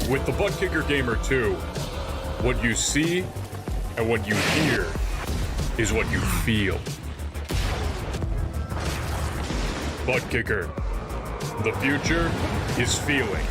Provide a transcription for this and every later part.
With the Butt Kicker Gamer 2, what you see and what you hear is what you feel. Butt Kicker. The future is feeling.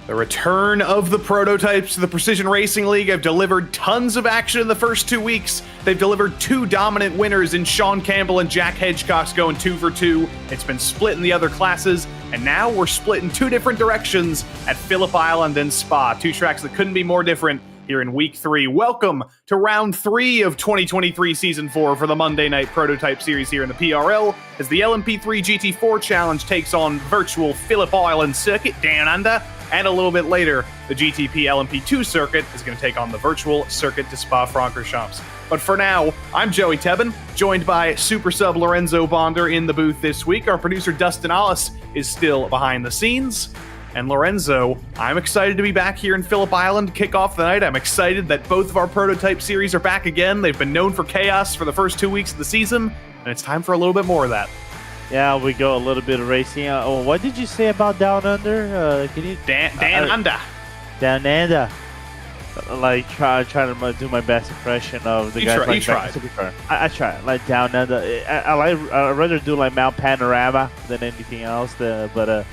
The return of the prototypes to the Precision Racing League have delivered tons of action in the first 2 weeks. They've delivered two dominant winners in Sean Campbell and Jack Hedgecock's going 2 for 2. It's been split in the other classes, and now we're split in two different directions at Phillip Island and Spa. Two tracks that couldn't be more different here in week 3. Welcome to round 3 of 2023 season 4 for the Monday Night Prototype Series here in the PRL, as the LMP3-GT4 Challenge takes on virtual Phillip Island circuit down under. And a little bit later, the GTP-LMP2 circuit is going to take on the virtual circuit to Spa-Francorchamps. But for now, I'm Joey Tebben, joined by Super Sub Lorenzo Bonder in the booth this week. Our producer Dustin Allis is still behind the scenes. And Lorenzo, I'm excited to be back here in Phillip Island to kick off the night. I'm excited that both of our prototype series are back again. They've been known for chaos for the first 2 weeks of the season, and it's time for a little bit more of that. Yeah, we go a little bit of racing. What did you say about Down Under? Can you Down Under? Down Under. Like try to do my best impression of the guys. You tried. I try like Down Under. I rather do like Mount Panorama than anything else. But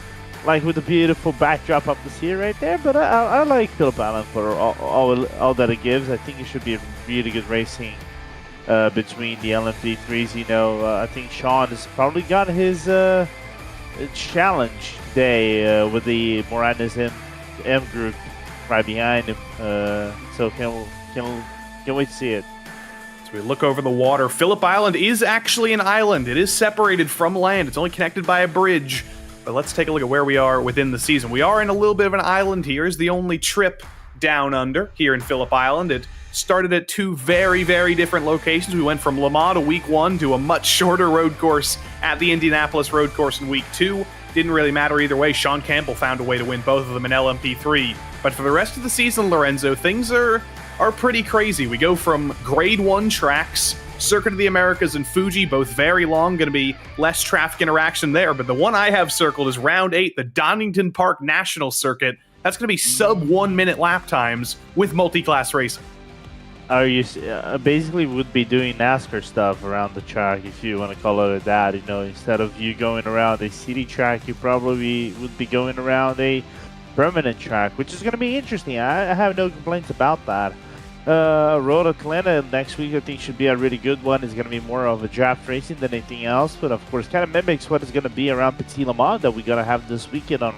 like with the beautiful backdrop of the sea right there. But I like Phillip Island for all that it gives. I think it should be a really good racing. Between the LMP3s, I think Sean has probably got his challenge day with the Moranis M group right behind him. So can't wait to see it. As we look over the water, Phillip Island is actually an island. It is separated from land. It's only connected by a bridge. But let's take a look at where we are within the season. We are in a little bit of an island here. It's the only trip down under here in Phillip Island. It started at two very, very different locations. We went from Le Mans to week 1 to a much shorter road course at the Indianapolis road course in week 2. Didn't really matter either way. Sean Campbell found a way to win both of them in LMP3. But for the rest of the season, Lorenzo, things are pretty crazy. We go from grade 1 tracks, Circuit of the Americas and Fuji, both very long, going to be less traffic interaction there. But the one I have circled is round 8, the Donington Park National Circuit. That's going to be sub 1 minute lap times with multi-class racing. Are you basically would be doing NASCAR stuff around the track, if you want to call it that? Instead of you going around a city track, you probably would be going around a permanent track, which is going to be interesting. I have no complaints about that. Road Atlanta next week, I think, should be a really good one. It's going to be more of a draft racing than anything else, but of course, kind of mimics what is going to be around Petit Le Mans that we're going to have this weekend on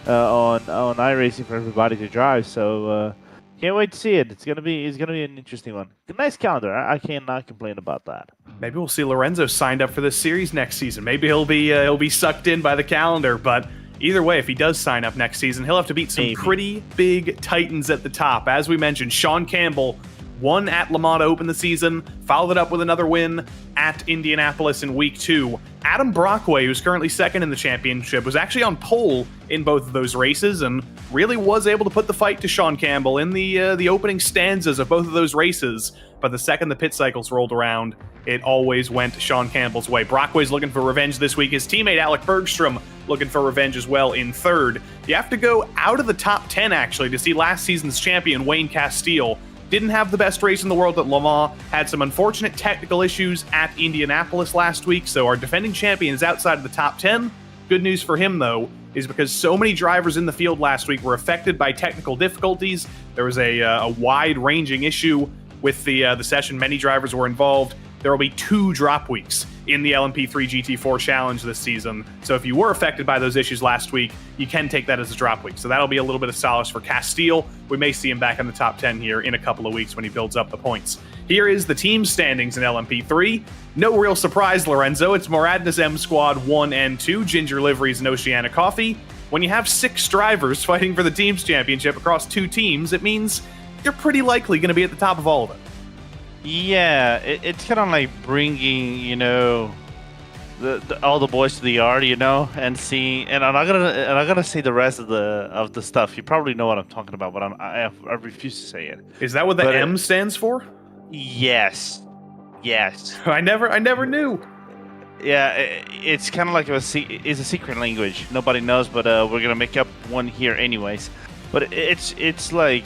iRacing for everybody to drive. So. Can't wait to see it. It's gonna be an interesting one. Nice calendar. I cannot complain about that. Maybe we'll see Lorenzo signed up for this series next season. Maybe he'll be sucked in by the calendar. But either way, if he does sign up next season, he'll have to beat some pretty big titans at the top. As we mentioned, Sean Campbell won at Le Mans to open the season, followed it up with another win at Indianapolis in week 2. Adam Brockway, who's currently second in the championship, was actually on pole in both of those races and really was able to put the fight to Sean Campbell in the opening stanzas of both of those races. but the second the pit cycles rolled around, it always went Sean Campbell's way. Brockway's looking for revenge this week. His teammate Alec Bergstrom looking for revenge as well in third. You have to go out of the top 10, actually, to see last season's champion, Wayne Castile. Didn't have the best race in the world at Le Mans, had some unfortunate technical issues at Indianapolis last week, so our defending champion is outside of the top 10. Good news for him, though, is because so many drivers in the field last week were affected by technical difficulties. There was a wide-ranging issue with the session. Many drivers were involved. There will be 2 drop weeks in the LMP3-GT4 Challenge this season. So if you were affected by those issues last week, you can take that as a drop week. So that'll be a little bit of solace for Castile. We may see him back in the top 10 here in a couple of weeks when he builds up the points. Here is the team standings in LMP3. No real surprise, Lorenzo. It's Moradness M Squad 1 and 2, Ginger Liveries and Oceana Coffee. When you have 6 drivers fighting for the team's championship across 2 teams, it means you're pretty likely going to be at the top of all of it. Yeah, it's kind of like bringing, you know, all the boys to the yard, you know, and seeing. And I'm not gonna say the rest of the stuff. You probably know what I'm talking about, but I refuse to say it. Is that what the M stands for? Yes. I never knew. Yeah, it's kind of like it's a secret language. Nobody knows, but we're gonna make up one here anyways. But it's like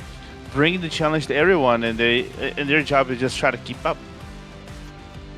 bringing the challenge to everyone, and their job is just try to keep up.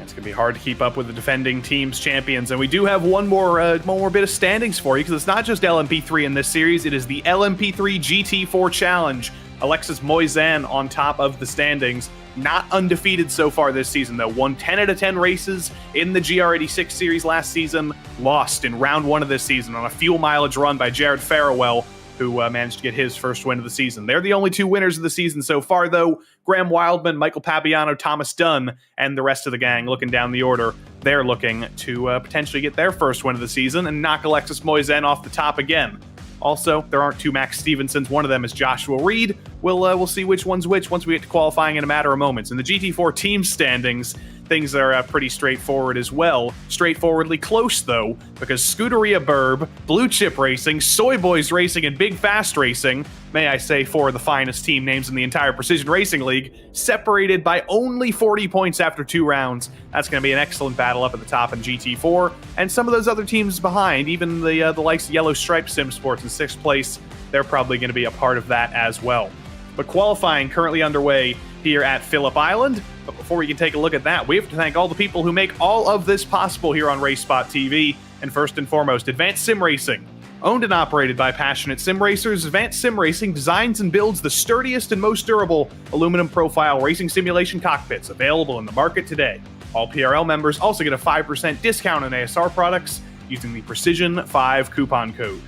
It's going to be hard to keep up with the defending team's champions, and we do have one more bit of standings for you, because it's not just LMP3 in this series, it is the LMP3-GT4 Challenge. Alexis Moisan on top of the standings, not undefeated so far this season, though. Won 10 out of 10 races in the GR86 series last season, lost in round 1 of this season on a fuel mileage run by Jared Farrowell, who managed to get his first win of the season. They're the only 2 winners of the season so far, though. Graham Wildman, Michael Pabiano, Thomas Dunn, and the rest of the gang looking down the order. They're looking to potentially get their first win of the season and knock Alexis Moisan off the top again. Also, there aren't 2 Max Stevensons. One of them is Joshua Reed. We'll see which one's which once we get to qualifying in a matter of moments. In the GT4 team standings, things are pretty straightforward as well. Straightforwardly close, though, because Scuderia Burb, Blue Chip Racing, Soy Boys Racing, and Big Fast Racing, may I say 4 of the finest team names in the entire Precision Racing League, separated by only 40 points after 2 rounds. That's going to be an excellent battle up at the top in GT4, and some of those other teams behind, even the likes of Yellow Stripe Sim Sports in 6th place, they're probably going to be a part of that as well. But qualifying currently underway here at Phillip Island. But before we can take a look at that, we have to thank all the people who make all of this possible here on RaceSpotTV. And first and foremost, Advanced Sim Racing. Owned and operated by passionate sim racers, Advanced Sim Racing designs and builds the sturdiest and most durable aluminum profile racing simulation cockpits available in the market today. All PRL members also get a 5% discount on ASR products using the Precision5 coupon code.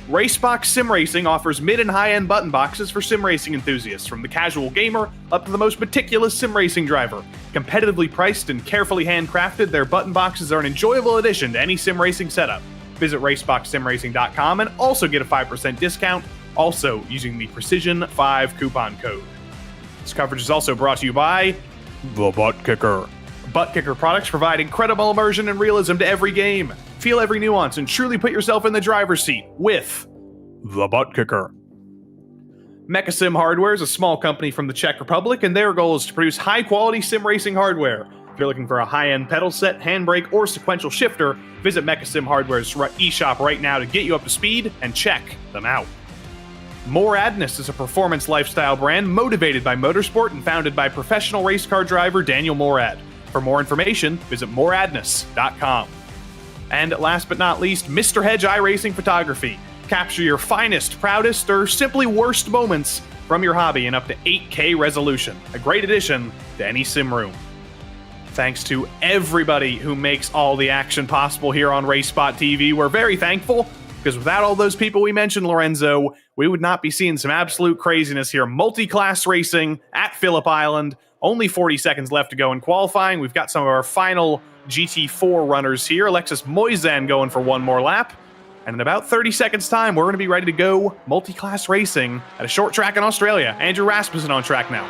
Racebox Sim Racing offers mid and high-end button boxes for sim racing enthusiasts, from the casual gamer up to the most meticulous sim racing driver. Competitively priced and carefully handcrafted, their button boxes are an enjoyable addition to any sim racing setup. Visit raceboxsimracing.com and also get a 5% discount, also using the Precision5 coupon code. This coverage is also brought to you by The Butt Kicker. Butt Kicker products provide incredible immersion and realism to every game. Feel every nuance and truly put yourself in the driver's seat with The Butt Kicker. Mechasim Hardware is a small company from the Czech Republic, and their goal is to produce high-quality sim racing hardware. If you're looking for a high-end pedal set, handbrake, or sequential shifter, visit Mechasim Hardware's eShop right now to get you up to speed and check them out. Moradness is a performance lifestyle brand motivated by motorsport and founded by professional race car driver Daniel Morad. For more information, visit moradness.com. And last but not least, Mr. Hedge iRacing Photography. Capture your finest, proudest, or simply worst moments from your hobby in up to 8K resolution. A great addition to any sim room. Thanks to everybody who makes all the action possible here on RaceSpotTV. We're very thankful, because without all those people we mentioned, Lorenzo, we would not be seeing some absolute craziness here. Multi-class racing at Phillip Island. Only 40 seconds left to go in qualifying. We've got some of our final GT4 runners here. Alexis Moisan going for one more lap. And in about 30 seconds time, we're going to be ready to go multi-class racing at a short track in Australia. Andrew Rasmussen on track now.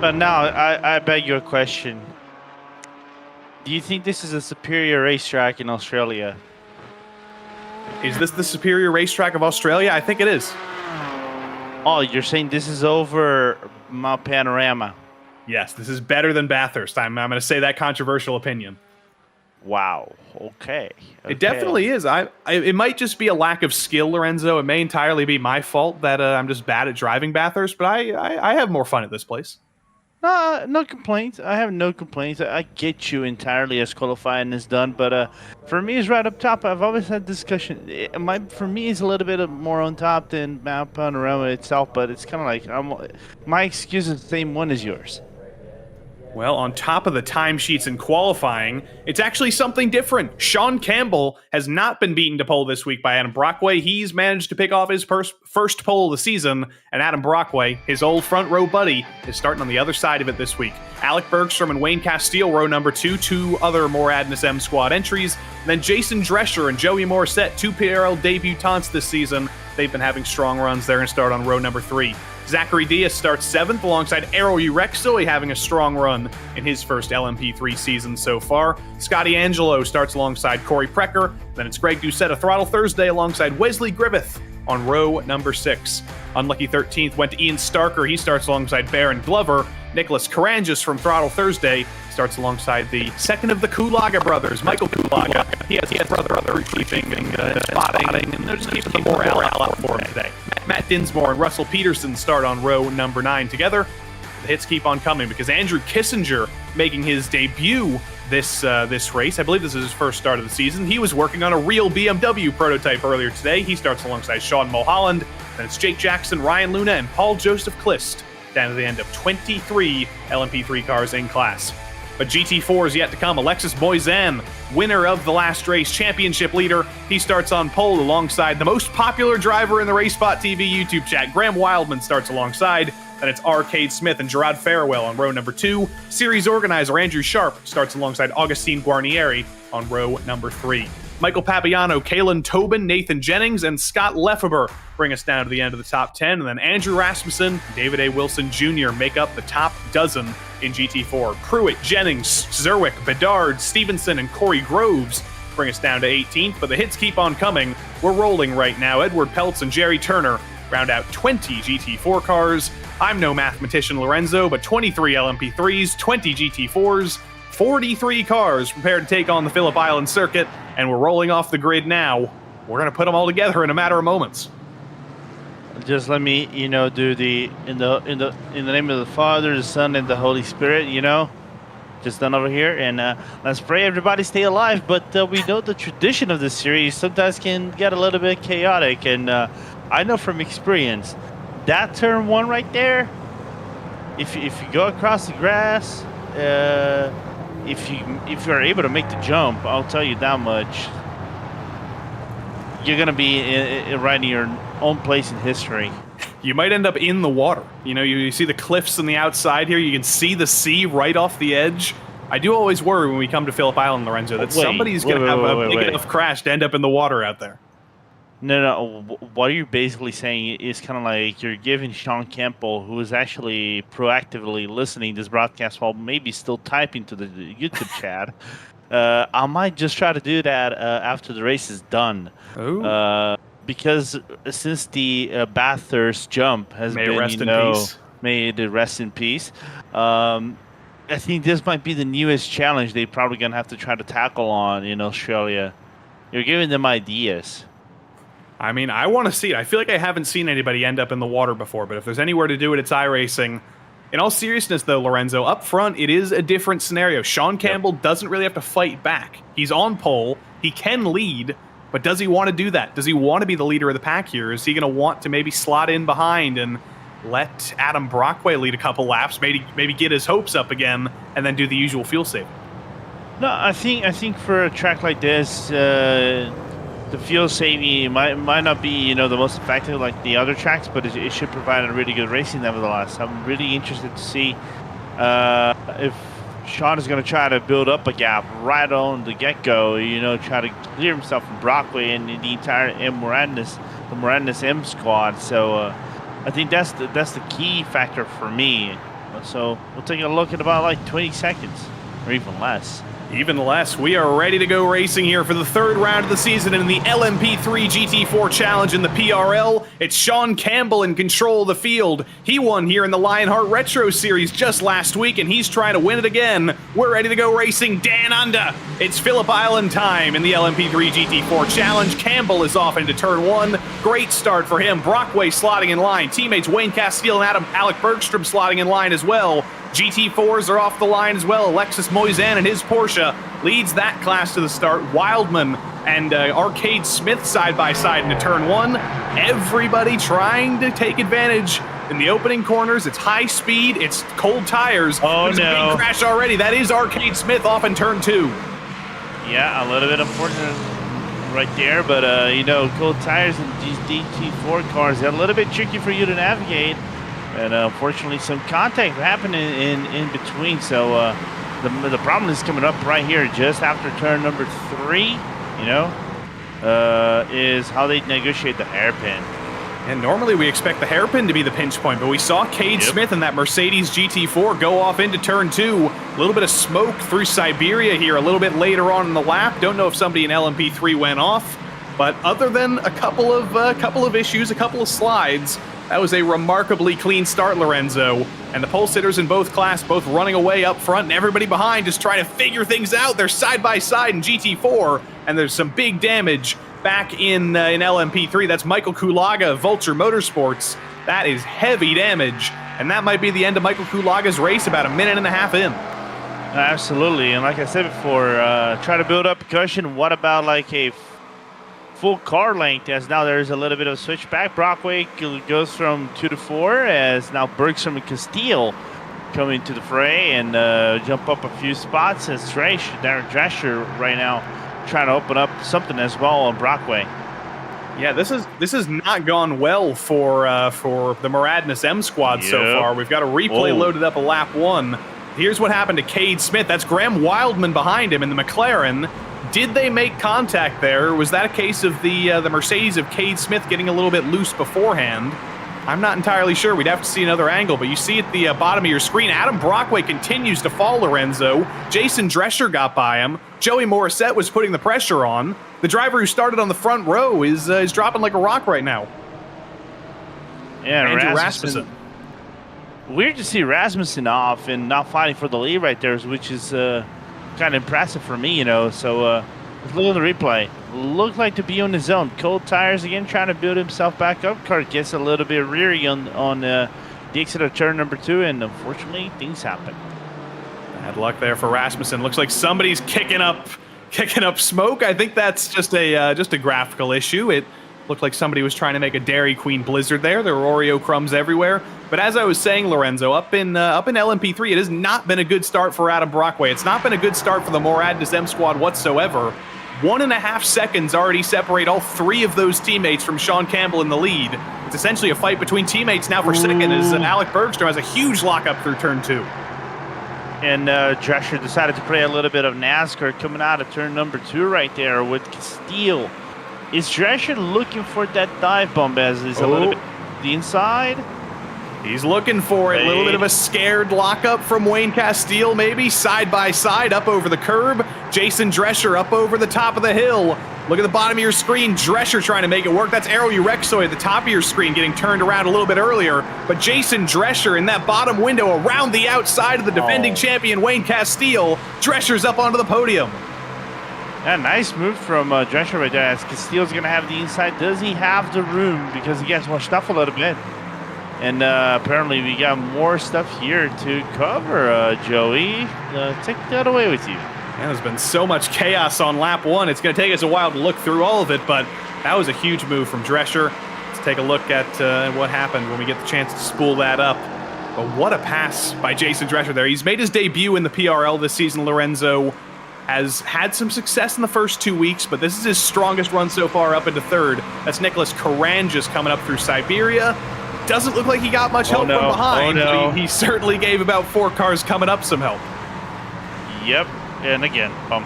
But now, I beg your question. Do you think this is a superior racetrack in Australia? Is this the superior racetrack of Australia? I think it is. Oh, you're saying this is over Mount Panorama? Yes, this is better than Bathurst. I'm going to say that controversial opinion. Wow. Okay. It definitely is. It might just be a lack of skill, Lorenzo. It may entirely be my fault that I'm just bad at driving Bathurst, but I have more fun at this place. No complaints. I have no complaints. I get you entirely as qualifying is done, but for me, it's right up top. I've always had discussion. For me, it's a little bit more on top than Mount Panorama itself, but it's kind of like my excuse is the same one as yours. Well, on top of the timesheets in qualifying, it's actually something different. Sean Campbell has not been beaten to pole this week by Adam Brockway. He's managed to pick off his first pole of the season, and Adam Brockway, his old front row buddy, is starting on the other side of it this week. Alec Bergstrom and Wayne Castile, row number 2, two other Moradness M squad entries. And then Jason Drescher and Joey Morissette, 2 PRL debutants this season. They've been having strong runs. They're going to start on row number 3. Zachary Diaz starts 7th alongside Errol Urexo, having a strong run in his first LMP3 season so far. Scotty Angelo starts alongside Corey Precker. Then it's Greg Doucette of Throttle Thursday alongside Wesley Griffith on row number 6. Unlucky 13th went to Ian Starker. He starts alongside Baron Glover. Nicholas Karangis from Throttle Thursday starts alongside the second of the Kulaga brothers, Michael Kulaga. He has brother keeping spotting, and they're just keeping the morale up for him today. Matt Dinsmore and Russell Peterson start on row number 9 together. The hits keep on coming because Andrew Kissinger making his debut this race. I believe this is his first start of the season. He was working on a real BMW prototype earlier today. He starts alongside Sean Mulholland. Then it's Jake Jackson, Ryan Luna, and Paul Joseph Clist down to the end of 23 LMP3 cars in class. But GT4 is yet to come. Alexis Moisan, winner of the last race, championship leader. He starts on pole alongside the most popular driver in the RaceSpotTV YouTube chat. Graham Wildman starts alongside. Then it's Arcade Smith and Gerard Farewell on row number 2. Series organizer Andrew Sharp starts alongside Augustine Guarnieri on row number 3. Michael Papiano, Kalen Tobin, Nathan Jennings, and Scott Lefebvre bring us down to the end of the top 10. And then Andrew Rasmussen, David A. Wilson Jr. make up the top dozen in GT4. Pruitt, Jennings, Zerwick, Bedard, Stevenson, and Corey Groves bring us down to 18th. But the hits keep on coming. We're rolling right now. Edward Peltz and Jerry Turner round out 20 GT4 cars. I'm no mathematician, Lorenzo, but 23 LMP3s, 20 GT4s, 43 cars prepared to take on the Phillip Island circuit, and we're rolling off the grid now. We're going to put them all together in a matter of moments. Just let me, do the in the name of the Father, the Son, and the Holy Spirit. Just done over here, and let's pray everybody stay alive. But we know the tradition of this series sometimes can get a little bit chaotic, and I know from experience that turn 1 right there. If you go across the grass, if you're able to make the jump, I'll tell you that much. You're gonna be right in your own place in history. You might end up in the water. You see the cliffs on the outside here. You can see the sea right off the edge. I do always worry when we come to Phillip Island, Lorenzo, that somebody's going to have a big enough crash to end up in the water out there. No. What you're basically saying is kind of like you're giving Sean Campbell, who is actually proactively listening to this broadcast while maybe still typing to the YouTube chat. I might just try to do that after the race is done. Because since the Bathurst jump has may been, rest in peace. May it rest in peace. I think this might be the newest challenge they probably gonna have to try to tackle on in Australia. You're giving them ideas. I mean, I want to see it. I feel like I haven't seen anybody end up in the water before, but if there's anywhere to do it, it's iRacing. In all seriousness, though, Lorenzo, up front, it is a different scenario. Sean Campbell doesn't really have to fight back. He's on pole. He can lead, but does he want to do that? Does he want to be the leader of the pack here? Is he going to want to maybe slot in behind and let Adam Brockway lead a couple laps, maybe get his hopes up again, and then do the usual fuel saving? No, I think for a track like this, the fuel saving might not be the most effective like the other tracks, but it should provide a really good racing nevertheless. I'm really interested to see if Sean is going to try to build up a gap right on the get-go. Try to clear himself from Brockway and the entire Moradness M squad. So I think that's the key factor for me. So we'll take a look at about like 20 seconds or even less. Even less. We are ready to go racing here for the third round of the season in the LMP3-GT4 Challenge in the PRL. It's Sean Campbell in control of the field. He won here in the Lionheart Retro Series just last week, and he's trying to win it again. We're ready to go racing Dan Under. It's Phillip Island time in the LMP3-GT4 Challenge. Campbell is off into turn 1. Great start for him. Brockway slotting in line. Teammates Wayne Castile and Alec Bergstrom slotting in line as well. GT4s are off the line as well. Alexis Moisan and his Porsche leads that class to the start. Wildman and Arcade Smith side by side into turn 1. Everybody trying to take advantage in the opening corners. It's high speed. It's cold tires. Oh, There's a big crash already. That is Arcade Smith off in turn 2. Yeah, a little bit unfortunate right there, but you know, cold tires and these GT4 cars are a little bit tricky for you to navigate. And unfortunately, some contact happened in between. So the problem is coming up right here, just after turn number 3. You know, is how they negotiate the hairpin. And normally we expect the hairpin to be the pinch point, but we saw Cade Smith and that Mercedes GT4 go off into turn 2. A little bit of smoke through Siberia here a little bit later on in the lap. Don't know if somebody in LMP3 went off, but other than a couple of issues, a couple of slides, that was a remarkably clean start, Lorenzo. And the pole sitters in both class both running away up front, and everybody behind just trying to figure things out. They're side by side in GT4, and there's some big damage back in LMP3. That's Michael Kulaga, Vulture Motorsports. That is heavy damage, and that might be the end of Michael Kulaga's race about a minute and a half in. Absolutely, and like I said before, try to build up a cushion. What about like a full car length, as now there's a little bit of a switch back. Brockway goes from 2 to 4, as now Bergstrom and Castile come into the fray and jump up a few spots, as Darren Drescher right now trying to open up something as well on Brockway. Yeah, this has not gone well for the Muradness M squad so far. We've got a replay loaded up of lap 1. Here's what happened to Cade Smith. That's Graham Wildman behind him in the McLaren. Did they make contact there? Or was that a case of the Mercedes of Cade Smith getting a little bit loose beforehand? I'm not entirely sure. We'd have to see another angle, but you see at the bottom of your screen, Adam Brockway continues to fall, Lorenzo. Jason Drescher got by him. Joey Morissette was putting the pressure on. The driver who started on the front row is dropping like a rock right now. Yeah, Andrew Rasmussen. Weird to see Rasmussen off and not fighting for the lead right there, which is kind of impressive for me, you know. So let's look at the replay. Looked like to be on his own. Cold tires again, trying to build himself back up. Car gets a little bit reary on the exit of turn number 2, and unfortunately, things happen. Bad luck there for Rasmussen. Looks like somebody's kicking up smoke. I think that's just a graphical issue. It looked like somebody was trying to make a Dairy Queen blizzard there. There were Oreo crumbs everywhere. But as I was saying, Lorenzo, up in LMP3, it has not been a good start for Adam Brockway. It's not been a good start for the Muradness M squad whatsoever. 1.5 seconds already separate all 3 of those teammates from Sean Campbell in the lead. It's essentially a fight between teammates now for second, as Alec Bergstrom has a huge lockup through turn 2. And Drescher decided to play a little bit of NASCAR coming out of turn number 2 right there with Castile. Is Drescher looking for that dive bomb, as is a little bit the inside? He's looking for it. A little bit of a scared lockup from Wayne Castile, maybe. Side by side, up over the curb. Jason Drescher up over the top of the hill. Look at the bottom of your screen. Drescher trying to make it work. That's Aero Urexoy at the top of your screen getting turned around a little bit earlier. But Jason Drescher in that bottom window around the outside of the defending champion, Wayne Castile. Drescher's up onto the podium. Yeah, nice move from Drescher right there, as Castile's going to have the inside. Does he have the room? Because he gets washed up a little bit. And apparently we got more stuff here to cover, Joey. Take that away with you. Yeah, there's been so much chaos on lap 1. It's going to take us a while to look through all of it, but that was a huge move from Drescher. Let's take a look at what happened when we get the chance to spool that up. But what a pass by Jason Drescher there. He's made his debut in the PRL this season, Lorenzo. Has had some success in the first 2 weeks, but this is his strongest run so far up into third. That's Nicholas Karanges coming up through Siberia. Doesn't look like he got much help from behind, but he certainly gave about 4 cars coming up some help. Yep, and again, bump.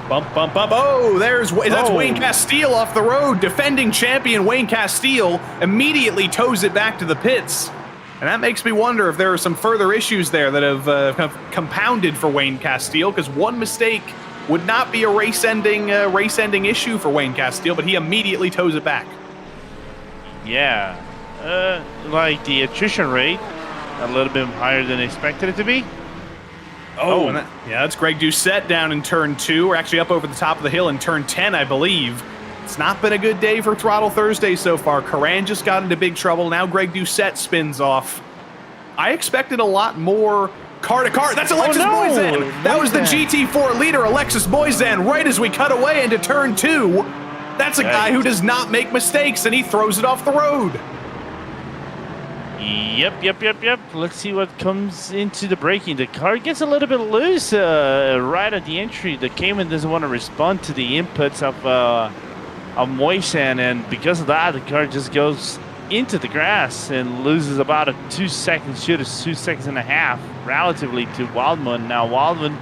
Bump, bump, bump. Oh, that's Wayne Castile off the road. Defending champion Wayne Castile immediately tows it back to the pits. And that makes me wonder if there are some further issues there that have kind of compounded for Wayne Castile, because one mistake would not be a race-ending issue for Wayne Castile, but he immediately toes it back. Yeah, like the attrition rate, a little bit higher than expected it to be. Oh, and that's Greg Doucette down in turn 2. We're actually up over the top of the hill in turn 10, I believe. It's not been a good day for Throttle Thursday so far. Karan just got into big trouble. Now Greg Doucette spins off. I expected a lot more car-to-car. That's Alexis Moisan. That was the GT4 leader, Alexis Moisan, right as we cut away into turn 2. That's a guy who does not make mistakes, and he throws it off the road. Yep. Let's see what comes into the braking. The car gets a little bit loose right at the entry. The Cayman doesn't want to respond to the inputs of Moisan, and because of that, the car just goes into the grass and loses about a 2 second shoot, 2 seconds and a half, relatively to Wildman. Now Wildman,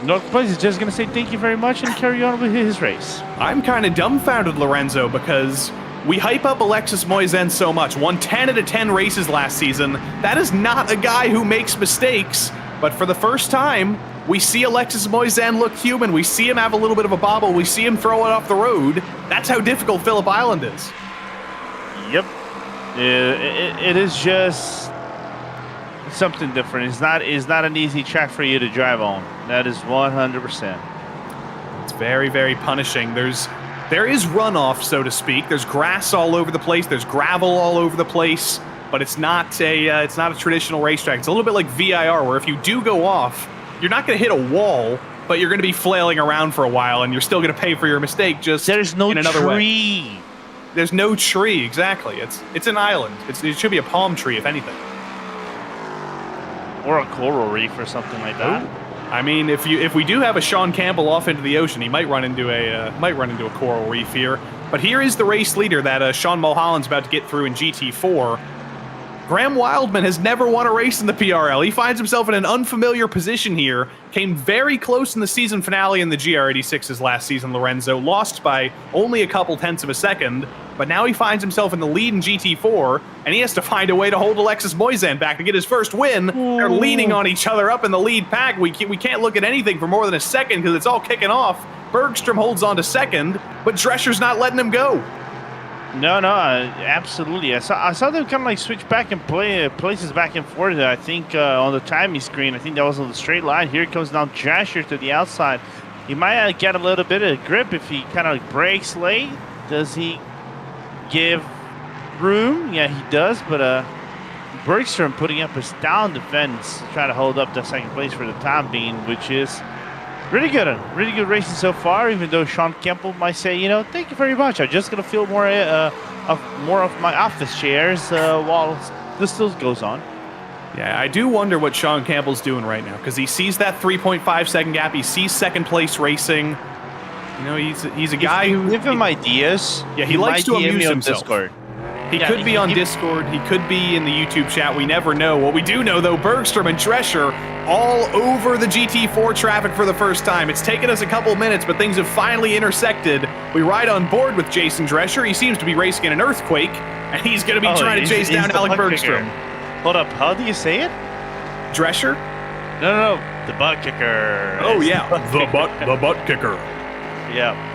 North Place is just going to say thank you very much and carry on with his race. I'm kind of dumbfounded, Lorenzo, because we hype up Alexis Moisan so much. Won 10 out of 10 races last season. That is not a guy who makes mistakes, but for the first time, we see Alexis Moisan look human. We see him have a little bit of a bobble. We see him throw it off the road. That's how difficult Phillip Island is. Yep. It is just something different. It's not an easy track for you to drive on. That is 100%. It's very, very punishing. There is runoff, so to speak. There's grass all over the place. There's gravel all over the place. But it's not a traditional racetrack. It's a little bit like VIR, where if you do go off, you're not going to hit a wall, but you're going to be flailing around for a while, and you're still going to pay for your mistake. Just there's no in another tree. Way. There's no tree, exactly. It's an island. It should be a palm tree, if anything, or a coral reef or something like that. Ooh. I mean, if we do have a Sean Campbell off into the ocean, he might run into a coral reef here. But here is the race leader that Sean Mulholland's about to get through in GT4. Graham Wildman has never won a race in the PRL. He finds himself in an unfamiliar position here. Came very close in the season finale in the GR86's last season, Lorenzo. Lost by only a couple tenths of a second. But now he finds himself in the lead in GT4, and he has to find a way to hold Alexis Moisan back to get his first win. Ooh. They're leaning on each other up in the lead pack. We can't look at anything for more than a second because it's all kicking off. Bergstrom holds on to second, but Drescher's not letting him go. No, absolutely. I saw them kind of like switch back and play places back and forth. I think on the timing screen, I think that was on the straight line. Here comes now Drescher to the outside. He might get a little bit of grip if he kind of like brakes late. Does he give room? Yeah, he does, but Bergstrom putting up his down defense to try to hold up the second place for the time being, which is really good racing so far, even though Sean Campbell might say, thank you very much. I'm just going to feel more of my office chairs while this still goes on. Yeah, I do wonder what Sean Campbell's doing right now, because he sees that 3.5 second gap. He sees second place racing. He's a guy who... Give him ideas. Yeah, he likes to amuse himself. Discord. He could be on Discord. He could be in the YouTube chat. We never know. What we do know, though, Bergstrom and Drescher all over the GT4 traffic for the first time. It's taken us a couple minutes, but things have finally intersected. We ride on board with Jason Drescher. He seems to be racing in an earthquake, and he's going to be trying to chase down Alec Bergstrom. Hold up. How do you say it? Drescher? No. The butt kicker. Oh, yeah. the butt kicker. Yeah.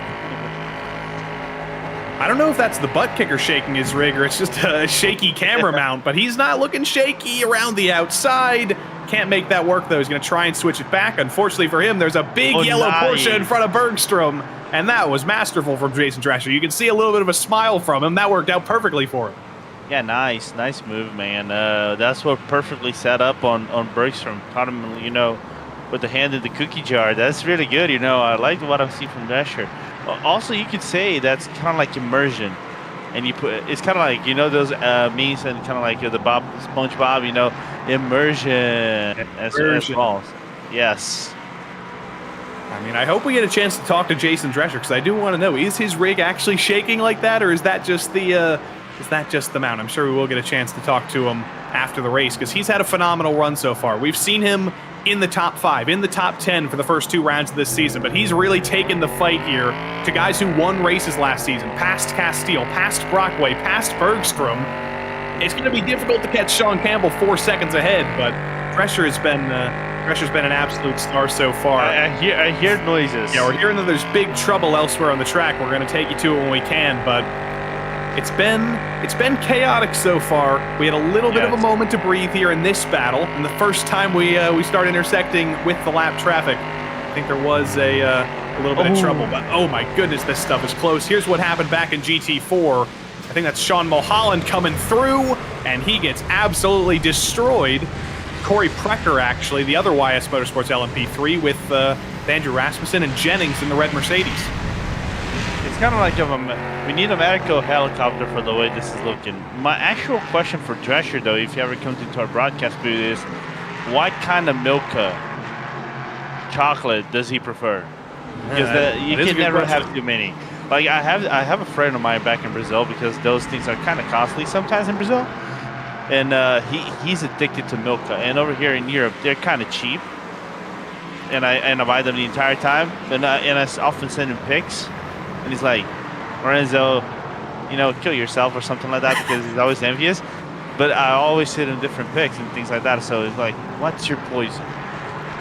I don't know if that's the butt kicker shaking his rig or it's just a shaky camera mount, but he's not looking shaky around the outside. Can't make that work, though. He's going to try and switch it back. Unfortunately for him, there's a big yellow Porsche in front of Bergstrom, and that was masterful from Jason Drescher. You can see a little bit of a smile from him. That worked out perfectly for him. Yeah, nice move, man. That's what perfectly set up on Bergstrom. Caught him, with the hand in the cookie jar. That's really good, I like what I see from Drescher. Also, you could say that's kind of like immersion, and it's kind of like those memes and kind of like the SpongeBob, immersion as well. Yes. I mean, I hope we get a chance to talk to Jason Drescher, because I do want to know, is his rig actually shaking like that, or is that just the mount? I'm sure we will get a chance to talk to him after the race, because he's had a phenomenal run so far. We've seen him in the top 5, in the top 10 for the first 2 rounds of this season, but he's really taken the fight here to guys who won races last season, past Castile, past Brockway, past Bergstrom. It's going to be difficult to catch Sean Campbell 4 seconds ahead, but Drescher has been an absolute star so far. I hear noises. Yeah, we're hearing that there's big trouble elsewhere on the track. We're going to take you to it when we can, but it's been chaotic so far. We had a little bit of a moment to breathe here in this battle, and the first time we start intersecting with the lap traffic, I think there was a little bit of trouble. But oh my goodness, this stuff is close. Here's what happened back in GT4. I think that's Sean Mulholland coming through, and he gets absolutely destroyed. Corey Precker, actually, the other YS Motorsports LMP3 with Andrew Rasmussen and Jennings in the red Mercedes. It's kind of like we need a medical helicopter for the way this is looking. My actual question for Drescher, though, if you ever come into our broadcast booth, is what kind of Milka chocolate does he prefer? Because you can never have too many. Like I have a friend of mine back in Brazil, because those things are kind of costly sometimes in Brazil, and he's addicted to Milka. And over here in Europe, they're kind of cheap, and I buy them the entire time. And I often send him pics, and he's like, Lorenzo, kill yourself or something like that, because he's always envious. But I always send him different pics and things like that. So it's like, what's your poison?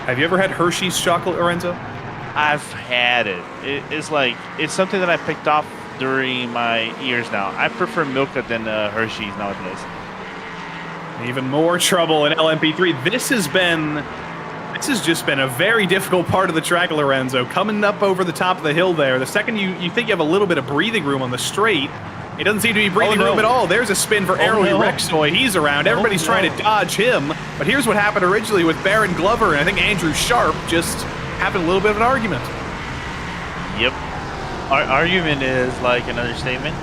Have you ever had Hershey's chocolate, Lorenzo? I've had it. It's something that I picked off during my years now. I prefer Milka than Hershey's nowadays. Even more trouble in LMP3. This has just been a very difficult part of the track, Lorenzo. Coming up over the top of the hill there, the second you think you have a little bit of breathing room on the straight, it doesn't seem to be breathing room at all. There's a spin for Arrow Rexoy. He's around. Everybody's trying to dodge him. But here's what happened originally with Baron Glover, and I think Andrew Sharp just having a little bit of an argument. Yep. Our argument is like an understatement.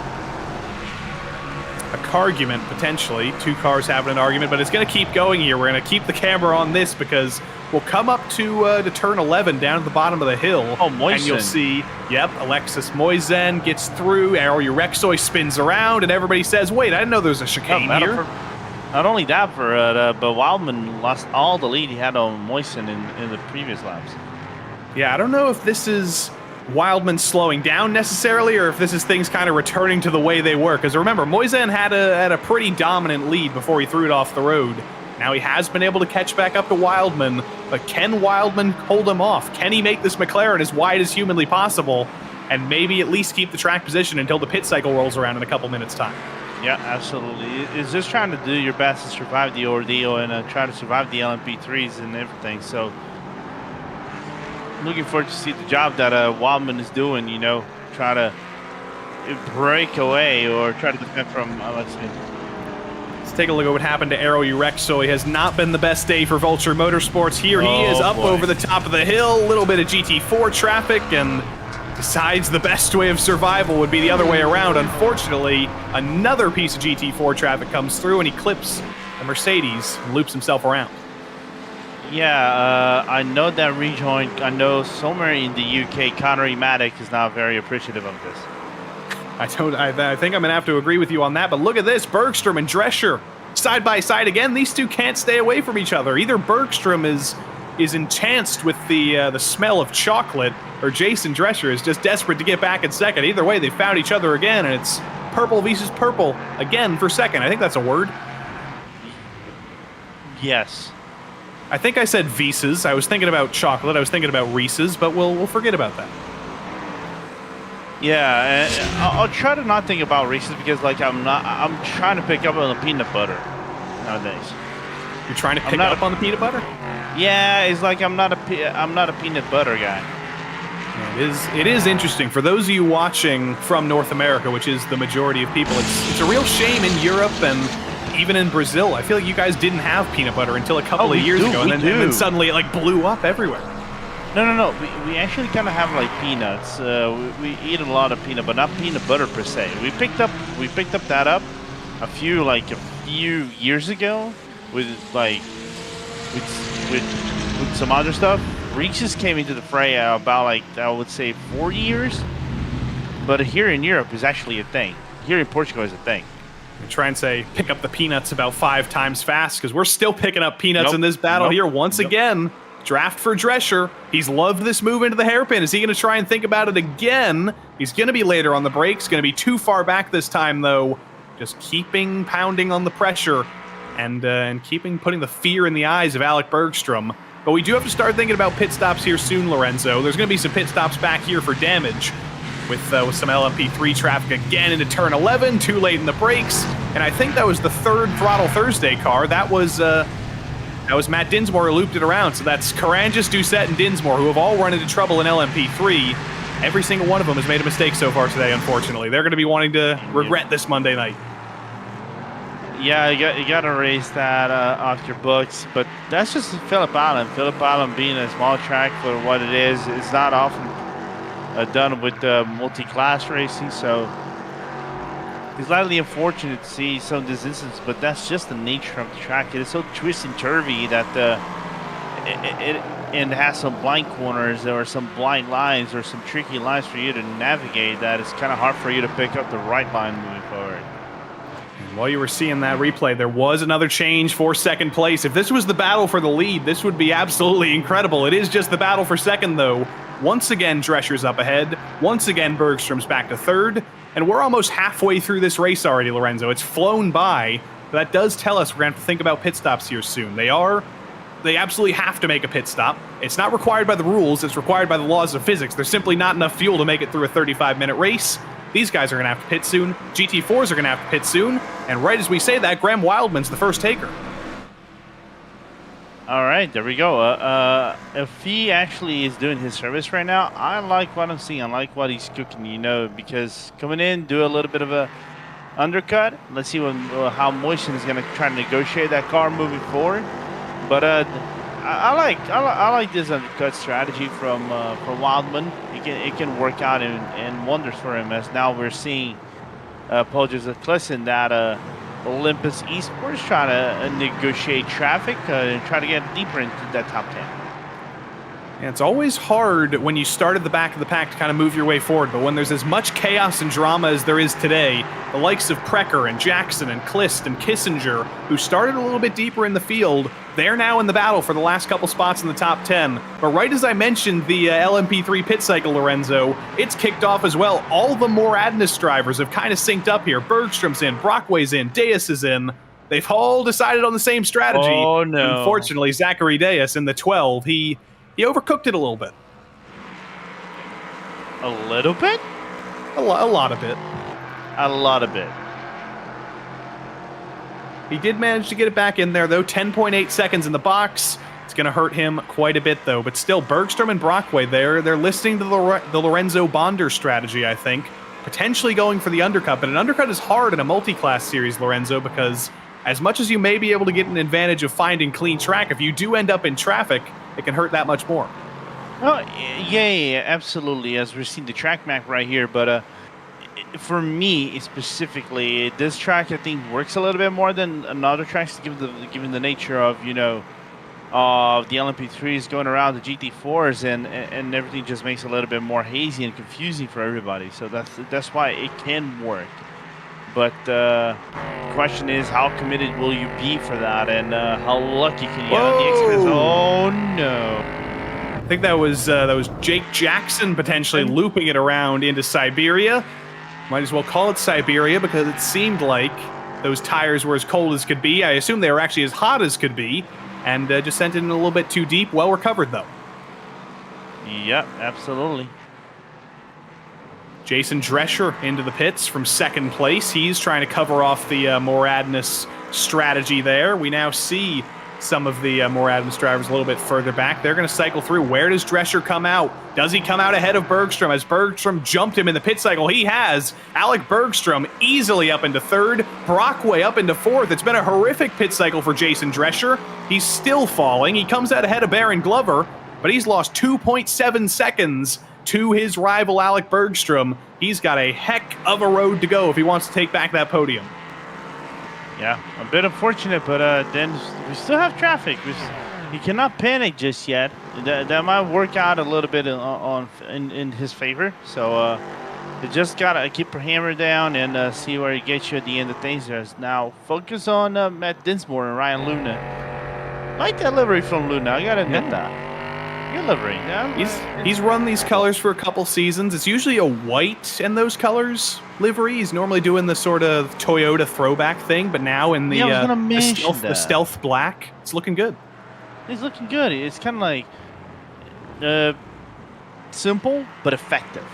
A cargument, potentially. Two cars having an argument, but it's going to keep going here. We're going to keep the camera on this because we'll come up to turn 11 down at the bottom of the hill. Oh, Moisen. And you'll see, yep, Alexis Moisen gets through, Arrow Rexoy spins around, and everybody says, wait, I didn't know there was a chicane here. Not only that, but Wildman lost all the lead he had on Moisen in the previous laps. Yeah, I don't know if this is Wildman slowing down necessarily, or if this is things kind of returning to the way they were. Because remember, Moisen had a pretty dominant lead before he threw it off the road. Now he has been able to catch back up to Wildman, but can Wildman hold him off? Can he make this McLaren as wide as humanly possible, and maybe at least keep the track position until the pit cycle rolls around in a couple minutes' time? Yeah, absolutely. It's just trying to do your best to survive the ordeal and try to survive the LMP3s and everything. So looking forward to see the job that Wildman is doing, try to break away or try to defend from Alexis. Let's take a look at what happened to Arrow Rexoy. Has not been the best day for Vulture Motorsports. Here he is up over the top of the hill, a little bit of GT4 traffic, and decides the best way of survival would be the other way around. Unfortunately, another piece of GT4 traffic comes through, and he clips the Mercedes and loops himself around. Yeah, I know that rejoin. I know somewhere in the UK, Connery Maddock is not very appreciative of this. I think I'm going to have to agree with you on that, but look at this. Bergstrom and Drescher side by side again. These two can't stay away from each other. Either Bergstrom is entranced with the smell of chocolate, or Jason Drescher is just desperate to get back in second. Either way, they found each other again, and it's purple versus purple again for second. I think that's a word. Yes. I think I said Visas. I was thinking about chocolate. I was thinking about Reese's, but we'll forget about that. Yeah, I'll try to not think about Reese's because I'm trying to pick up on the peanut butter nowadays. You're trying to pick up on the peanut butter? Yeah, it's like I'm not a peanut butter guy. It is interesting. For those of you watching from North America, which is the majority of people, it's a real shame in Europe and even in Brazil. I feel like you guys didn't have peanut butter until a couple of years ago, and then suddenly it blew up everywhere. No. We actually kind of have peanuts. We eat a lot of peanut, but not peanut butter per se. We picked up that up a few years ago with some other stuff. Reese's came into the fray about I would say 4 years, but here in Europe is actually a thing. Here in Portugal is a thing. We try and say pick up the peanuts about 5 times fast because we're still picking up peanuts in this battle here once again. Draft for Drescher. He's loved this move into the hairpin. Is he going to try and think about it again? He's going to be later on the brakes. Going to be too far back this time, though. just keeping pounding on the pressure and keeping putting the fear in the eyes of Alec Bergstrom. But we do have to start thinking about pit stops here soon, Lorenzo. There's going to be some pit stops back here for damage with some LMP3 traffic again into turn 11, too late in the brakes. And I think that was the third Throttle Thursday car. That was Matt Dinsmore who looped it around. So that's Carangis, Doucette, and Dinsmore, who have all run into trouble in LMP3. Every single one of them has made a mistake so far today, unfortunately. They're going to be wanting to regret this Monday night. Yeah, you got to erase that off your books. But that's just Phillip Island. Phillip Island being a small track for what it is, it's not often done with multi-class racing. So it's slightly unfortunate to see some of this instance, but that's just the nature of the track. It is so twist and turvy that it has some blind corners or some blind lines or some tricky lines for you to navigate that it's kind of hard for you to pick up the right line moving forward. While you were seeing that replay, there was another change for second place. If this was the battle for the lead, this would be absolutely incredible. It is just the battle for second, though. Once again, Drescher's up ahead. Once again, Bergstrom's back to third. And we're almost halfway through this race already, Lorenzo. It's flown by. But that does tell us we're going to have to think about pit stops here soon. They absolutely have to make a pit stop. It's not required by the rules. It's required by the laws of physics. There's simply not enough fuel to make it through a 35-minute race. These guys are going to have to pit soon. GT4s are going to have to pit soon. And right as we say that, Graham Wildman's the first taker. All right, there we go. If he actually is doing his service right now, I like what I'm seeing. I like what he's cooking, because coming in, do a little bit of a undercut. Let's see how Moisten is going to try to negotiate that car moving forward. But I like this undercut strategy from Wildman. It can work out in wonders for him, as now we're seeing Polges of Clissen that Olympus Esports trying to negotiate traffic and try to get deeper into that top 10. Yeah, it's always hard when you start at the back of the pack to kind of move your way forward, but when there's as much chaos and drama as there is today, the likes of Precker and Jackson and Klist and Kissinger, who started a little bit deeper in the field, they're now in the battle for the last couple spots in the top 10. But right as I mentioned the LMP3 pit cycle, Lorenzo, it's kicked off as well. All the Moradness drivers have kind of synced up here. Bergstrom's in, Brockway's in, Deus is in. They've all decided on the same strategy. Oh, no. Unfortunately, Zachary Deus in the 12, he overcooked it a little bit. A little bit? A lot of it. A lot of it. He did manage to get it back in there, though. 10.8 seconds in the box. It's going to hurt him quite a bit, though. But still, Bergstrom and Brockway, they're listening to the Lorenzo Bonder strategy, I think. Potentially going for the undercut. But an undercut is hard in a multi-class series, Lorenzo, because as much as you may be able to get an advantage of finding clean track, if you do end up in traffic, it can hurt that much more. Oh, yeah, absolutely. As we're seeing the track map right here, but for me specifically, this track I think works a little bit more than another tracks, given the nature of the LMP3s going around the GT4s, and everything just makes it a little bit more hazy and confusing for everybody. So that's why it can work. But the question is, how committed will you be for that, and how lucky can you get on the Express? Oh no! I think that was Jake Jackson potentially looping it around into Siberia. Might as well call it Siberia because it seemed like those tires were as cold as could be. I assume they were actually as hot as could be, and just sent it in a little bit too deep. Well recovered though. Yep, absolutely. Jason Drescher into the pits from second place. He's trying to cover off the Moradness strategy there. We now see some of the Moradness drivers a little bit further back. They're going to cycle through. Where does Drescher come out? Does he come out ahead of Bergstrom? As Bergstrom jumped him in the pit cycle, he has. Alec Bergstrom easily up into third. Brockway up into fourth. It's been a horrific pit cycle for Jason Drescher. He's still falling. He comes out ahead of Baron Glover, but he's lost 2.7 seconds to his rival Alec Bergstrom. He's got a heck of a road to go if he wants to take back that podium. Yeah, a bit unfortunate, but then we still have traffic. He cannot panic just yet. That might work out a little bit in his favor. So you just gotta keep your hammer down and see where he gets you at the end of things. Now focus on Matt Dinsmore and Ryan Luna. Like that livery from Luna, I gotta admit that. Good livery. Yeah, He's run these colors for a couple seasons. It's usually a white and those colors livery. He's normally doing the sort of Toyota throwback thing, but now in the, I was gonna mention the stealth black, it's looking good. He's looking good. It's kind of like simple but effective.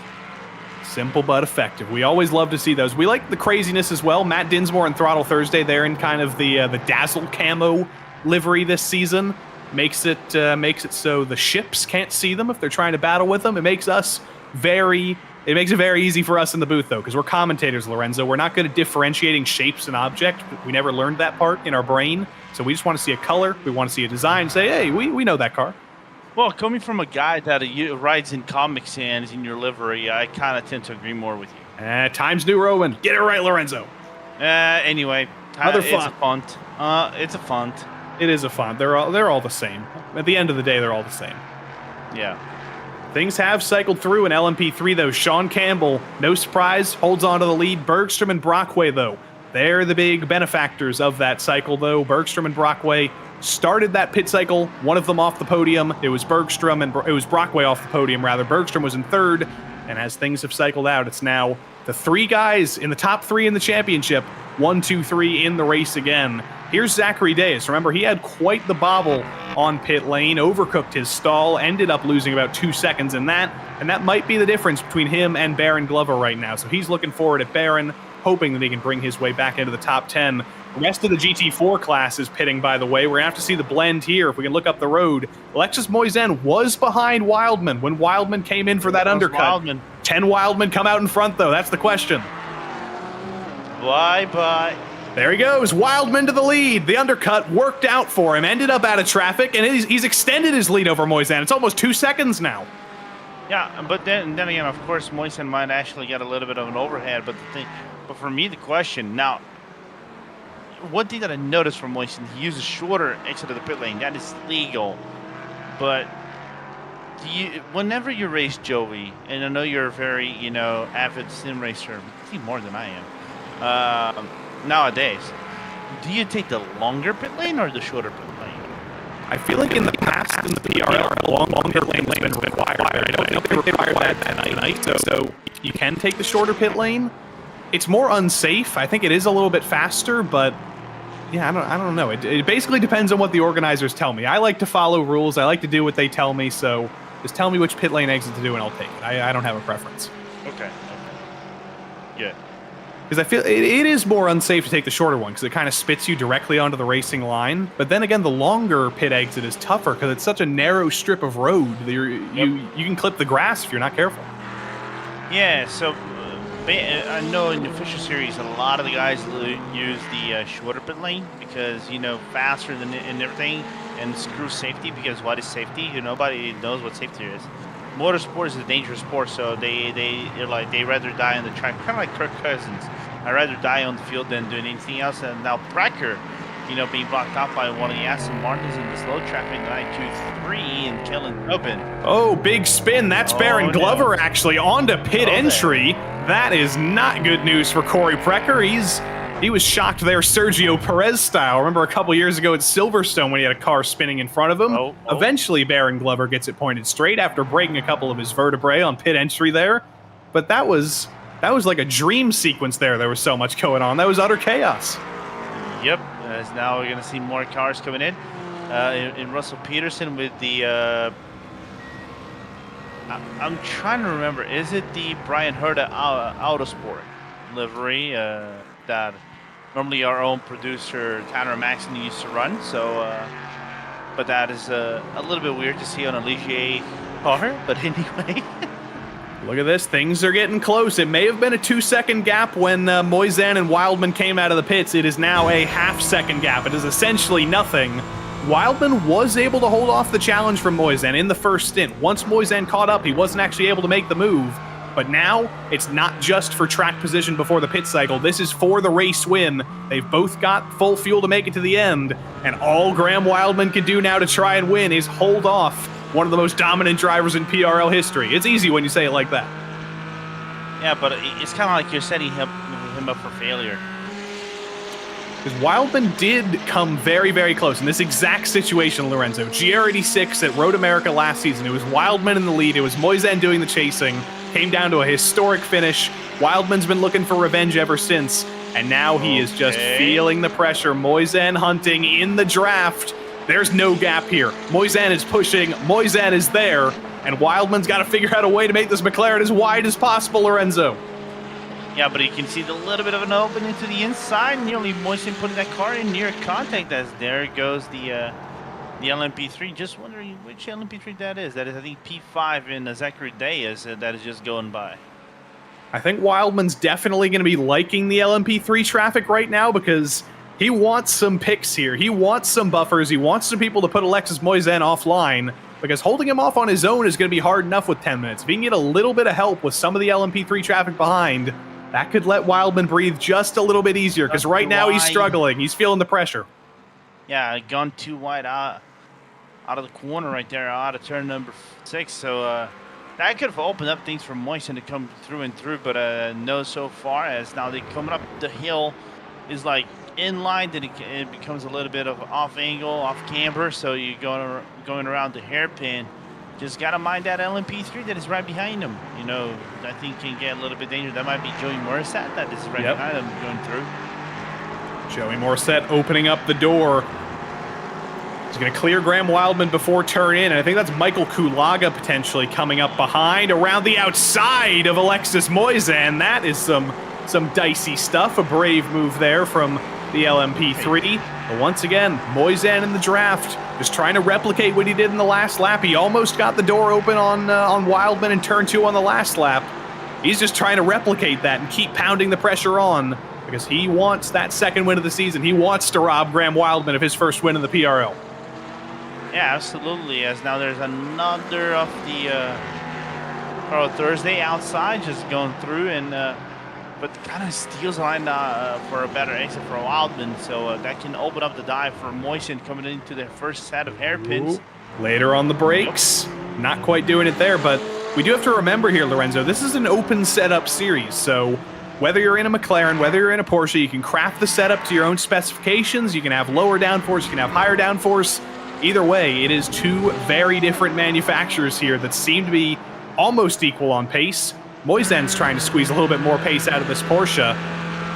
Simple but effective. We always love to see those. We like the craziness as well. Matt Dinsmore and Throttle Thursday, they're in kind of the Dazzle camo livery this season. Makes it so the ships can't see them if they're trying to battle with them. It makes it very easy for us in the booth, though, because we're commentators, Lorenzo. We're not good at differentiating shapes and objects. We never learned that part in our brain. So we just want to see a color. We want to see a design and say, hey, we know that car. Well, coming from a guy that rides in comics and is in your livery, I kind of tend to agree more with you. Times New Roman. Get it right, Lorenzo. Anyway, Another it's a font. It's a font. It is a font. They're all the same. At the end of the day, they're all the same. Yeah. Things have cycled through in LMP3, though. Sean Campbell, no surprise, holds on to the lead. Bergstrom and Brockway, though, they're the big benefactors of that cycle, though. Bergstrom and Brockway started that pit cycle, one of them off the podium. It was Brockway off the podium, rather. Bergstrom was in third, and as things have cycled out, it's now the three guys in the top three in the championship. 1, 2, 3 in the race again. Here's Zachary Deas. Remember, he had quite the bobble on pit lane, overcooked his stall, ended up losing about 2 seconds in that, and that might be the difference between him and Baron Glover right now. So he's looking forward at Baron, hoping that he can bring his way back into the top 10. The rest of the GT4 class is pitting, by the way. We're going to have to see the blend here if we can look up the road. Alexis Moisin was behind Wildman when Wildman came in for that undercut. Wildman. 10 Wildman come out in front, though. That's the question. Bye-bye. There he goes, Wildman to the lead. The undercut worked out for him, ended up out of traffic, and he's extended his lead over Moisin. It's almost 2 seconds now. Yeah, but then again, of course, Moisin might actually get a little bit of an overhead. But for me, the question now, one thing that I noticed from Moisin, he uses shorter exit of the pit lane. That is legal, but whenever you race Joey, and I know you're a very avid sim racer, I think more than I am. Nowadays, do you take the longer pit lane or the shorter pit lane? I feel like in the past, in the PRL, the long pit lane has been required. I don't think they required that tonight, so you can take the shorter pit lane. It's more unsafe. I think it is a little bit faster, but yeah, I don't know. It basically depends on what the organizers tell me. I like to follow rules. I like to do what they tell me, so just tell me which pit lane exit to do and I'll take it. I don't have a preference. Okay. Good. Because I feel it is more unsafe to take the shorter one because it kind of spits you directly onto the racing line. But then again, the longer pit exit is tougher because it's such a narrow strip of road that you can clip the grass if you're not careful. Yeah, so I know in the official series, a lot of the guys use the shorter pit lane because, faster than and everything, and screw safety because what is safety? Nobody knows what safety is. Motorsport is a dangerous sport, so they rather die on the track, kind of like Kirk Cousins. I'd rather die on the field than doing anything else. And now Brecker, being blocked out by one of the Aston Martins in the slow traffic 923 and killing Tobin. Oh, big spin. That's Baron Glover actually onto pit entry. That is not good news for Corey Brecker. He was shocked there, Sergio Perez style. Remember a couple years ago at Silverstone when he had a car spinning in front of him? Eventually, Baron Glover gets it pointed straight after breaking a couple of his vertebrae on pit entry there. But that was like a dream sequence there. There was so much going on. That was utter chaos. Yep. As now we're going to see more cars coming in. In Russell Peterson with the... I'm trying to remember. Is it the Brian Herta Autosport livery that normally our own producer Tanner Maxon used to run? So, but that is a little bit weird to see on a Ligier car. But anyway, look at this. Things are getting close. It may have been a 2-second gap when Moisin and Wildman came out of the pits. It is now a half-second gap. It is essentially nothing. Wildman was able to hold off the challenge from Moisin in the first stint. Once Moisin caught up, he wasn't actually able to make the move. But now, it's not just for track position before the pit cycle. This is for the race win. They've both got full fuel to make it to the end. And all Graham Wildman can do now to try and win is hold off one of the most dominant drivers in PRL history. It's easy when you say it like that. Yeah, but it's kind of like you're setting him up for failure. Because Wildman did come very, very close in this exact situation, Lorenzo. GR86 at Road America last season. It was Wildman in the lead. It was Moisen doing the chasing. Came down to a historic finish. Wildman's been looking for revenge ever since. And now he is just feeling the pressure. Moisen hunting in the draft. There's no gap here. Moisen is pushing. Moisen is there. And Wildman's got to figure out a way to make this McLaren as wide as possible, Lorenzo. Yeah, but you can see the little bit of an opening to the inside, nearly Moisin putting that car in near contact. As there goes the LMP3. Just wondering which LMP3 that is. That is, I think, P5 in Zachary Diaz that is just going by. I think Wildman's definitely going to be liking the LMP3 traffic right now because he wants some picks here. He wants some buffers. He wants some people to put Alexis Moisen offline because holding him off on his own is going to be hard enough with 10 minutes. If he can get a little bit of help with some of the LMP3 traffic behind, that could let Wildman breathe just a little bit easier because right now he's struggling. He's feeling the pressure. Yeah, gone too wide out of the corner right there, out of turn number 6. So that could have opened up things for Moisin to come through and through, but no so far, as now they coming up the hill is like in line, then it becomes a little bit of off angle, off camber, so you're going around the hairpin. Just got to mind that LMP3 that is right behind him. You know, I think can get a little bit dangerous. That might be Joey Morissette that is right behind him going through. Joey Morissette opening up the door. He's going to clear Graham Wildman before turn in, and I think that's Michael Kulaga potentially coming up behind around the outside of Alexis Moisen. That is some dicey stuff. A brave move there from the LMP3. But once again, Moisen in the draft, just trying to replicate what he did in the last lap. He almost got the door open on Wildman in turn 2 on the last lap. He's just trying to replicate that and keep pounding the pressure on because he wants that second win of the season. He wants to rob Graham Wildman of his first win in the PRL. Yeah, absolutely. As now there's another of the Carl Thursday outside just going through, and but kind of steals line for a better exit for Wildman, so that can open up the dive for Moisin coming into their first set of hairpins. Later on the brakes, not quite doing it there, but we do have to remember here, Lorenzo, this is an open setup series, so whether you're in a McLaren, whether you're in a Porsche, you can craft the setup to your own specifications. You can have lower downforce, you can have higher downforce. Either way, it is two very different manufacturers here that seem to be almost equal on pace. Moisen's trying to squeeze a little bit more pace out of this Porsche.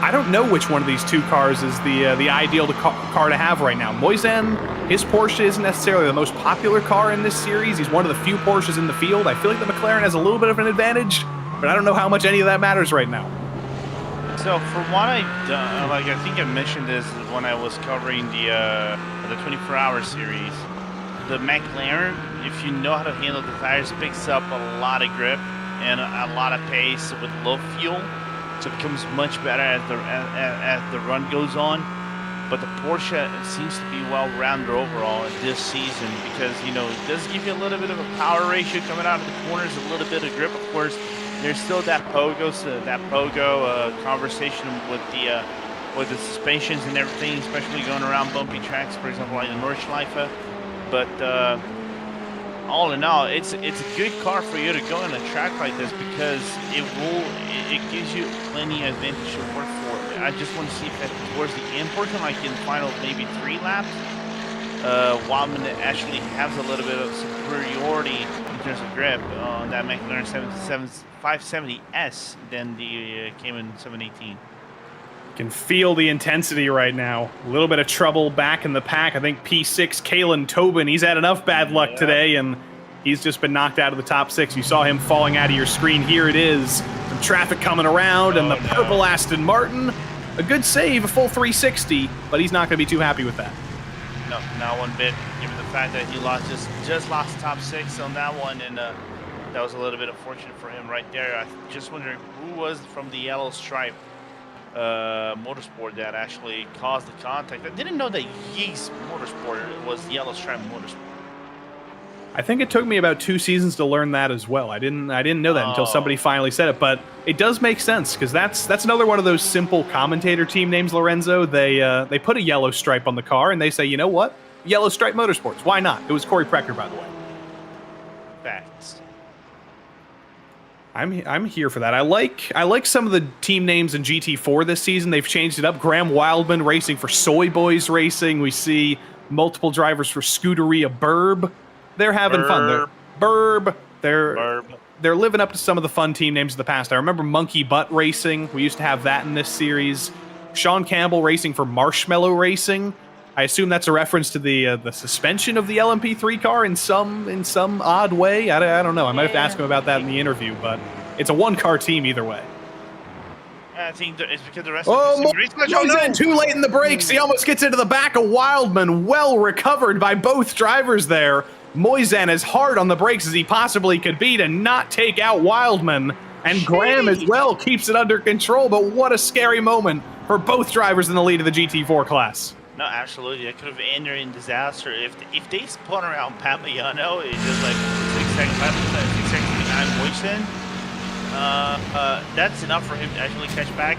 I don't know which one of these two cars is the ideal car to have right now. Moisen, his Porsche isn't necessarily the most popular car in this series. He's one of the few Porsches in the field. I feel like the McLaren has a little bit of an advantage, but I don't know how much any of that matters right now. So for what I've done, like I think I mentioned this when I was covering the 24-hour series, the McLaren, if you know how to handle the tires, picks up a lot of grip and a lot of pace with low fuel, so it becomes much better as the run goes on. But the Porsche seems to be well-rounded overall in this season because, you know, it does give you a little bit of a power ratio coming out of the corners, a little bit of grip. Of course, there's still that pogo conversation with the suspensions and everything, especially going around bumpy tracks, for example, like the Nordschleife. But all in all, it's a good car for you to go on a track like this because it gives you plenty of advantage to work for. I just want to see if that towards the end portion, like in the final maybe 3 laps, Wildman actually has a little bit of superiority in terms of grip on that McLaren 570S than the Cayman 718. Can feel the intensity right now. A little bit of trouble back in the pack. I think P6, Kalen Tobin, he's had enough bad luck today, and he's just been knocked out of the top 6. You saw him falling out of your screen. Here it is. Some traffic coming around, and the purple Aston Martin. A good save, a full 360, but he's not going to be too happy with that. No, not one bit, given the fact that he just lost top 6 on that one, and that was a little bit unfortunate for him right there. I just wondering who was from the yellow stripe motorsport that actually caused the contact. I didn't know that Yeast Motorsport was Yellow Stripe Motorsport. I think it took me about 2 seasons to learn that as well. I didn't know that until somebody finally said it, but it does make sense because that's another one of those simple commentator team names, Lorenzo. They put a yellow stripe on the car and they say, you know what? Yellow Stripe Motorsports. Why not? It was Corey Precker, by the way. Facts. I'm here for that. I like some of the team names in GT4 this season. They've changed it up. Graham Wildman racing for Soy Boys Racing. We see multiple drivers for Scuderia Burb. They're having fun. They're living up to some of the fun team names of the past. I remember Monkey Butt Racing. We used to have that in this series. Sean Campbell racing for Marshmallow Racing. I assume that's a reference to the suspension of the LMP3 car in some odd way. I don't know. I might have to ask him about that in the interview, but it's a one-car team either way. I think it's because the rest of the race. Moisan too late in the brakes. He almost gets into the back of Wildman. Well recovered by both drivers there. Moisan as hard on the brakes as he possibly could be to not take out Wildman. And Graham as well keeps it under control, but what a scary moment for both drivers in the lead of the GT4 class. No, absolutely. That could have ended in disaster. If they spun around Papiano, it's just like 6 seconds behind Moisan. That's enough for him to actually catch back.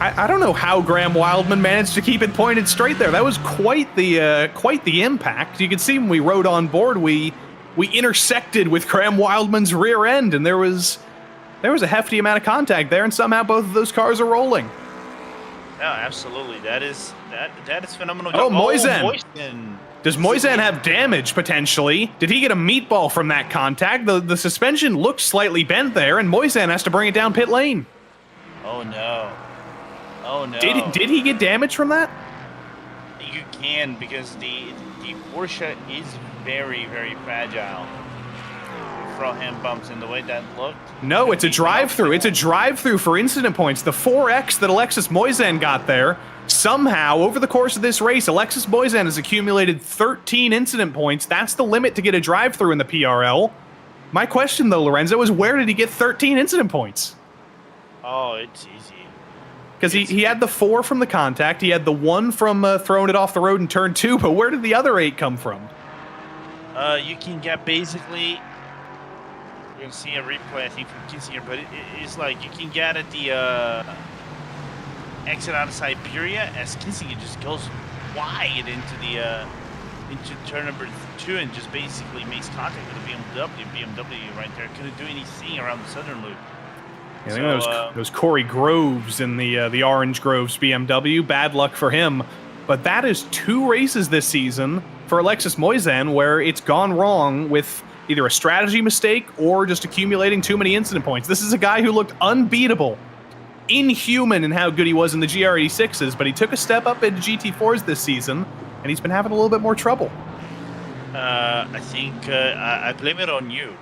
I don't know how Graham Wildman managed to keep it pointed straight there. That was quite the impact. You can see when we rode on board, we intersected with Graham Wildman's rear end, and there was a hefty amount of contact there, and somehow both of those cars are rolling. No, absolutely. That is phenomenal. Oh, Moisan. Does Moisan have damage, potentially? Did he get a meatball from that contact? The suspension looked slightly bent there, and Moisan has to bring it down pit lane. Oh, no. Oh, no. Did he get damage from that? You can, because the Porsche is very, very fragile. Front hand bumps in the way that looked. No, it's a drive-through. It's a drive-through for incident points. The 4X that Alexis Moisan got there, somehow, over the course of this race, Alexis Moisan has accumulated 13 incident points. That's the limit to get a drive-through in the PRL. My question, though, Lorenzo, is where did he get 13 incident points? Oh, it's easy. Because he had the 4 from the contact, he had the 1 from throwing it off the road in turn 2, but where did the other 8 come from? You can get basically... You're going to see a replay, I think, from Kinsey here, but it's like you can get at the exit out of Siberia as Kinsey just goes wide into turn number 2 and just basically makes contact with the BMW. BMW right there couldn't do anything around the southern loop. Yeah, I think those Corey Groves in the Orange Groves BMW. Bad luck for him. But that is 2 races this season for Alexis Moisan where it's gone wrong with either a strategy mistake or just accumulating too many incident points. This is a guy who looked unbeatable, inhuman in how good he was in the GR86s, but he took a step up into GT4s this season, and he's been having a little bit more trouble. I think I blame it on you.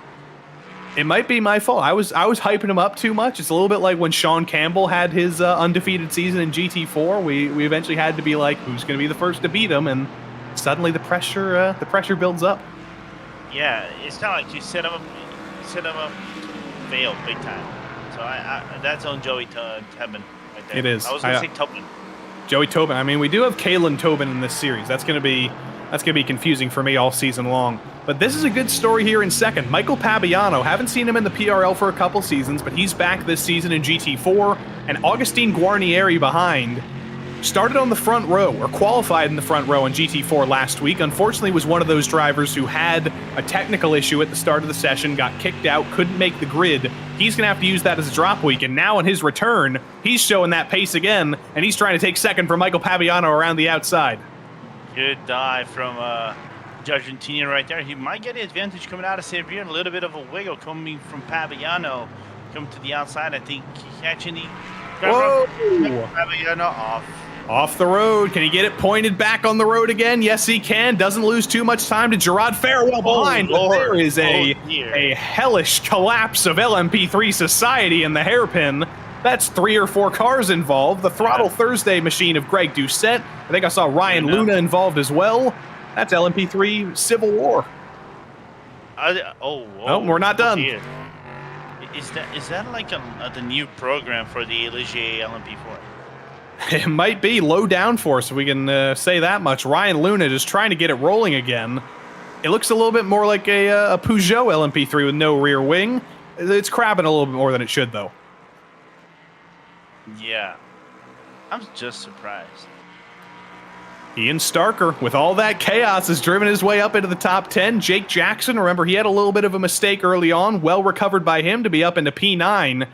It might be my fault. I was hyping him up too much. It's a little bit like when Sean Campbell had his undefeated season in GT4. We eventually had to be like, who's going to be the first to beat him? And suddenly the pressure builds up. Yeah, it's kind of like you set him up, failed big time. So that's on Joey Tobin right there. It is. I was going to say Tobin. Joey Tobin. I mean, we do have Kalen Tobin in this series. That's going to be confusing for me all season long. But this is a good story here in second. Michael Pabiano, haven't seen him in the PRL for a couple seasons, but he's back this season in GT4. And Augustine Guarnieri behind. Started on the front row, or qualified in the front row in GT4 last week. Unfortunately, was one of those drivers who had a technical issue at the start of the session, got kicked out, couldn't make the grid. He's going to have to use that as a drop week, and now on his return, he's showing that pace again, and he's trying to take second from Michael Pabiano around the outside. Good dive from Argentina right there. He might get the advantage coming out of Siberia, and a little bit of a wiggle coming from Pabiano. Coming to the outside, I think catching the... Whoa! Pabiano off. Off the road. Can he get it pointed back on the road again? Yes, he can. Doesn't lose too much time to Gerard Farewell behind. Lord. There is a hellish collapse of LMP3 society in the hairpin. That's 3 or 4 cars involved. The Throttle Thursday machine of Greg Doucette. I think I saw Ryan Luna involved as well. That's LMP3 Civil War. Oh, we're not done. Dear. Is that like the new program for the Ligier LMP4? It might be low downforce, if we can say that much. Ryan Luna just trying to get it rolling again. It looks a little bit more like a Peugeot LMP3 with no rear wing. It's crabbing a little bit more than it should, though. Yeah. I'm just surprised. Ian Starker, with all that chaos, has driven his way up into the top 10. Jake Jackson, remember, he had a little bit of a mistake early on. Well recovered by him to be up into P9.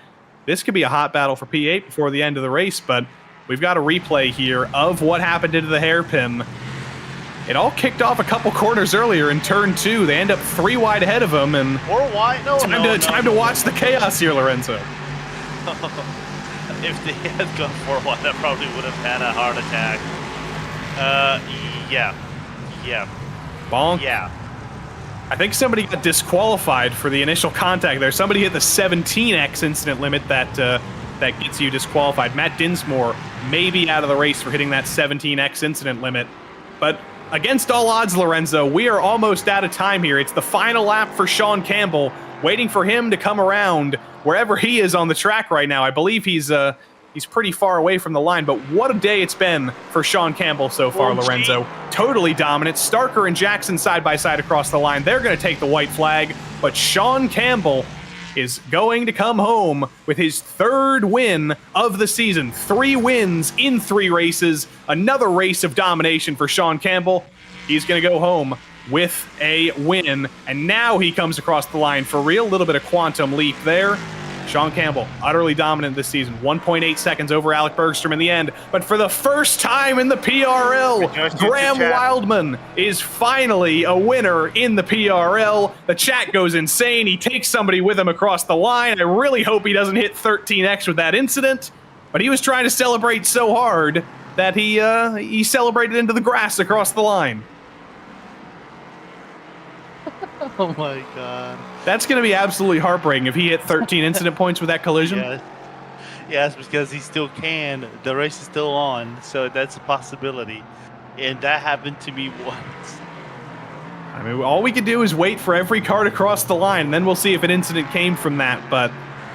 This could be a hot battle for P8 before the end of the race, but we've got a replay here of what happened into the hairpin. It all kicked off a couple corners earlier in turn 2. They end up 3 wide ahead of him, and Or wide? No, time to watch the chaos here, Lorenzo. If they had gone 4 wide, I probably would have had a heart attack. Yeah. Bonk. Yeah. I think somebody got disqualified for the initial contact there. Somebody hit the 17x incident limit that gets you disqualified. Matt Dinsmore may be out of the race for hitting that 17x incident limit. But against all odds, Lorenzo, we are almost out of time here. It's the final lap for Sean Campbell, waiting for him to come around wherever he is on the track right now. I believe he's pretty far away from the line, but what a day it's been for Sean Campbell so far, Lorenzo. Totally dominant. Starker and Jackson side by side across the line. They're going to take the white flag, but Sean Campbell is going to come home with his 3rd win of the season. 3 wins in 3 races. Another race of domination for Sean Campbell. He's going to go home with a win, and now he comes across the line for real. A little bit of quantum leap there. Sean Campbell, utterly dominant this season. 1.8 seconds over Alec Bergstrom in the end. But for the first time in the PRL, Graham Wildman is finally a winner in the PRL. The chat goes insane. He takes somebody with him across the line. I really hope he doesn't hit 13x with that incident. But he was trying to celebrate so hard that he celebrated into the grass across the line. Oh my god. That's going to be absolutely heartbreaking if he hit 13 incident points with that collision. Yeah. Yes, because he still can. The race is still on, so that's a possibility. And that happened to me once. I mean, all we could do is wait for every car to cross the line, and then we'll see if an incident came from that. But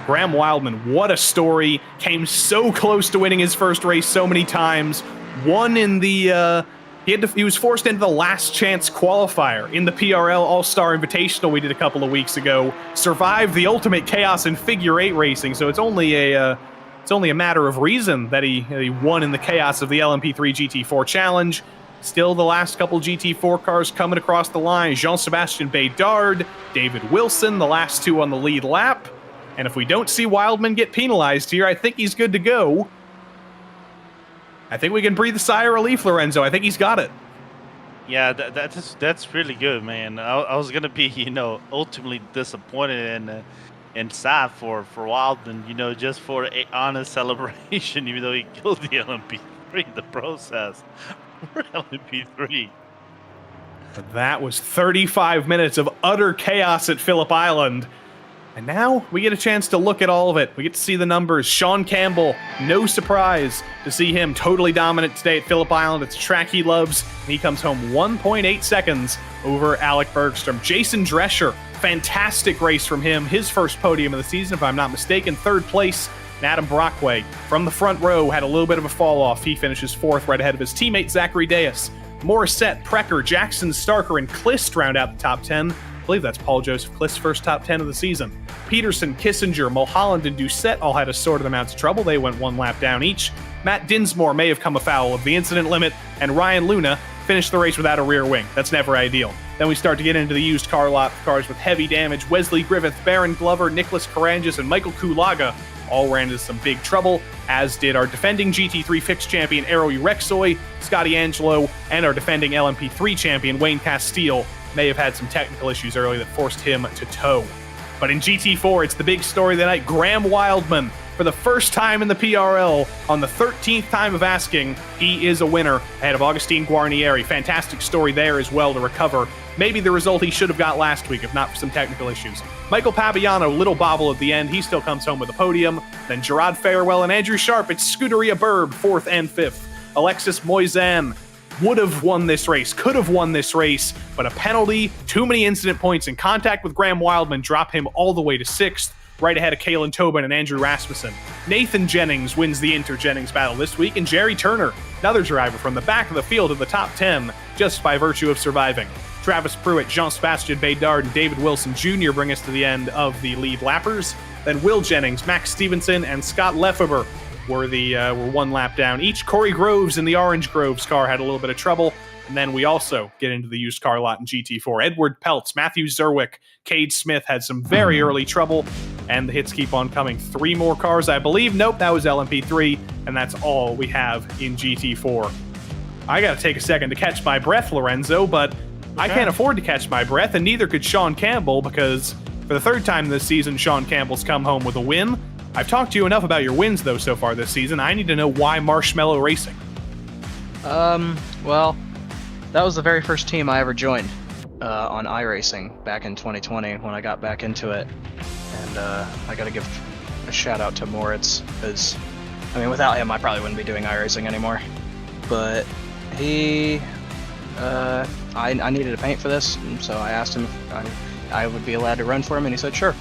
Graham Wildman, what a story. Came so close to winning his first race so many times. Won in the... He was forced into the last chance qualifier in the PRL All-Star Invitational we did a couple of weeks ago. Survived the ultimate chaos in figure 8 racing, so it's only a matter of reason that he won in the chaos of the LMP3-GT4 Challenge. Still the last couple GT4 cars coming across the line. Jean-Sébastien Bédard, David Wilson, the last 2 on the lead lap. And if we don't see Wildman get penalized here, I think he's good to go. I think we can breathe a sigh of relief, Lorenzo. I think he's got it. Yeah, that's really good, man. I was gonna be, ultimately disappointed and sad for Wildman, just for an honest celebration, even though he killed the LMP3 in the process. For LMP3. That was 35 minutes of utter chaos at Phillip Island. And now we get a chance to look at all of it. We get to see the numbers. Sean Campbell, no surprise to see him totally dominant today at Phillip Island. It's a track he loves, and he comes home 1.8 seconds over Alec Bergstrom. Jason Drescher, fantastic race from him. His first podium of the season, if I'm not mistaken. 3rd place, and Adam Brockway from the front row had a little bit of a fall off. He finishes 4th right ahead of his teammate Zachary Deas. Morissette, Precker, Jackson, Starker, and Klist round out the top 10. I believe that's Paul Joseph Klist's first top 10 of the season. Peterson, Kissinger, Mulholland, and Doucette all had assorted amounts of trouble. They went 1 lap down each. Matt Dinsmore may have come afoul of the incident limit, and Ryan Luna finished the race without a rear wing. That's never ideal. Then we start to get into the used car lot, cars with heavy damage. Wesley Griffith, Baron Glover, Nicholas Karangis, and Michael Kulaga all ran into some big trouble, as did our defending GT3 fixed champion Aero Urexoy, Scotty Angelo, and our defending LMP3 champion Wayne Castile may have had some technical issues early that forced him to tow. But in GT4, it's the big story of the night. Graham Wildman, for the first time in the PRL, on the 13th time of asking, he is a winner ahead of Augustine Guarnieri. Fantastic story there as well to recover. Maybe the result he should have got last week, if not for some technical issues. Michael Pabiano, little bobble at the end. He still comes home with a podium. Then Gerard Farewell and Andrew Sharp. It's Scuderia Burb, 4th and 5th. Alexis Moisan would have won this race, could have won this race, but a penalty, too many incident points, and contact with Graham Wildman drop him all the way to 6th, right ahead of Kalen Tobin and Andrew Rasmussen. Nathan Jennings wins the Inter-Jennings battle this week, and Jerry Turner, another driver from the back of the field of the top 10, just by virtue of surviving. Travis Pruitt, Jean-Sébastien Bédard, and David Wilson Jr. bring us to the end of the lead lappers. Then Will Jennings, Max Stevenson, and Scott Lefebvre were one lap down each. Corey Groves in the Orange Groves car had a little bit of trouble. And then we also get into the used car lot in GT4. Edward Peltz, Matthew Zerwick, Cade Smith had some very early trouble, and the hits keep on coming. 3 more cars, I believe. Nope, that was LMP3, and that's all we have in GT4. I got to take a second to catch my breath, Lorenzo, but I can't afford to catch my breath, and neither could Sean Campbell, because for the 3rd time this season, Sean Campbell's come home with a win. I've talked to you enough about your wins, though, so far this season. I need to know why Marshmallow Racing. Well, that was the very first team I ever joined on iRacing back in 2020 when I got back into it. And I gotta give a shout out to Moritz, because, I mean, without him I probably wouldn't be doing iRacing anymore. But he, I needed a paint for this, and so I asked him if I would be allowed to run for him, and he said sure.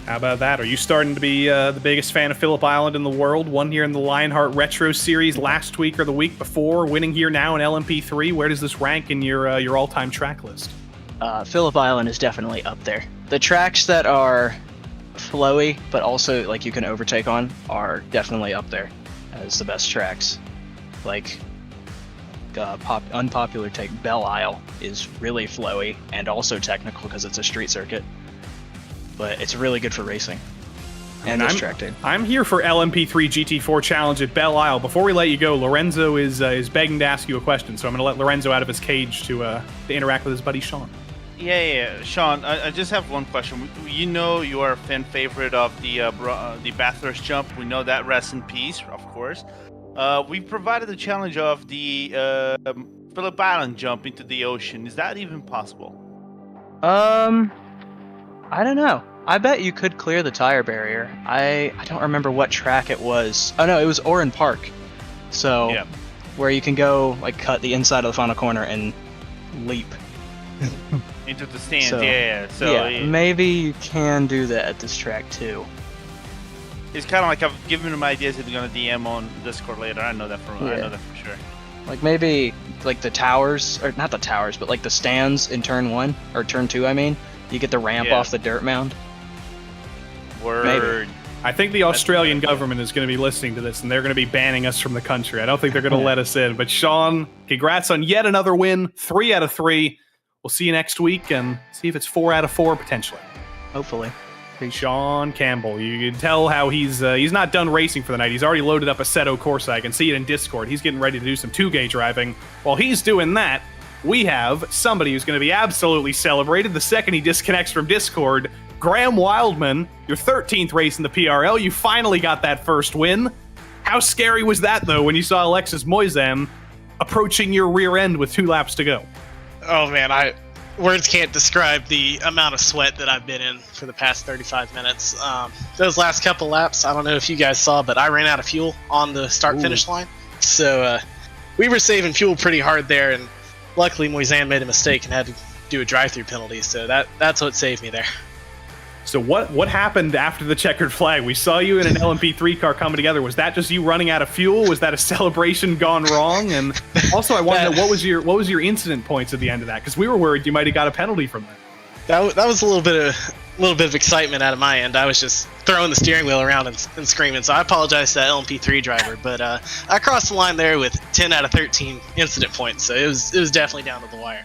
How about that? Are you starting to be the biggest fan of Phillip Island in the world? Won here in the Lionheart Retro Series last week or the week before, winning here now in LMP3. Where does this rank in your all-time track list? Phillip Island is definitely up there. The tracks that are flowy, but also like you can overtake on, are definitely up there as the best tracks. Like unpopular take, Belle Isle is really flowy and also technical because it's a street circuit. But it's really good for racing. And this track too. I'm here for LMP3-GT4 Challenge at Belle Isle. Before we let you go, Lorenzo is begging to ask you a question, so I'm going to let Lorenzo out of his cage to interact with his buddy Sean. Yeah. Sean, I just have one question. You know you are a fan favorite of the Bathurst jump. We know that, rest in peace, of course. We provided the challenge of the Phillip Island jump into the ocean. Is that even possible? I don't know. I bet you could clear the tire barrier. I don't remember what track it was. Oh no, it was Oran Park. So, yeah. Where you can go, like, cut the inside of the final corner and leap. Into the stands, so, yeah. Maybe you can do that at this track too. It's kind of like I've given him ideas. He's gonna DM on Discord later. I know that for sure. Like maybe like the towers, or not the towers, but like the stands in turn 1 or turn 2. I mean, you get the ramp off the dirt mound. Word. Maybe. I think the Australian government is going to be listening to this, and they're going to be banning us from the country. I don't think they're going to let us in. But Sean, congrats on yet another win. 3 out of 3. We'll see you next week and see if it's 4 out of 4 potentially. Hopefully. Sean Campbell, you can tell how he's not done racing for the night. He's already loaded up a Assetto Corsa. I can see it in Discord. He's getting ready to do some 2-gauge driving. While he's doing that, we have somebody who's going to be absolutely celebrated the second he disconnects from Discord. Graham Wildman, your 13th race in the PRL. You finally got that first win. How scary was that, though, when you saw Alexis Moisan approaching your rear end with 2 laps to go? Oh, man, words can't describe the amount of sweat that I've been in for the past 35 minutes. Those last couple laps, I don't know if you guys saw, but I ran out of fuel on the start-finish line. So we were saving fuel pretty hard there, and luckily Moisan made a mistake and had to do a drive-through penalty, so that's what saved me there. So what happened after the checkered flag? We saw you in an LMP3 car coming together. Was that just you running out of fuel? Was that a celebration gone wrong? And also, I want to know what was your incident points at the end of that? Because we were worried you might have got a penalty from that. That was a little bit of excitement out of my end. I was just throwing the steering wheel around and screaming. So I apologize to that LMP3 driver, but I crossed the line there with 10 out of 13 incident points. So it was definitely down to the wire.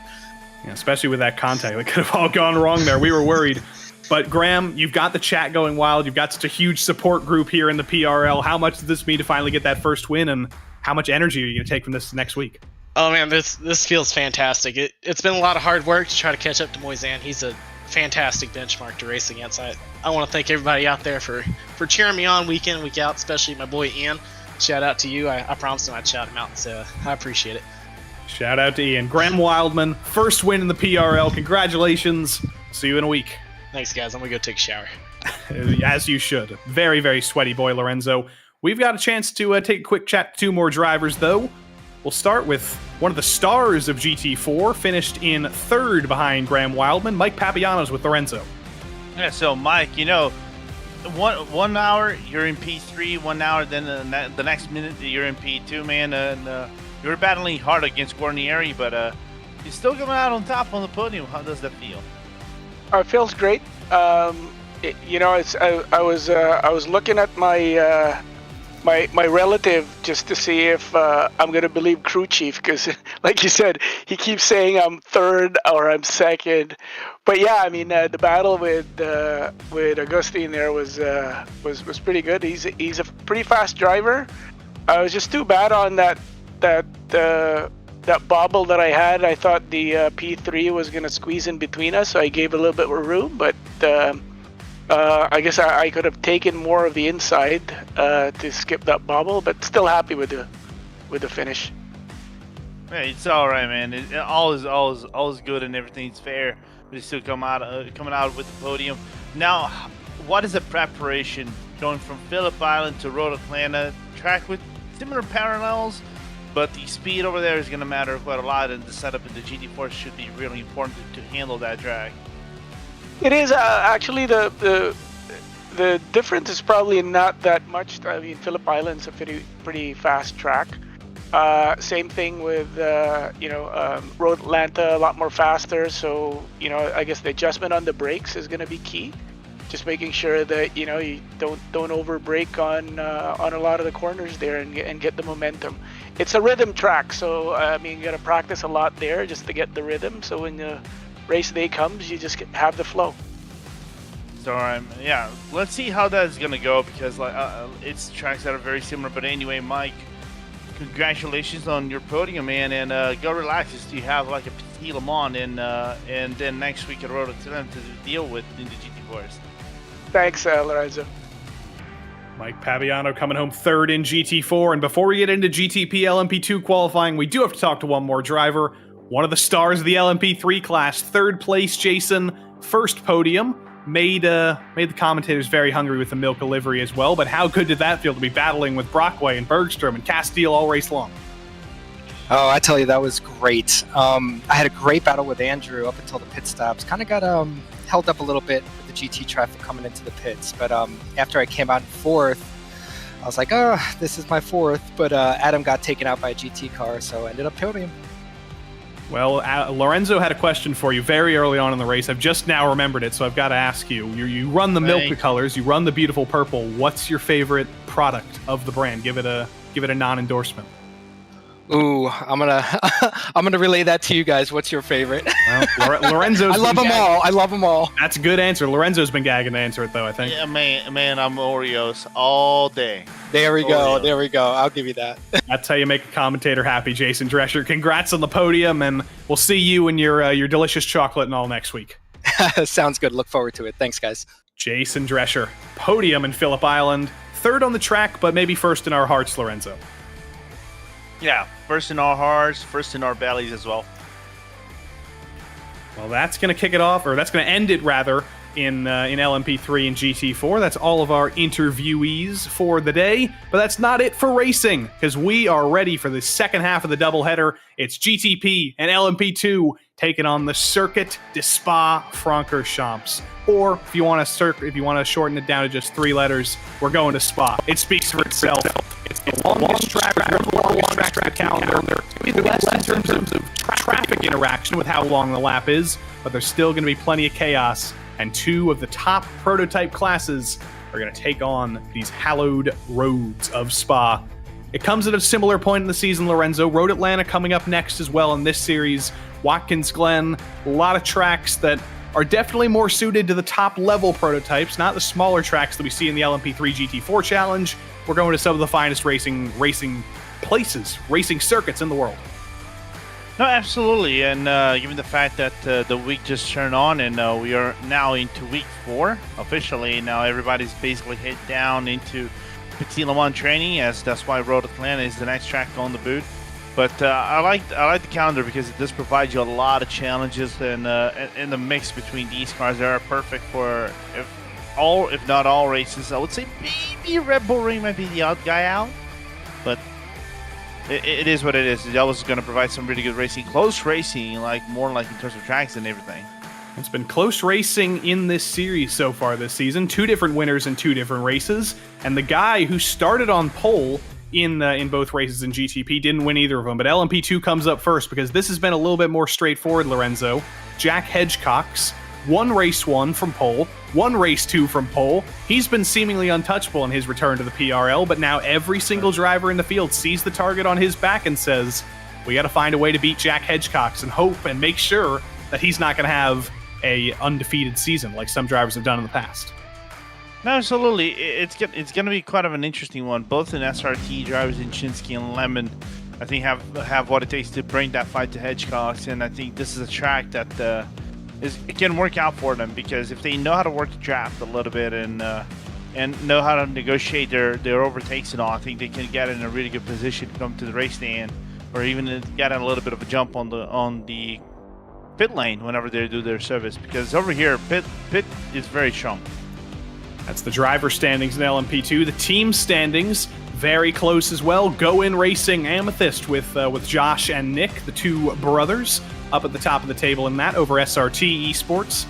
Yeah, especially with that contact, that could have all gone wrong there. We were worried. But Graham, you've got the chat going wild. You've got such a huge support group here in the PRL. How much does this mean to finally get that first win, and how much energy are you going to take from this next week? Oh man, this feels fantastic. It's been a lot of hard work to try to catch up to Moisan. He's a fantastic benchmark to race against. I want to thank everybody out there for cheering me on week in, week out, especially my boy Ian. Shout out to you. I promised him I'd shout him out, so I appreciate it. Shout out to Ian. Graham Wildman, first win in the PRL. Congratulations. See you in a week. Thanks, guys. I'm going to go take a shower. As you should. Very, very sweaty boy, Lorenzo. We've got a chance to take a quick chat to 2 more drivers, though. We'll start with one of the stars of GT4, finished in 3rd behind Graham Wildman, Mike Papianos with Lorenzo. Yeah, so Mike, 1 hour you're in P3, 1 hour, then the next minute you're in P2, man, and you're battling hard against Guarnieri, but you're still coming out on top on the podium. How does that feel? It feels great. I was looking at my my relative just to see if I'm gonna believe crew chief, because like you said, he keeps saying I'm third or I'm second. But yeah, I mean the battle with Augustine there was pretty good. He's a pretty fast driver. I was just too bad on that bobble that I had. I thought the P3 was gonna squeeze in between us, so I gave a little bit of room, but. I guess I could have taken more of the inside to skip that bobble, but still happy with the finish. Hey, it's all right, man. All is good and everything's fair. We still coming out with the podium. Now, what is the preparation going from Phillip Island to Road Atlanta? Track with similar parallels, but the speed over there is going to matter quite a lot, and the setup in the GT4 should be really important to handle that track. It is actually the difference is probably not that much. I mean, Phillip Island's a pretty fast track. Same thing with Road Atlanta, a lot more faster. So I guess the adjustment on the brakes is going to be key. Just making sure that you don't over brake on a lot of the corners there and get the momentum. It's a rhythm track, so I mean you got to practice a lot there just to get the rhythm. So when the race day comes, you just have the flow. So yeah, let's see how that's gonna go, because it's tracks that are very similar. But anyway, Mike, congratulations on your podium, man, and go relax. Just you have like a Petit Le Mans and then next week at Road Atlanta to deal with in the GT4s. Thanks, Lorenzo. Mike Paviano coming home third in GT4, and before we get into GTP LMP2 qualifying, we do have to talk to one more driver. One of the stars of the LMP3 class, third place Jason, first podium, made the commentators very hungry with the Milka livery as well, but how good did that feel to be battling with Brockway and Bergstrom and Castile all race long? Oh, I tell you, that was great. I had a great battle with Andrew up until the pit stops. Kind of got held up a little bit with the GT traffic coming into the pits, but after I came out in fourth, I was like, oh, this is my fourth, but Adam got taken out by a GT car, so I ended up podium. Well, Lorenzo had a question for you very early on in the race. I've just now remembered it, so I've got to ask you. You run the Milka colors, you run the beautiful purple. What's your favorite product of the brand? Give it a non-endorsement. Ooh, I'm gonna relay that to you guys. What's your favorite? Well, Lorenzo's. I love them all. I love them all. That's a good answer. Lorenzo's been gagging to answer it though, I think. Yeah, man, I'm Oreos all day. There we go. There we go. I'll give you that. That's how you make a commentator happy, Jason Drescher. Congrats on the podium, and we'll see you and your delicious chocolate and all next week. Sounds good. Look forward to it. Thanks, guys. Jason Drescher, podium in Phillip Island, third on the track, but maybe first in our hearts, Lorenzo. Yeah, first in our hearts, first in our bellies as well. Well, that's going to kick it off, or that's going to end it, rather, in LMP3 and GT4. That's all of our interviewees for the day, but that's not it for racing, because we are ready for the second half of the doubleheader. It's GTP and LMP2 taking on the Circuit de Spa-Francorchamps. Or if you want to shorten it down to just 3 letters, we're going to Spa. It speaks for itself. It's the longest track, the longest track to the calendar. It's going to be less in terms of traffic interaction with how long the lap is, but there's still going to be plenty of chaos. And 2 of the top prototype classes are going to take on these hallowed roads of Spa. It comes at a similar point in the season, Lorenzo. Road Atlanta coming up next as well in this series. Watkins Glen, a lot of tracks that are definitely more suited to the top level prototypes, not the smaller tracks that we see in the LMP3 GT4 Challenge. We're going to some of the finest racing places, racing circuits in the world. No, absolutely, and given the fact that the week just turned on and we are now into week 4 officially, now everybody's basically head down into Petit Le Mans training, as that's why Road Atlanta is the next track on the boot. But I like the calendar because it does provide you a lot of challenges, and in the mix between these cars that are perfect for if not all races. I would say maybe Red Bull Ring might be the odd guy out, but it is what it is. It's always going to provide some really good racing, close racing, more like in terms of tracks and everything. It's been close racing in this series so far this season. 2 different winners in 2 different races, and the guy who started on pole in both races in GTP didn't win either of them. But LMP2 comes up first because this has been a little bit more straightforward, Lorenzo. Jack Hedgecock's 1 race 1 from pole, 1 race 2 from pole. He's been seemingly untouchable in his return to the PRL, but now every single driver in the field sees the target on his back and says, we got to find a way to beat Jack Hedgecox and hope and make sure that he's not going to have a undefeated season like some drivers have done in the past. No, absolutely. It's going to be quite of an interesting one. Both in SRT drivers in Shinsky and Lemon, I think have what it takes to bring that fight to Hedgecox, and I think this is a track that it can work out for them, because if they know how to work the draft a little bit and know how to negotiate their overtakes and all, I think they can get in a really good position to come to the race stand, or even get a little bit of a jump on the pit lane whenever they do their service, because over here pit is very strong. That's the driver standings in LMP2. The team standings very close as well. Go In Racing Amethyst with Josh and Nick, the two brothers, up at the top of the table in that over SRT Esports.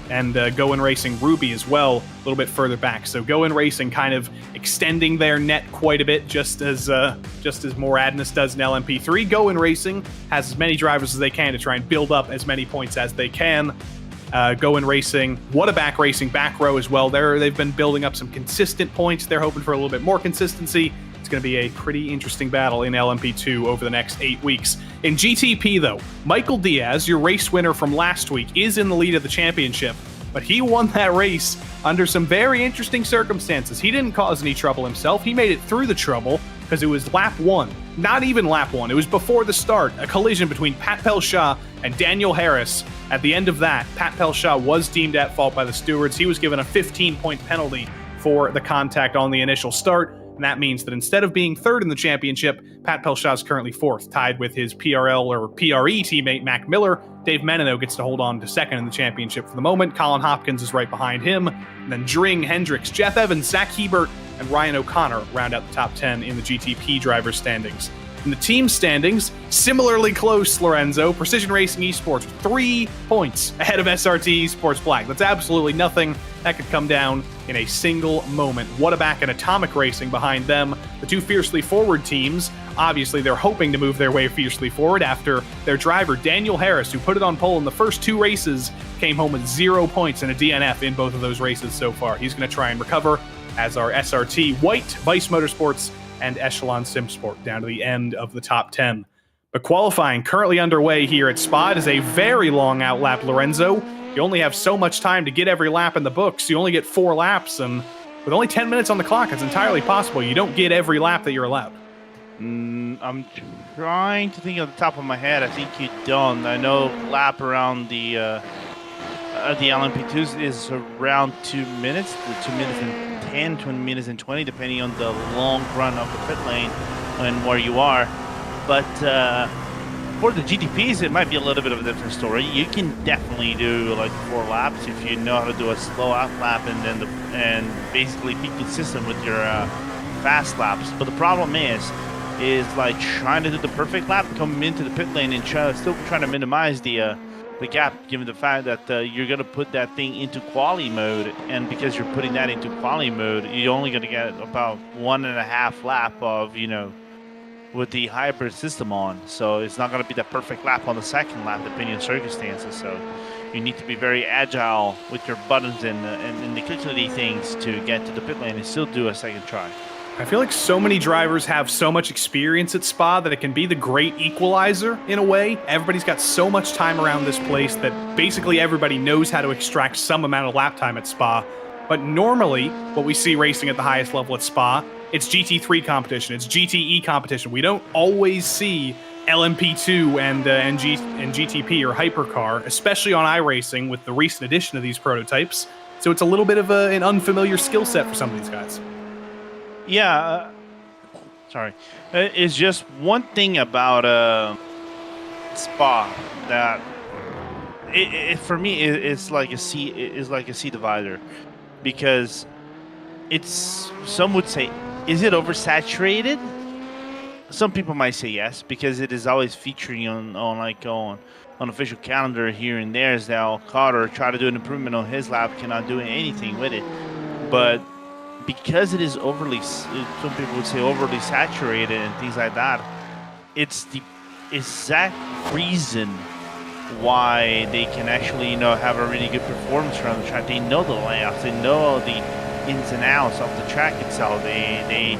And Go In Racing Ruby as well, a little bit further back. So Go In Racing kind of extending their net quite a bit, just as Moradness does in LMP3. Go In Racing has as many drivers as they can to try and build up as many points as they can. Go In Racing, What a Back Racing back row as well. They've been building up some consistent points. They're hoping for a little bit more consistency. It's going to be a pretty interesting battle in LMP2 over the next 8 weeks. In GTP, though, Michael Diaz, your race winner from last week, is in the lead of the championship, but he won that race under some very interesting circumstances. He didn't cause any trouble himself. He made it through the trouble because it was lap 1. Not even lap 1. It was before the start. A collision between Pat Pelshaw and Daniel Harris. At the end of that, Pat Pelshaw was deemed at fault by the stewards. He was given a 15-point penalty for the contact on the initial start. And that means that instead of being third in the championship, Pat Pelshaw is currently fourth, tied with his PRL or PRE teammate Mac Miller. Dave Menino gets to hold on to second in the championship for the moment. Colin Hopkins is right behind him. And then Dring, Hendricks, Jeff Evans, Zach Hebert, and Ryan O'Connor round out the top 10 in the GTP driver standings. In the team standings, similarly close, Lorenzo. Precision Racing Esports, 3 points ahead of SRT Esports Black. That's absolutely nothing. That could come down in a single moment. What a Back and Atomic Racing behind them. The two fiercely forward teams, obviously they're hoping to move their way fiercely forward after their driver, Daniel Harris, who put it on pole in the first 2 races, came home with 0 points and a DNF in both of those races so far. He's going to try and recover, as our SRT, White, Vice Motorsports, and Echelon Simsport down to the end of the top 10. But qualifying currently underway here at Spa. It is a very long outlap, Lorenzo. You only have so much time to get every lap in the books. You only get 4 laps, and with only 10 minutes on the clock, it's entirely possible you don't get every lap that you're allowed. I'm trying to think off the top of my head. I think you don't. I know lap around the LMP2s is around 2 minutes, 2 minutes and 10, 20 minutes and 20, depending on the long run of the pit lane and where you are. But for the GTPs, it might be a little bit of a different story. You can definitely do like 4 laps if you know how to do a slow out lap and basically be consistent with your fast laps. But the problem is like trying to do the perfect lap, coming into the pit lane and still trying to minimize the gap, given the fact that you're going to put that thing into quali mode, and because you're putting that into quali mode, you're only going to get about 1.5 lap of, with the hybrid system on. So it's not going to be that perfect lap on the second lap, depending on circumstances. So you need to be very agile with your buttons and the clickety things to get to the pit lane and still do a second try. I feel like so many drivers have so much experience at Spa that it can be the great equalizer in a way. Everybody's got so much time around this place that basically everybody knows how to extract some amount of lap time at Spa. But normally, what we see racing at the highest level at Spa, it's GT3 competition, it's GTE competition. We don't always see LMP2 and GTP or Hypercar, especially on iRacing with the recent addition of these prototypes. So it's a little bit of an unfamiliar skill set for some of these guys. Yeah, sorry. It's just one thing about Spa that for me it's like a C divider, because it's, some would say, is it oversaturated? Some people might say yes, because it is always featuring on official calendar here and there. As now Carter try to do an improvement on his lap, cannot do anything with it, but because it is overly, some people would say overly saturated and things like that, it's the exact reason why they can actually, have a really good performance around the track. They know the layouts, they know the ins and outs of the track itself. They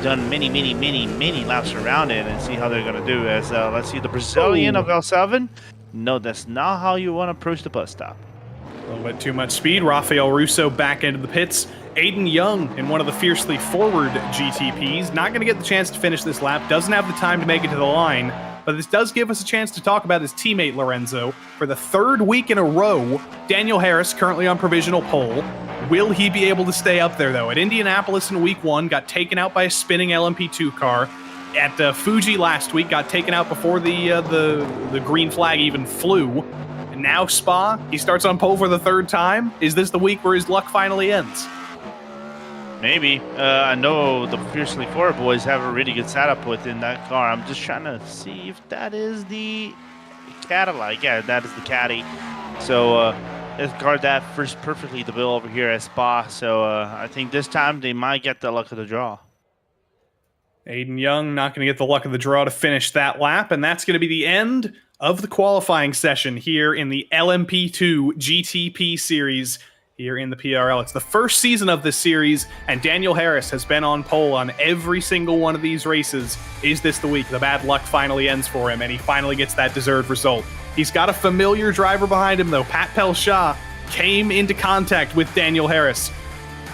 done many laps around it and see how they're gonna do. As let's see, the Brazilian of L7. No, that's not how you want to approach the bus stop. A little bit too much speed. Rafael Russo back into the pits. Aiden Young in one of the fiercely forward GTPs. Not going to get the chance to finish this lap. Doesn't have the time to make it to the line. But this does give us a chance to talk about his teammate Lorenzo. For the third week in a row, Daniel Harris currently on provisional pole. Will he be able to stay up there, though? At Indianapolis in week 1, got taken out by a spinning LMP2 car. At Fuji last week, got taken out before the green flag even flew. And now Spa, he starts on pole for the third time. Is this the week where his luck finally ends? Maybe. I know the Fiercely Forward boys have a really good setup within that car. I'm just trying to see if that is the Cadillac. Yeah, that is the Caddy. So let's guard that first perfectly, the bill over here at Spa. So I think this time they might get the luck of the draw. Aiden Young not going to get the luck of the draw to finish that lap, and that's going to be the end of the qualifying session here in the LMP2 GTP series here in the PRL. It's the first season of this series, and Daniel Harris has been on pole on every single one of these races. Is this the week the bad luck finally ends for him, and he finally gets that deserved result? He's got a familiar driver behind him, though. Pat Pelshaw came into contact with Daniel Harris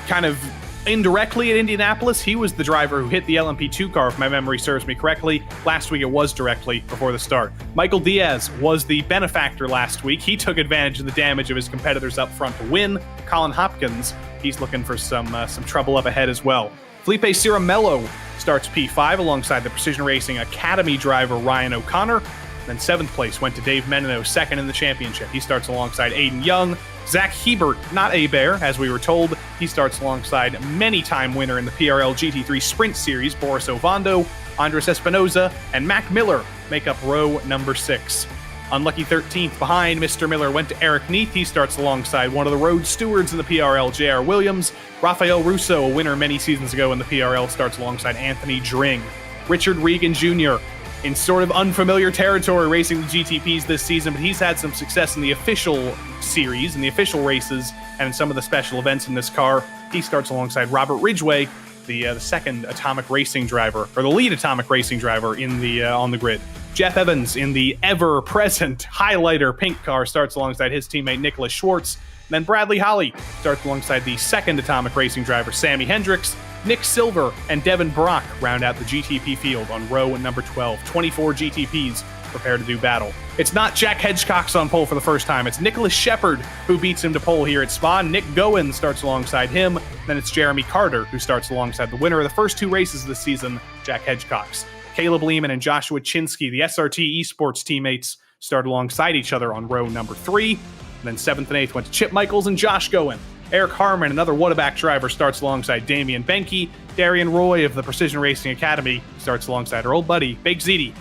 kind of indirectly at Indianapolis. He was the driver who hit the LMP2 car, if my memory serves me correctly. Last week it was directly before the start. Michael Diaz was the benefactor last week. He took advantage of the damage of his competitors up front to win. Colin Hopkins, he's looking for some trouble up ahead as well. Felipe Ciramello starts P5 alongside the Precision Racing Academy driver Ryan O'Connor. Then 7th place went to Dave Menino, second in the championship. He starts alongside Aiden Young. Zach Hebert, not a bear, as we were told. He starts alongside many-time winner in the PRL GT3 Sprint Series, Boris Ovando. Andres Espinoza and Mac Miller make up row number 6. Unlucky 13th behind Mr. Miller went to Eric Neath. He starts alongside one of the road stewards in the PRL, J.R. Williams. Rafael Russo, a winner many seasons ago in the PRL, starts alongside Anthony Dring. Richard Regan Jr., in sort of unfamiliar territory racing the GTPs this season, but he's had some success in the official series, in the official races, and in some of the special events in this car. He starts alongside Robert Ridgway, the second Atomic Racing driver, or the lead Atomic Racing driver in the on the grid. Jeff Evans in the ever-present highlighter pink car starts alongside his teammate Nicholas Schwartz. And then Bradley Holly starts alongside the second Atomic Racing driver Sammy Hendricks. Nick Silver and Devin Brock round out the GTP field on row number 12. 24 GTPs prepare to do battle. It's not Jack Hedgecox on pole for the first time. It's Nicholas Shepard who beats him to pole here at Spa. Nick Gowen starts alongside him. Then it's Jeremy Carter who starts alongside the winner of the first 2 races of the season, Jack Hedgecox. Caleb Lehman and Joshua Chinsky, the SRT Esports teammates, start alongside each other on row number 3. And then 7th and 8th went to Chip Michaels and Josh Gowen. Eric Harmon, another Whataback driver, starts alongside Damian Benke. Darian Roy of the Precision Racing Academy starts alongside our old buddy, Blake Ziti.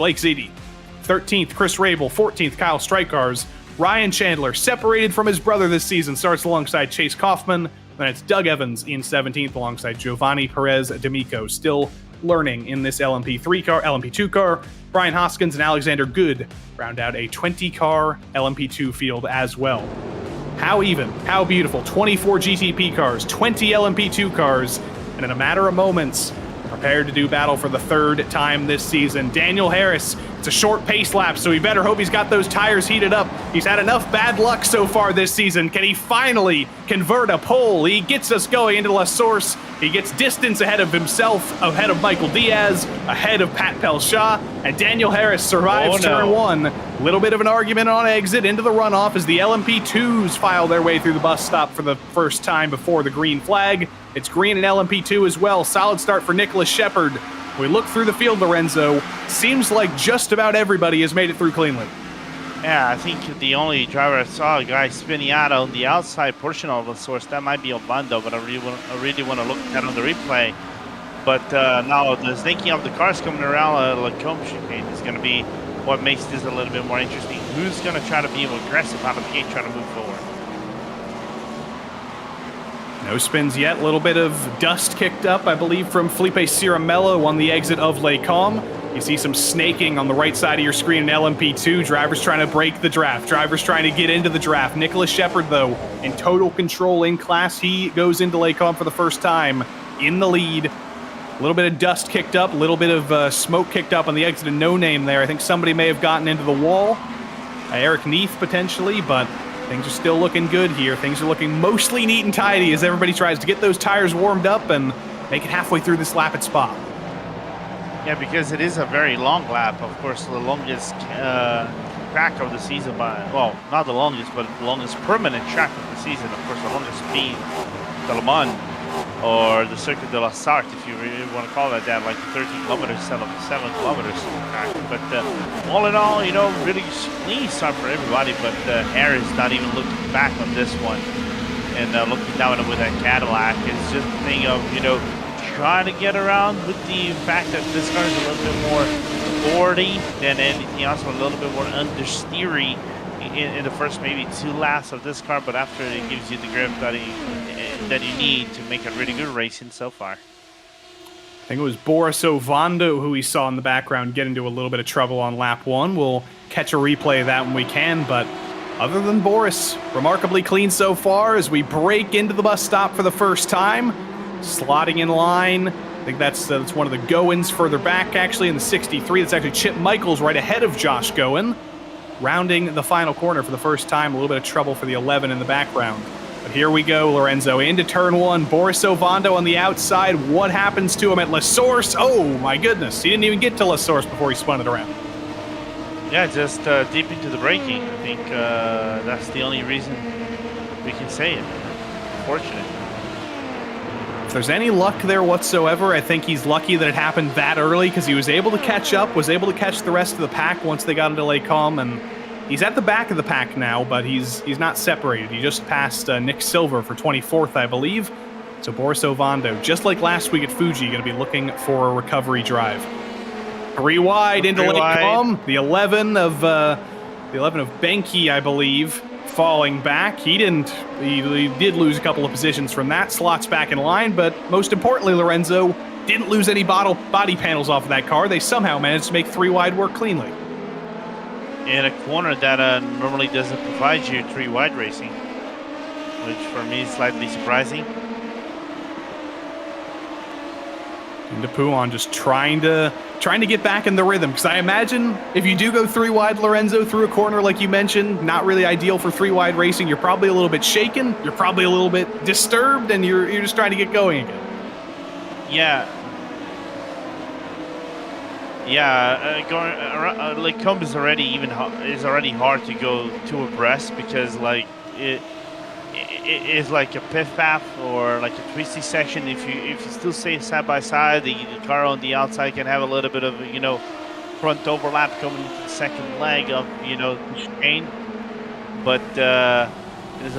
13th, Chris Rabel. 14th, Kyle Strykars. Ryan Chandler, separated from his brother this season, starts alongside Chase Kaufman. Then it's Doug Evans in 17th alongside Giovanni Perez D'Amico, still learning in this LMP2 car. Brian Hoskins and Alexander Good round out a 20-car LMP2 field as well. How even, how beautiful. 24 GTP cars, 20 LMP2 cars, and in a matter of moments, prepared to do battle for the 3rd time this season. Daniel Harris, it's a short pace lap, so we better hope he's got those tires heated up. He's had enough bad luck so far this season. Can he finally convert a pole? He gets us going into La Source. He gets distance ahead of himself, ahead of Michael Diaz, ahead of Pat Pelshaw, and Daniel Harris survives turn 1. A little bit of an argument on exit into the runoff as the LMP2s file their way through the bus stop for the first time before the green flag. It's green and LMP2 as well. Solid start for Nicholas Shepard. We look through the field, Lorenzo. Seems like just about everybody has made it through cleanly. Yeah, I think the only driver I saw, a guy spinning out on the outside portion of the source, that might be Obando, but I really want to look at that on the replay. But now the snaking of the cars coming around Lacombe chicane is going to be what makes this a little bit more interesting. Who's going to try to be aggressive out of the gate, trying to move forward? No spins yet. A little bit of dust kicked up, I believe, from Felipe Ciramello on the exit of Les Combes. You see some snaking on the right side of your screen in LMP2. Drivers trying to break the draft. Drivers trying to get into the draft. Nicholas Shepard, though, in total control in class. He goes into Lake Com for the first time in the lead. A little bit of dust kicked up, a little bit of smoke kicked up on the exit of No Name there. I think somebody may have gotten into the wall. Eric Neath, potentially, but things are still looking good here. Things are looking mostly neat and tidy as everybody tries to get those tires warmed up and make it halfway through this lap at Spa. Yeah, because it is a very long lap. Of course, the longest track of the season well, not the longest, but the longest permanent track of the season. Of course, the longest being the Le Mans or the Circuit de la Sarthe, if you really want to call it that, like 13 kilometers instead of 7 kilometers track. But all in all, you know, really clean start for everybody, but Harris not even looking back on this one and looking down with that Cadillac. It's just a thing of, you know, trying to get around with the fact that this car is a little bit more boardy than anything else, a little bit more understeery in the first maybe 2 laps of this car, but after it gives you the grip that you need to make a really good racing so far. I think it was Boris Ovando who we saw in the background get into a little bit of trouble on lap 1. We'll catch a replay of that when we can, but other than Boris, remarkably clean so far as we break into the bus stop for the first time. Slotting in line. I think that's one of the Goins further back, actually, in the 63. That's actually Chip Michaels right ahead of Josh Goin. Rounding the final corner for the first time. A little bit of trouble for the 11 in the background. But here we go, Lorenzo, into turn 1. Boris Ovando on the outside. What happens to him at La Source? Oh, my goodness. He didn't even get to La Source before he spun it around. Yeah, just deep into the braking. I think that's the only reason we can say it. Fortunate. If there's any luck there whatsoever, I think he's lucky that it happened that early because he was able to catch up, was able to catch the rest of the pack once they got into Lake Com, and he's at the back of the pack now, but he's not separated. He just passed Nick Silver for 24th, I believe. So Boris Ovando, just like last week at Fuji, going to be looking for a recovery drive. 3 wide into Lake Com. The 11 of Benke, I believe, falling back. He did lose a couple of positions from that. Slots back in line, but most importantly, Lorenzo didn't lose any body panels off of that car. They somehow managed to make 3 wide work cleanly. In a corner that normally doesn't provide you 3 wide racing, which for me is slightly surprising. Into Pouon just trying to get back in the rhythm, because I imagine if you do go 3 wide, Lorenzo, through a corner like you mentioned, not really ideal for 3 wide racing. You're probably a little bit shaken, you're probably a little bit disturbed, and you're just trying to get going again. Yeah, Lake Com is already hard to go 2 abreast because like it is like a pit path or like a twisty section. If you still stay side by side, the car on the outside can have a little bit of front overlap coming into the second leg of the chain. But there's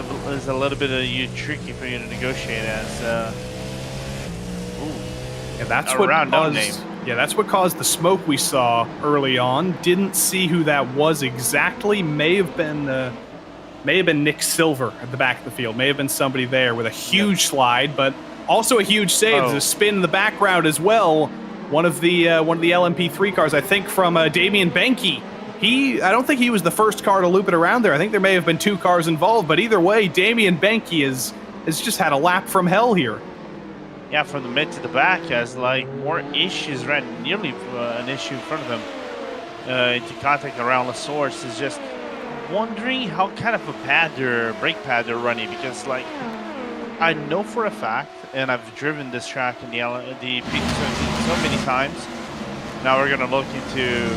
a little bit of tricky for you to negotiate as. Yeah, that's what caused. Yeah, that's what caused the smoke we saw early on. Didn't see who that was exactly. May have been Nick Silver at the back of the field. May have been somebody there with a huge slide, but also a huge save. There's a spin in the background as well. One of the LMP3 cars, I think, from Damian Benke. I don't think he was the first car to loop it around there. I think there may have been 2 cars involved, but either way, Damian Benke has just had a lap from hell here. Yeah, from the mid to the back, has like more issues, right? Nearly an issue in front of him. Into contact around La Source is just wondering how kind of a brake pad they're running, because like I know for a fact, and I've driven this track in the PT so many times. Now we're gonna look into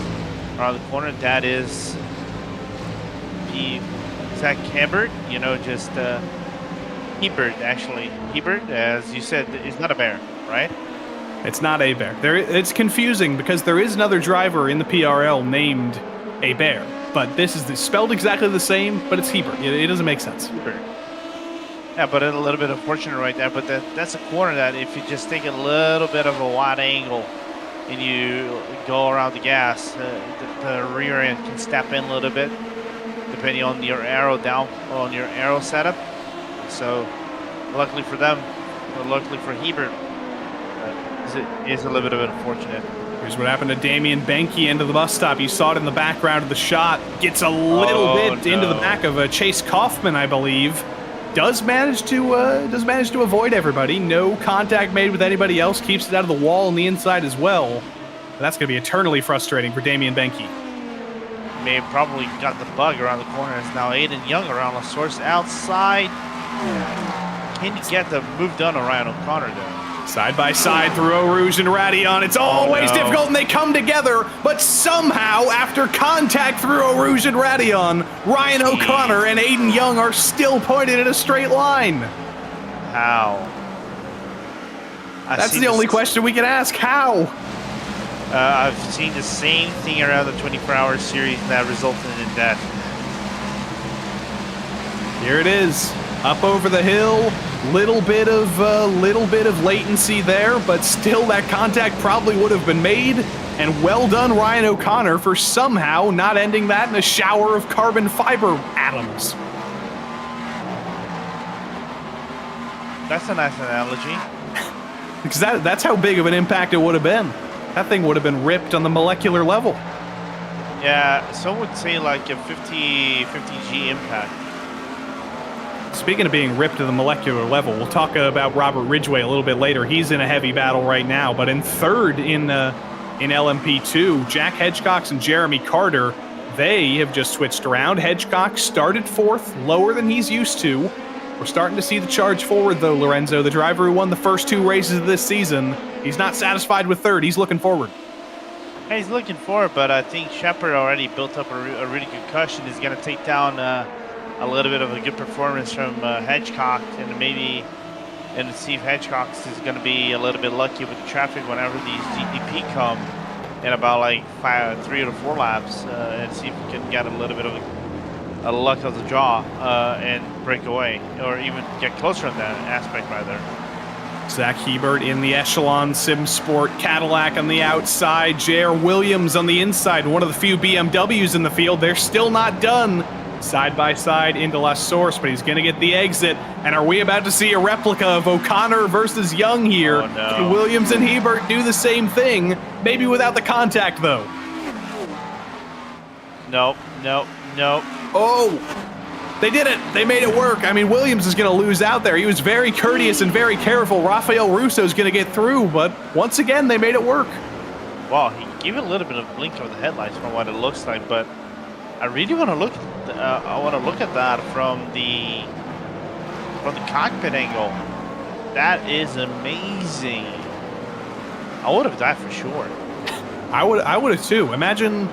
around the corner. That is the Zach Hebert, just. Hebert, actually. Hebert, as you said, is not a bear, right? It's not a bear. It's confusing because there is another driver in the PRL named a bear, but this is spelled exactly the same, but it's Hebert. It doesn't make sense. Hebert. Yeah, but a little bit unfortunate right there, but that's a corner that if you just take a little bit of a wide angle and you go around the gas, the rear end can step in a little bit, depending on your aero setup. So, luckily for them, or luckily for Hebert, is a little bit of unfortunate. Here's what happened to Damian Benke into the bus stop. You saw it in the background of the shot. Gets a little bit into the back of Chase Kaufman, I believe. Does manage to avoid everybody. No contact made with anybody else. Keeps it out of the wall on the inside as well. That's going to be eternally frustrating for Damian Benke. May have probably got the bug around the corner. It's now Aiden Young around the source outside. Can you get the move done on Ryan O'Connor though? Side by side through Eau Rouge and Radion. It's always difficult and they come together, but somehow after contact through Eau Rouge and Radion, Ryan O'Connor and Aiden Young are still pointed in a straight line. How? That's the only question we can ask. How? I've seen the same thing around the 24-hour series that resulted in death. Here it is, up over the hill. Little bit of latency there, but still that contact probably would have been made. And well done, Ryan O'Connor, for somehow not ending that in a shower of carbon fiber atoms. That's a nice analogy. Because that's how big of an impact it would have been. That thing would have been ripped on the molecular level. Yeah, some would say like a 50 G impact. Speaking of being ripped to the molecular level, we'll talk about Robert Ridgway a little bit later. He's in a heavy battle right now, but in third in LMP2, Jack Hedgecox and Jeremy Carter, they have just switched around. Hedgecox started fourth, lower than he's used to. We're starting to see the charge forward, though, Lorenzo. The driver who won the first 2 races of this season, he's not satisfied with third. He's looking forward. Yeah, he's looking forward, but I think Shepard already built up a really good cushion. He's going to take down a little bit of a good performance from Hedgecock, and see if Hedgecock is going to be a little bit lucky with the traffic whenever these GTP come in about like 3 or 4 laps, and see if we can get a little bit of a luck of the draw and break away, or even get closer in that aspect rather. Zach Hebert in the Echelon Sim Sport Cadillac on the outside, J.R. Williams on the inside, one of the few BMWs in the field. They're still not done. Side by side into La Source, but he's going to get the exit. And are we about to see a replica of O'Connor versus Young here? Oh, no. Can Williams and Hebert do the same thing? Maybe without the contact, though. Nope. Oh, they did it. They made it work. I mean, Williams is going to lose out there. He was very courteous and very careful. Rafael Russo's going to get through, but once again, they made it work. Well, he gave it a little bit of blink of the headlights from what it looks like, but I really want to look. At that from the cockpit angle. That is amazing. I would have died for sure. I would have too. Imagine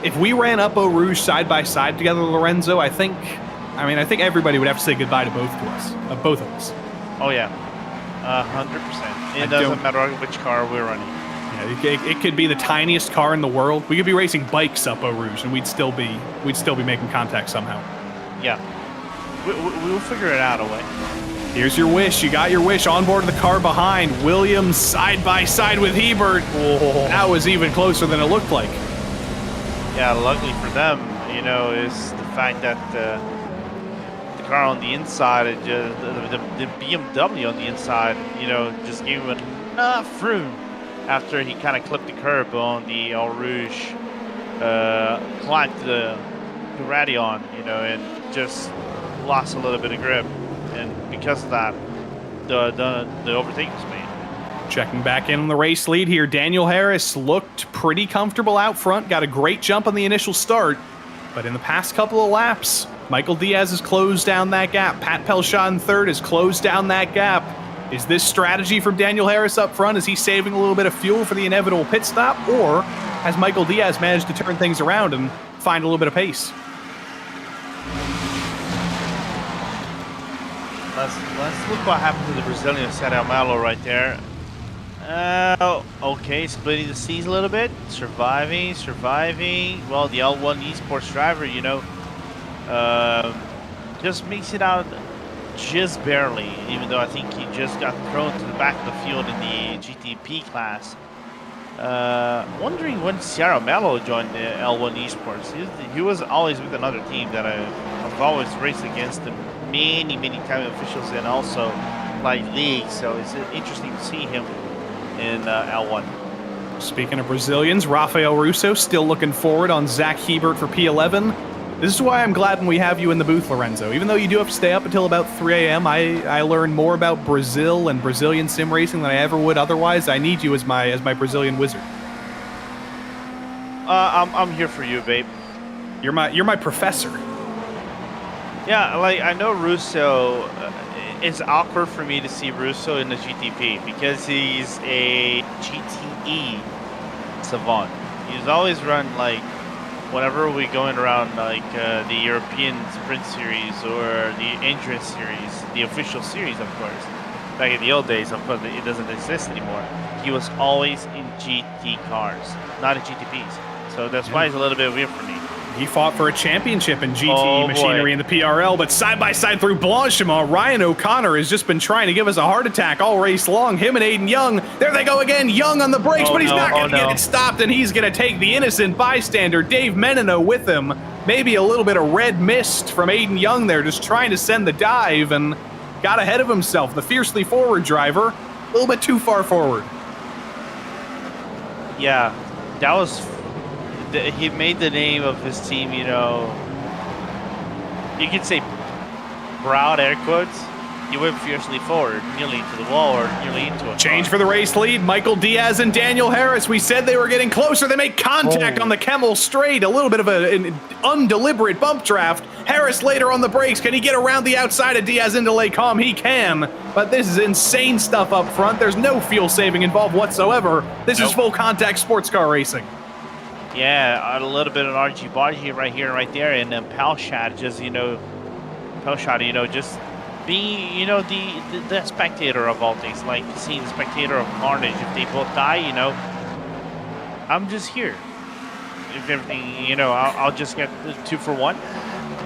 if we ran up Eau Rouge side by side together, Lorenzo. I think everybody would have to say goodbye to both of us. Oh yeah, 100%. It doesn't matter which car we're running. Yeah, it could be the tiniest car in the world. We could be racing bikes up Eau Rouge, and we'd still be making contact somehow. Yeah, we'll figure it out a way. Here's your wish. You got your wish. On board of the car behind. Williams side by side with Hebert. Oh, that was even closer than it looked like. Yeah, luckily for them, is the fact that the car on the inside, the BMW on the inside, just gave him enough room after he kind of clipped the curb on the Eau Rouge, climbed to Radion, and just lost a little bit of grip. And because of that, the overtaking was made. Checking back in on the race lead here, Daniel Harris looked pretty comfortable out front, got a great jump on the initial start, but in the past couple of laps, Michael Diaz has closed down that gap. Pat Pelshot in third has closed down that gap. Is this strategy from Daniel Harris up front? Is he saving a little bit of fuel for the inevitable pit stop? Or has Michael Diaz managed to turn things around and find a little bit of pace? Let's look what happened to the Brazilian Sérgio Malo right there. Okay, splitting the seas a little bit, surviving. Well, the L1 Esports driver, just makes it out just barely, even though I think he just got thrown to the back of the field in the GTP class. Wondering when Sérgio Malo joined the L1 Esports. He was always with another team that I've always raced against him many time officials and also like leagues, so it's interesting to see him in L1. Speaking of Brazilians, Rafael Russo still looking forward on Zach Hebert for P11. This is why I'm glad when we have you in the booth, Lorenzo. Even though you do have to stay up until about 3 a.m., I learn more about Brazil and Brazilian sim racing than I ever would otherwise. I need you as my Brazilian wizard. I'm here for you, babe. You're my professor. Yeah, like I know Russo. It's awkward for me to see Russo in the GTP because he's a GTE savant. He's always run like whenever we're going around like the European Sprint Series or the Endurance Series, the official series, of course. Back in the old days, of course, it doesn't exist anymore. He was always in GT cars, not in GTPs. So that's why it's a little bit weird for me. He fought for a championship in GT machinery in the PRL, but side by side through Blanchimont, Ryan O'Connor has just been trying to give us a heart attack all race long. Him and Aiden Young, there they go again. Young on the brakes, but he's not going to get it stopped, and he's going to take the innocent bystander, Dave Menino, with him. Maybe a little bit of red mist from Aiden Young there, just trying to send the dive, and got ahead of himself. The fiercely forward driver, a little bit too far forward. Yeah, that was... He made the name of his team, you know, you could say proud air quotes. He went fiercely forward, nearly into the wall or nearly into a change for the race lead. Michael Diaz and Daniel Harris. We said they were getting closer. They make contact on the Kemmel straight. A little bit of an undeliberate bump draft. Harris later on the brakes. Can he get around the outside of Diaz into Les Combes? He can. But this is insane stuff up front. There's no fuel saving involved whatsoever. This is full contact sports car racing. Yeah, a little bit of RG body right here and right there, and then Palshad just, just being, the spectator of all things, like seeing the spectator of carnage. If they both die, I'm just here. If everything, I'll just get 2 for 1.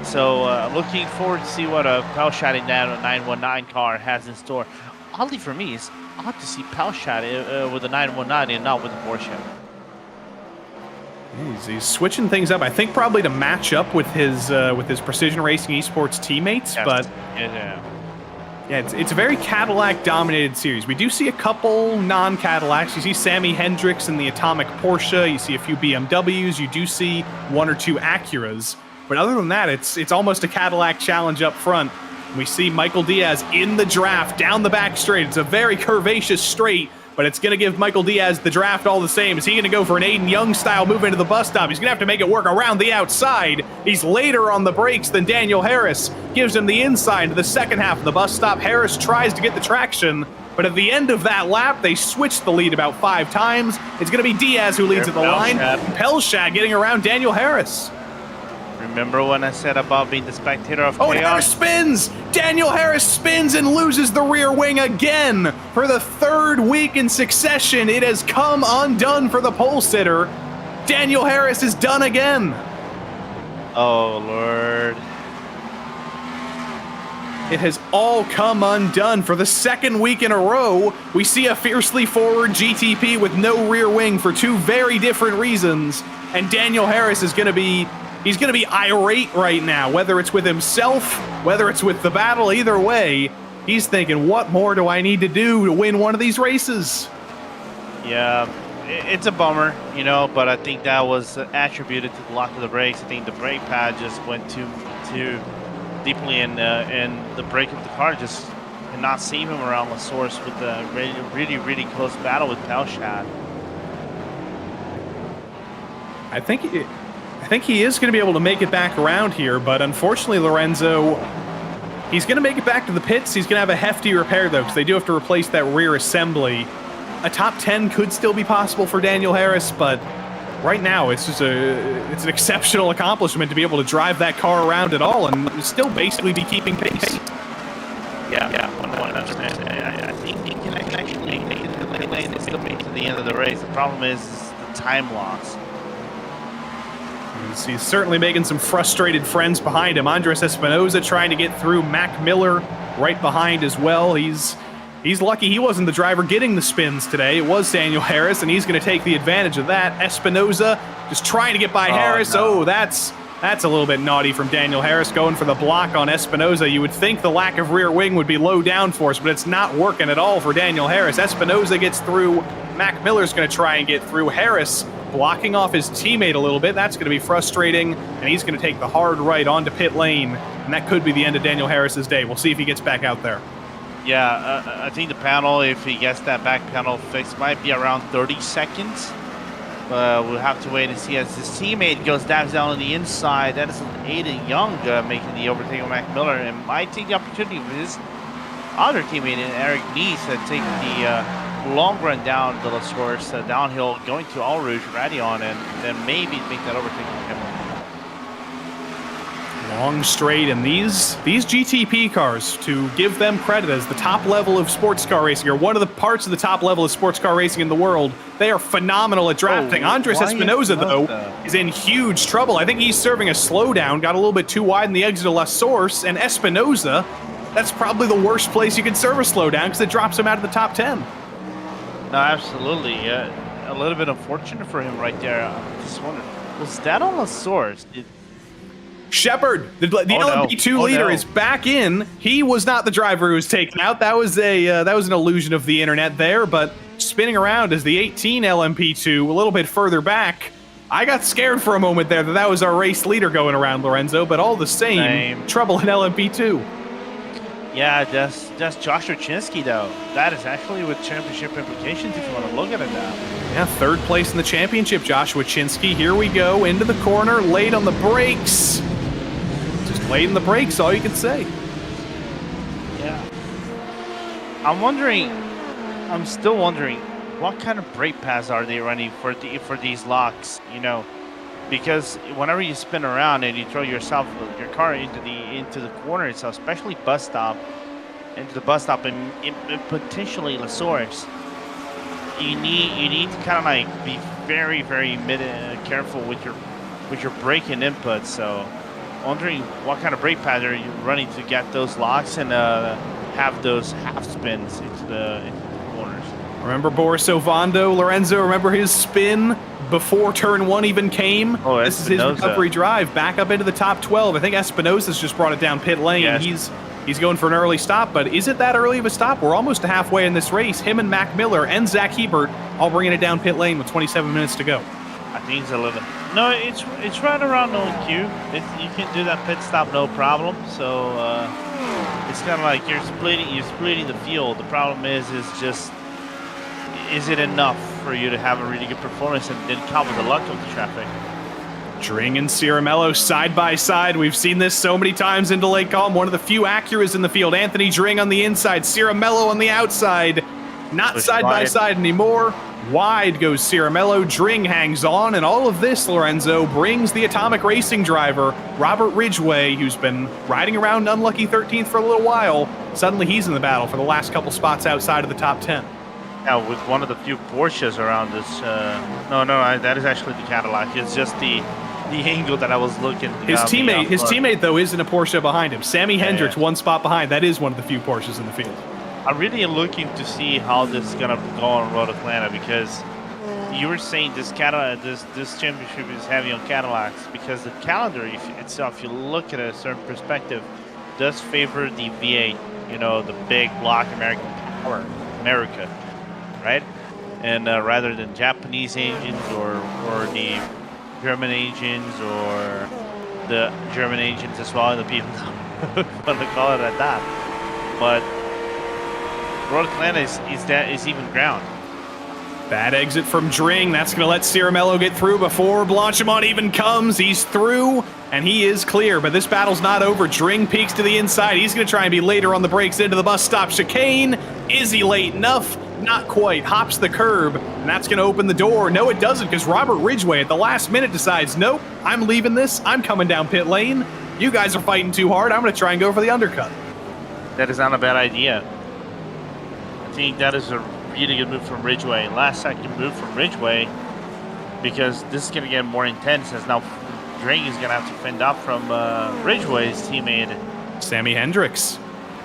So looking forward to see what a Palshad in that 919 car has in store. Oddly for me, it's odd to see Palshad with a 919 and not with a Porsche. He's switching things up. I think probably to match up with his Precision Racing Esports teammates. Yes. But it's a very Cadillac-dominated series. We do see a couple non-Cadillacs. You see Sammy Hendricks in the Atomic Porsche. You see a few BMWs. You do see 1 or 2 Acuras. But other than that, it's almost a Cadillac challenge up front. We see Michael Diaz in the draft down the back straight. It's a very curvaceous straight, but it's going to give Michael Diaz the draft all the same. Is he going to go for an Aiden Young style move into the bus stop? He's going to have to make it work around the outside. He's later on the brakes than Daniel Harris. Gives him the inside to the second half of the bus stop. Harris tries to get the traction, but at the end of that lap, they switched the lead about 5 times. It's going to be Diaz who leads at the line. Pelshad getting around Daniel Harris. Remember when I said about being the spectator of chaos? Oh, and Harris spins! Daniel Harris spins and loses the rear wing again. For the 3rd week in succession, it has come undone for the pole sitter. Daniel Harris is done again. Oh, Lord. It has all come undone. For the 2nd week in a row, we see a fiercely forward GTP with no rear wing for 2 very different reasons. And Daniel Harris is going to be... He's going to be irate right now, whether it's with himself, whether it's with the battle, either way. He's thinking, what more do I need to do to win one of these races? Yeah, it's a bummer, but I think that was attributed to the lock of the brakes. I think the brake pad just went too deeply in, and the brake of the car just cannot save him around the source with the really, really close battle with Pelshad. I think he is going to be able to make it back around here, but unfortunately, Lorenzo, he's going to make it back to the pits. He's going to have a hefty repair, though, because they do have to replace that rear assembly. A top 10 could still be possible for Daniel Harris, but right now, it's just an exceptional accomplishment to be able to drive that car around at all and still basically be keeping pace. Yeah, 100%. I think he can actually make it to the lane and still make it to the end of the race. The problem is the time loss. He's certainly making some frustrated friends behind him. Andres Espinoza trying to get through. Mac Miller right behind as well. He's lucky he wasn't the driver getting the spins today. It was Daniel Harris, and he's going to take the advantage of that. Espinoza just trying to get by Harris. No. Oh, that's a little bit naughty from Daniel Harris going for the block on Espinoza. You would think the lack of rear wing would be low downforce, but it's not working at all for Daniel Harris. Espinoza gets through Mac Miller's going to try and get through. Harris blocking off his teammate a little bit. That's going to be frustrating, and he's going to take the hard right onto pit lane, and that could be the end of Daniel Harris's day. We'll see if he gets back out there. Yeah, I think the panel, if he gets that back panel fixed, might be around 30 seconds. We'll have to wait and see as his teammate goes down on the inside. That is Aiden Young making the overtake of Mac Miller, and might take the opportunity with his other teammate, Eric Neese, to take the long run down the La Source, downhill, going to All Rouge Radion, and then maybe make that overtake of him. Long straight, and these GTP cars, to give them credit as the top level of sports car racing, or one of the parts of the top level of sports car racing in the world, they are phenomenal at drafting. Andres Espinosa, though, is in huge trouble. I think he's serving a slowdown, got a little bit too wide in the exit of La Source, and Espinosa, that's probably the worst place you can serve a slowdown because it drops him out of the top 10. No, absolutely. A little bit unfortunate for him right there. I just wonder, was that on La Source? Shepard, the LMP2 leader, is back in. He was not the driver who was taken out. That was an illusion of the internet there, but spinning around as the 18 LMP2 a little bit further back. I got scared for a moment there that was our race leader going around, Lorenzo, but all the same, trouble in LMP2. Yeah, that's Josh Oczynski, though. That is actually with championship implications if you want to look at it now. Yeah, third place in the championship, Joshua Chinsky. Here we go, into the corner, late on the brakes. Just late in the brakes, all you can say. Yeah. I'm still wondering, what kind of brake pads are they running for these locks, you know? Because whenever you spin around and you throw your car into the corner itself, especially into the bus stop and potentially La Source, you need to kind of like be very, very careful with your braking inputs. So, wondering what kind of brake pads are you running to get those locks and have those half spins into the corners. Remember Boris Ovando, Lorenzo? Remember his spin before turn 1 even came? Oh, this is his recovery drive back up into the top 12. I think Espinosa's just brought it down pit lane. Yes. He's going for an early stop, but is it that early of a stop? We're almost halfway in this race. Him and Mac Miller and Zach Hebert all bringing it down pit lane with 27 minutes to go. I think it's a little. No, it's right around on cue. You can do that pit stop no problem. So it's kind of like you're splitting the field. The problem is it enough for you to have a really good performance and then count with the luck of the traffic? Dring and Ciramello side by side. We've seen this so many times in Lake Calm. One of the few Acuras in the field. Anthony Dring on the inside, Ciramello on the outside. Not side by side anymore. Wide goes Ciramello. Dring hangs on, and all of this, Lorenzo, brings the Atomic Racing driver, Robert Ridgway, who's been riding around unlucky 13th for a little while. Suddenly he's in the battle for the last couple spots outside of the top 10. Now, with one of the few Porsches around this, that is actually the Cadillac. It's just the angle that I was looking. His teammate though is in a Porsche behind him. Sammy Hendricks, one spot behind. That is one of the few Porsches in the field. I'm really looking to see how this is gonna go on Road Atlanta, because you were saying this championship is heavy on Cadillacs because the calendar itself, if you look at a certain perspective, does favor the V8. You know, the big block American power, America. Right, and rather than Japanese engines or the German engines or the German engines as well, and the people want to call it at that. But Road Atlanta is even ground. Bad exit from Dring. That's going to let Ciramello get through before Blanchimont even comes. He's through, and he is clear. But this battle's not over. Dring peeks to the inside. He's going to try and be later on the brakes into the bus stop chicane. Is he late enough? Not quite. Hops the curb, and that's going to open the door. No, it doesn't, because Robert Ridgway at the last minute decides, nope, I'm leaving this. I'm coming down pit lane. You guys are fighting too hard. I'm going to try and go for the undercut. That is not a bad idea. I think that is a really good move from Ridgway. Last second move from Ridgway, because this is going to get more intense as now Dring is going to have to fend off from Ridgway's teammate, Sammy Hendricks.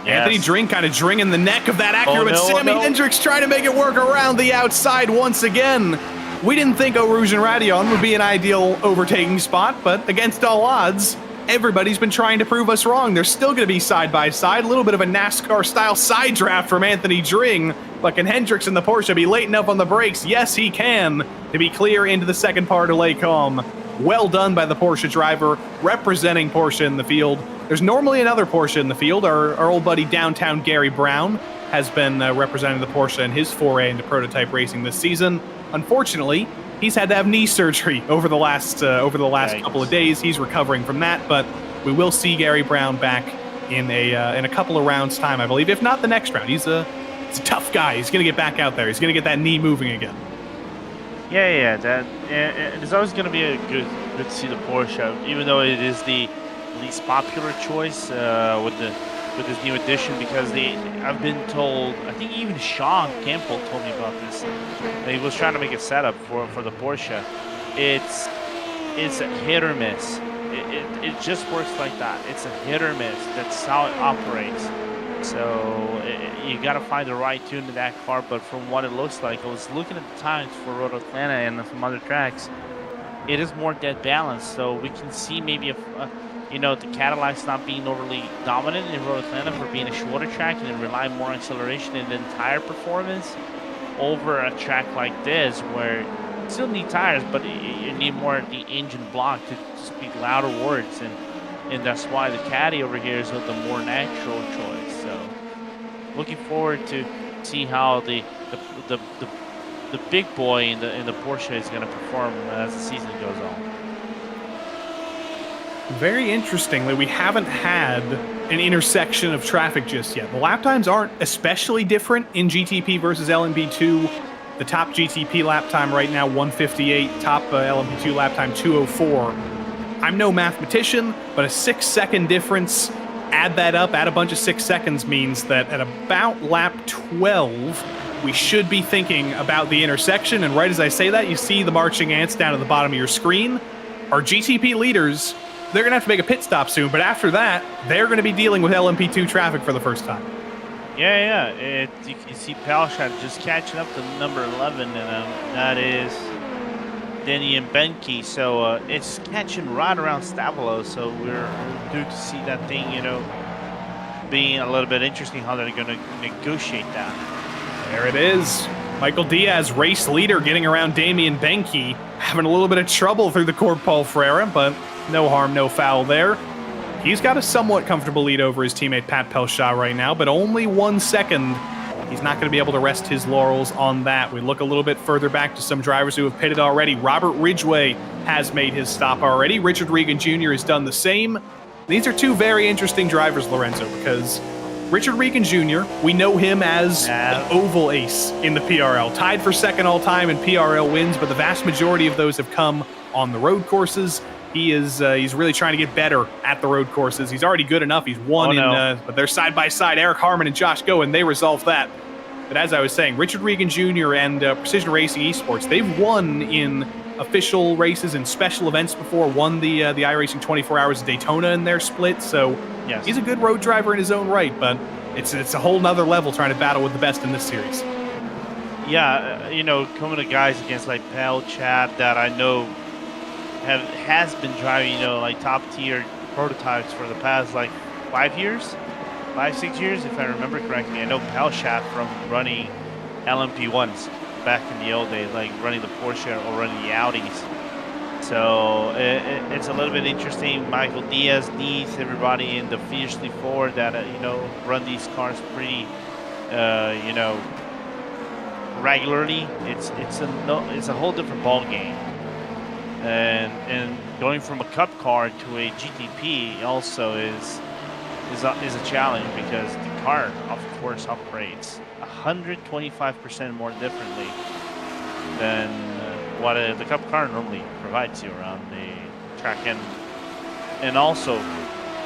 Yes. Anthony Dring kind of dringing the neck of that Acura, but Sammy Hendricks trying to make it work around the outside once again. We didn't think Eau Rouge and Radion would be an ideal overtaking spot, but against all odds, everybody's been trying to prove us wrong. They're still going to be side by side. A little bit of a NASCAR-style side draft from Anthony Dring. But can Hendricks in the Porsche be late enough on the brakes? Yes, he can, to be clear into the second part of Lake Home. Well done by the Porsche driver, representing Porsche in the field. There's normally another Porsche in the field. Our old buddy downtown Gary Brown has been representing the Porsche in his foray into prototype racing this season. Unfortunately, he's had to have knee surgery over the last couple of days. He's recovering from that, but we will see Gary Brown back in a couple of rounds' time, I believe. If not the next round, he's a tough guy. He's going to get back out there. He's going to get that knee moving again. Yeah, it's always going to be a good to see the Porsche, even though it is the least popular choice with this new edition, because I've been told, I think even Sean Campbell told me about this, that he was trying to make a setup for the Porsche. It's a hit or miss. It just works like that. It's a hit or miss. That's how it operates. So you got to find the right tune to that car. But from what it looks like, I was looking at the times for Road Atlanta and some other tracks. It is more dead balanced. So we can see maybe the Cadillac's not being overly dominant in Road Atlanta for being a shorter track and then rely more on acceleration and then tire performance over a track like this, where you still need tires, but you need more of the engine block to speak louder words, and that's why the Caddy over here is the more natural choice. So looking forward to see how the big boy in the Porsche is going to perform as the season goes on. Very interestingly, we haven't had an intersection of traffic just yet. The lap times aren't especially different in GTP versus LMP2. The top GTP lap time right now, 1:58. Top LMP2 lap time, 2:04. I'm no mathematician, but a 6-second difference, add that up, add a bunch of 6 seconds, means that at about lap 12, we should be thinking about the intersection. And right as I say that, you see the marching ants down at the bottom of your screen. Our GTP leaders, they're going to have to make a pit stop soon, but after that, they're going to be dealing with LMP2 traffic for the first time. Yeah. You can see Palshad just catching up to number 11, and that is Denny and Benke. So it's catching right around Stavolo, so we're due to see that thing, being a little bit interesting how they're going to negotiate that. There it is. Michael Diaz, race leader, getting around Damian Benke, having a little bit of trouble through the Corp Paul Freire, but no harm, no foul there. He's got a somewhat comfortable lead over his teammate Pat Pelshaw right now, but only 1 second. He's not going to be able to rest his laurels on that. We look a little bit further back to some drivers who have pitted already. Robert Ridgway has made his stop already. Richard Regan Jr. has done the same. These are two very interesting drivers, Lorenzo, because Richard Regan Jr., we know him as an oval ace in the PRL. Tied for second all-time in PRL wins, but the vast majority of those have come on the road courses. He's really trying to get better at the road courses. He's already good enough. He's won but they're side by side. Eric Harmon and Josh Goen, they resolved that. But as I was saying, Richard Regan Jr. and Precision Racing Esports, they've won in official races and special events before. Won the iRacing 24 Hours of Daytona in their split. So yes, he's a good road driver in his own right. But it's a whole nother level trying to battle with the best in this series. Yeah, coming to guys against like Pal, Chad, that I know has been driving, like top tier prototypes for the past like 5 6 years, if I remember correctly. I know Palshat from running LMP1s back in the old days, like running the Porsche or running the Audis. So it's a little bit interesting. Michael Diaz needs everybody in the Fiercely Forward that run these cars pretty, regularly. It's a whole different ball game. And going from a Cup car to a GTP also is a challenge, because the car, of course, operates 125% more differently than what the Cup car normally provides you around the track. And also,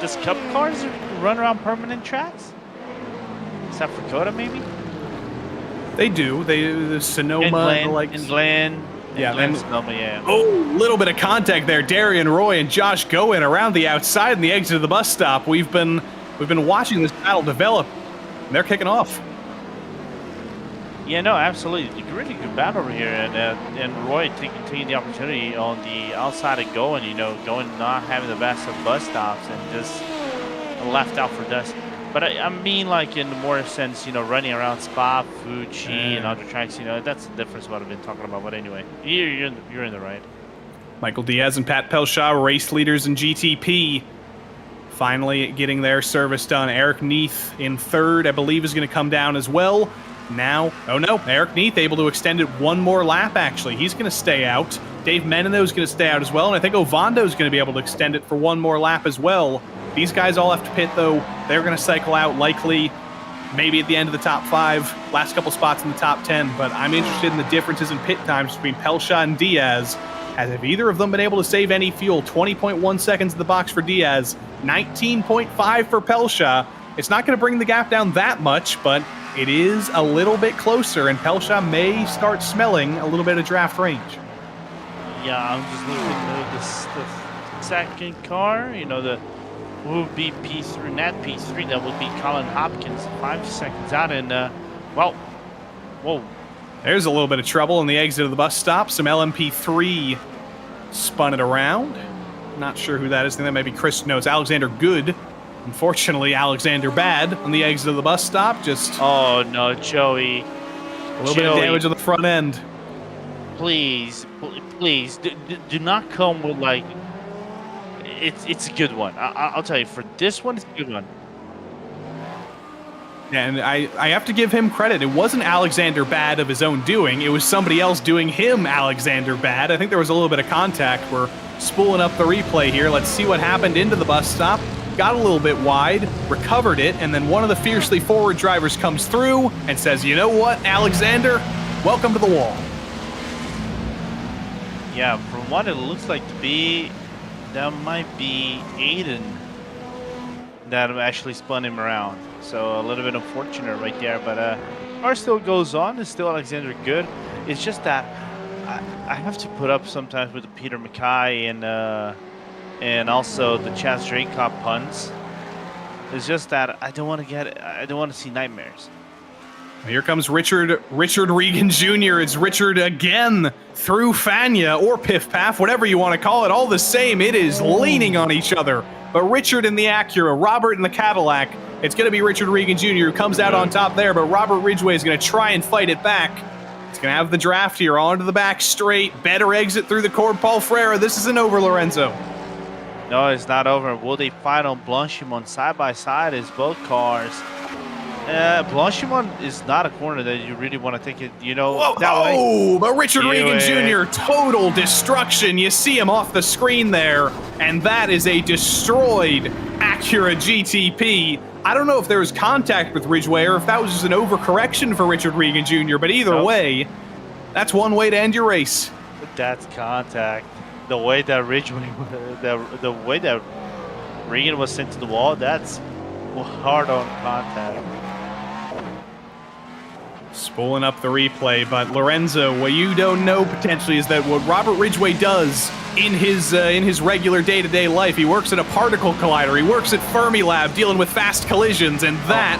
does Cup cars run around permanent tracks? Except for Coda, maybe? They do. The Sonoma and Glen. Oh, little bit of contact there. Darian Roy and Josh Goen around the outside and the exit of the bus stop. We've been watching this battle develop, and they're kicking off. Yeah, no, absolutely. Really good battle over here, and Roy taking the opportunity on the outside of Goen. Goen not having the best of bus stops and just left out for But I mean, like in more sense, you know, running around Spa, Fuji, and other tracks. You know, that's the difference what I've been talking about. But anyway, you're in the right. Michael Diaz and Pat Pelshaw, race leaders in GTP, finally getting their service done. Eric Neath in third, I believe, is going to come down as well. Now, oh no, Eric Neath able to extend it one more lap, actually. He's going to stay out. Dave Menino is going to stay out as well, and I think Ovando is going to be able to extend it for one more lap as well. These guys all have to pit, though. They're going to cycle out likely maybe at the end of the top 5, last couple spots in the top 10, but I'm interested in the differences in pit times between Pelshaw and Diaz, as if either of them been able to save any fuel. 20.1 seconds in the box for Diaz, 19.5 for Pelshaw. It's not going to bring the gap down that much, but it is a little bit closer, and Pelshaw may start smelling a little bit of draft range. Yeah, I'm just looking at the second car. You know, the would be P3, not P3. That would be Colin Hopkins, 5 seconds out, and well, whoa. There's a little bit of trouble in the exit of the bus stop. Some LMP3 spun it around. Not sure who that is. I think that might be Chris. No, it's Alexander Good. Unfortunately, Alexander Bad on the exit of the bus stop. Just oh no, Joey. A little bit of damage on the front end. Please, do not come with like. It's a good one. I'll tell you, for this one, it's a good one. And I have to give him credit. It wasn't Alexander Bad of his own doing. It was somebody else doing him Alexander Bad. I think there was a little bit of contact. We're spooling up the replay here. Let's see what happened into the bus stop. Got a little bit wide, recovered it, and then one of the fiercely forward drivers comes through and says, you know what, Alexander, welcome to the wall. Yeah, from what it looks like to be, that might be Aiden that actually spun him around. So a little bit unfortunate right there, but car still goes on. It's still Alexander Good. It's just that I have to put up sometimes with the Peter Mackay and also the Chaz Draycott puns. It's just that I don't want to see nightmares. Here comes Richard Regan Jr. It's Richard again through Fania or Piff Paff, whatever you want to call it. All the same, it is leaning on each other. But Richard in the Acura, Robert in the Cadillac. It's going to be Richard Regan Jr. who comes out on top there, but Robert Ridgway is going to try and fight it back. It's going to have the draft here onto the back straight. Better exit through the cord. Paul Freire, this isn't over, Lorenzo. No, it's not over. Will they fight on Blanchimont side by side as both cars? Blanchimont is not a corner that you really want to take it, you know, that way. Oh, but Richard Regan Jr., total destruction. You see him off the screen there, and that is a destroyed Acura GTP. I don't know if there was contact with Ridgway or if that was just an overcorrection for Richard Regan Jr., but either way, that's one way to end your race. That's contact. The way that Ridgway, the way that Regan was sent to the wall, that's hard on contact. Spooling up the replay, but Lorenzo, what you don't know potentially is that what Robert Ridgway does in his regular day-to-day life, he works at a particle collider, he works at Fermilab dealing with fast collisions, and that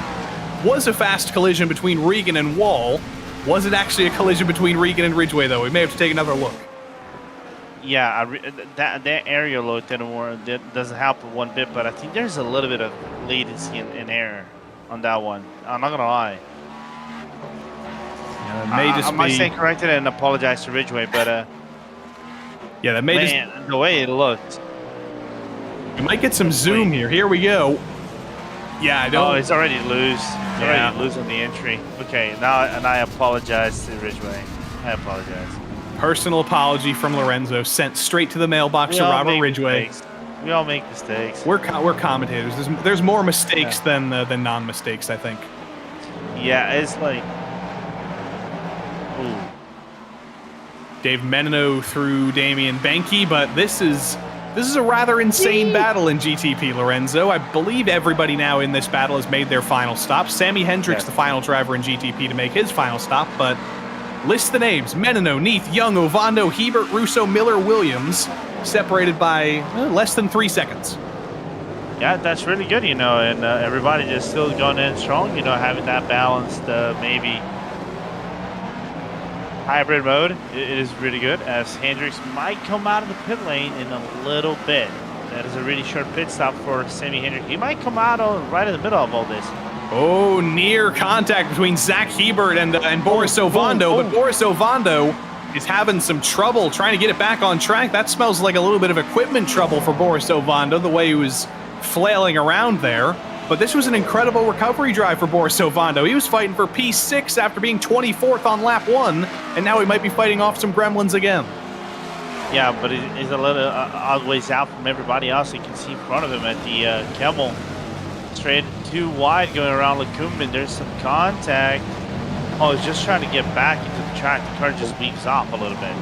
was a fast collision between Regan and Wall. Was it actually a collision between Regan and Ridgway, though? We may have to take another look. Yeah, that aerial load doesn't help one bit, but I think there's a little bit of latency in error on that one. I'm not gonna lie. I might stand corrected and apologize to Ridgway, but yeah, that may man, the way it looked. We might get some zoom here. Here we go. Yeah, I don't. Oh, it's already loose. It's already loose on the entry. Okay, now and I apologize to Ridgway. I apologize. Personal apology from Lorenzo sent straight to the mailbox to Robert Ridgway. We all make mistakes. We're commentators. There's more mistakes than non-mistakes, I think. Yeah, it's like. Ooh. Dave Menino through Damian Benke, but this is a rather insane battle in GTP, Lorenzo. I believe everybody now in this battle has made their final stop. Sammy Hendricks, the final driver in GTP, to make his final stop, but list the names: Menino, Neath, Young, Ovando, Hebert, Russo, Miller, Williams, separated by less than 3 seconds. Yeah, that's really good, you know, and everybody just still going in strong, you know, having that balanced maybe hybrid mode. It is really good, as Hendricks might come out of the pit lane in a little bit. That is a really short pit stop for Sammy Hendrick. He might come out right in the middle of all this. Oh, near contact between Zach Hebert and Boris Ovando, but Boris Ovando is having some trouble trying to get it back on track. That smells like a little bit of equipment trouble for Boris Ovando, the way he was flailing around there. But this was an incredible recovery drive for Boris Ovando. He was fighting for P6 after being 24th on lap 1, and now he might be fighting off some gremlins again. Yeah, but he's a little odd ways out from everybody else. You can see in front of him at the Kemmel. Straight too wide going around Lacumban. There's some contact. Oh, he's just trying to get back into the track. The car just weaves off a little bit.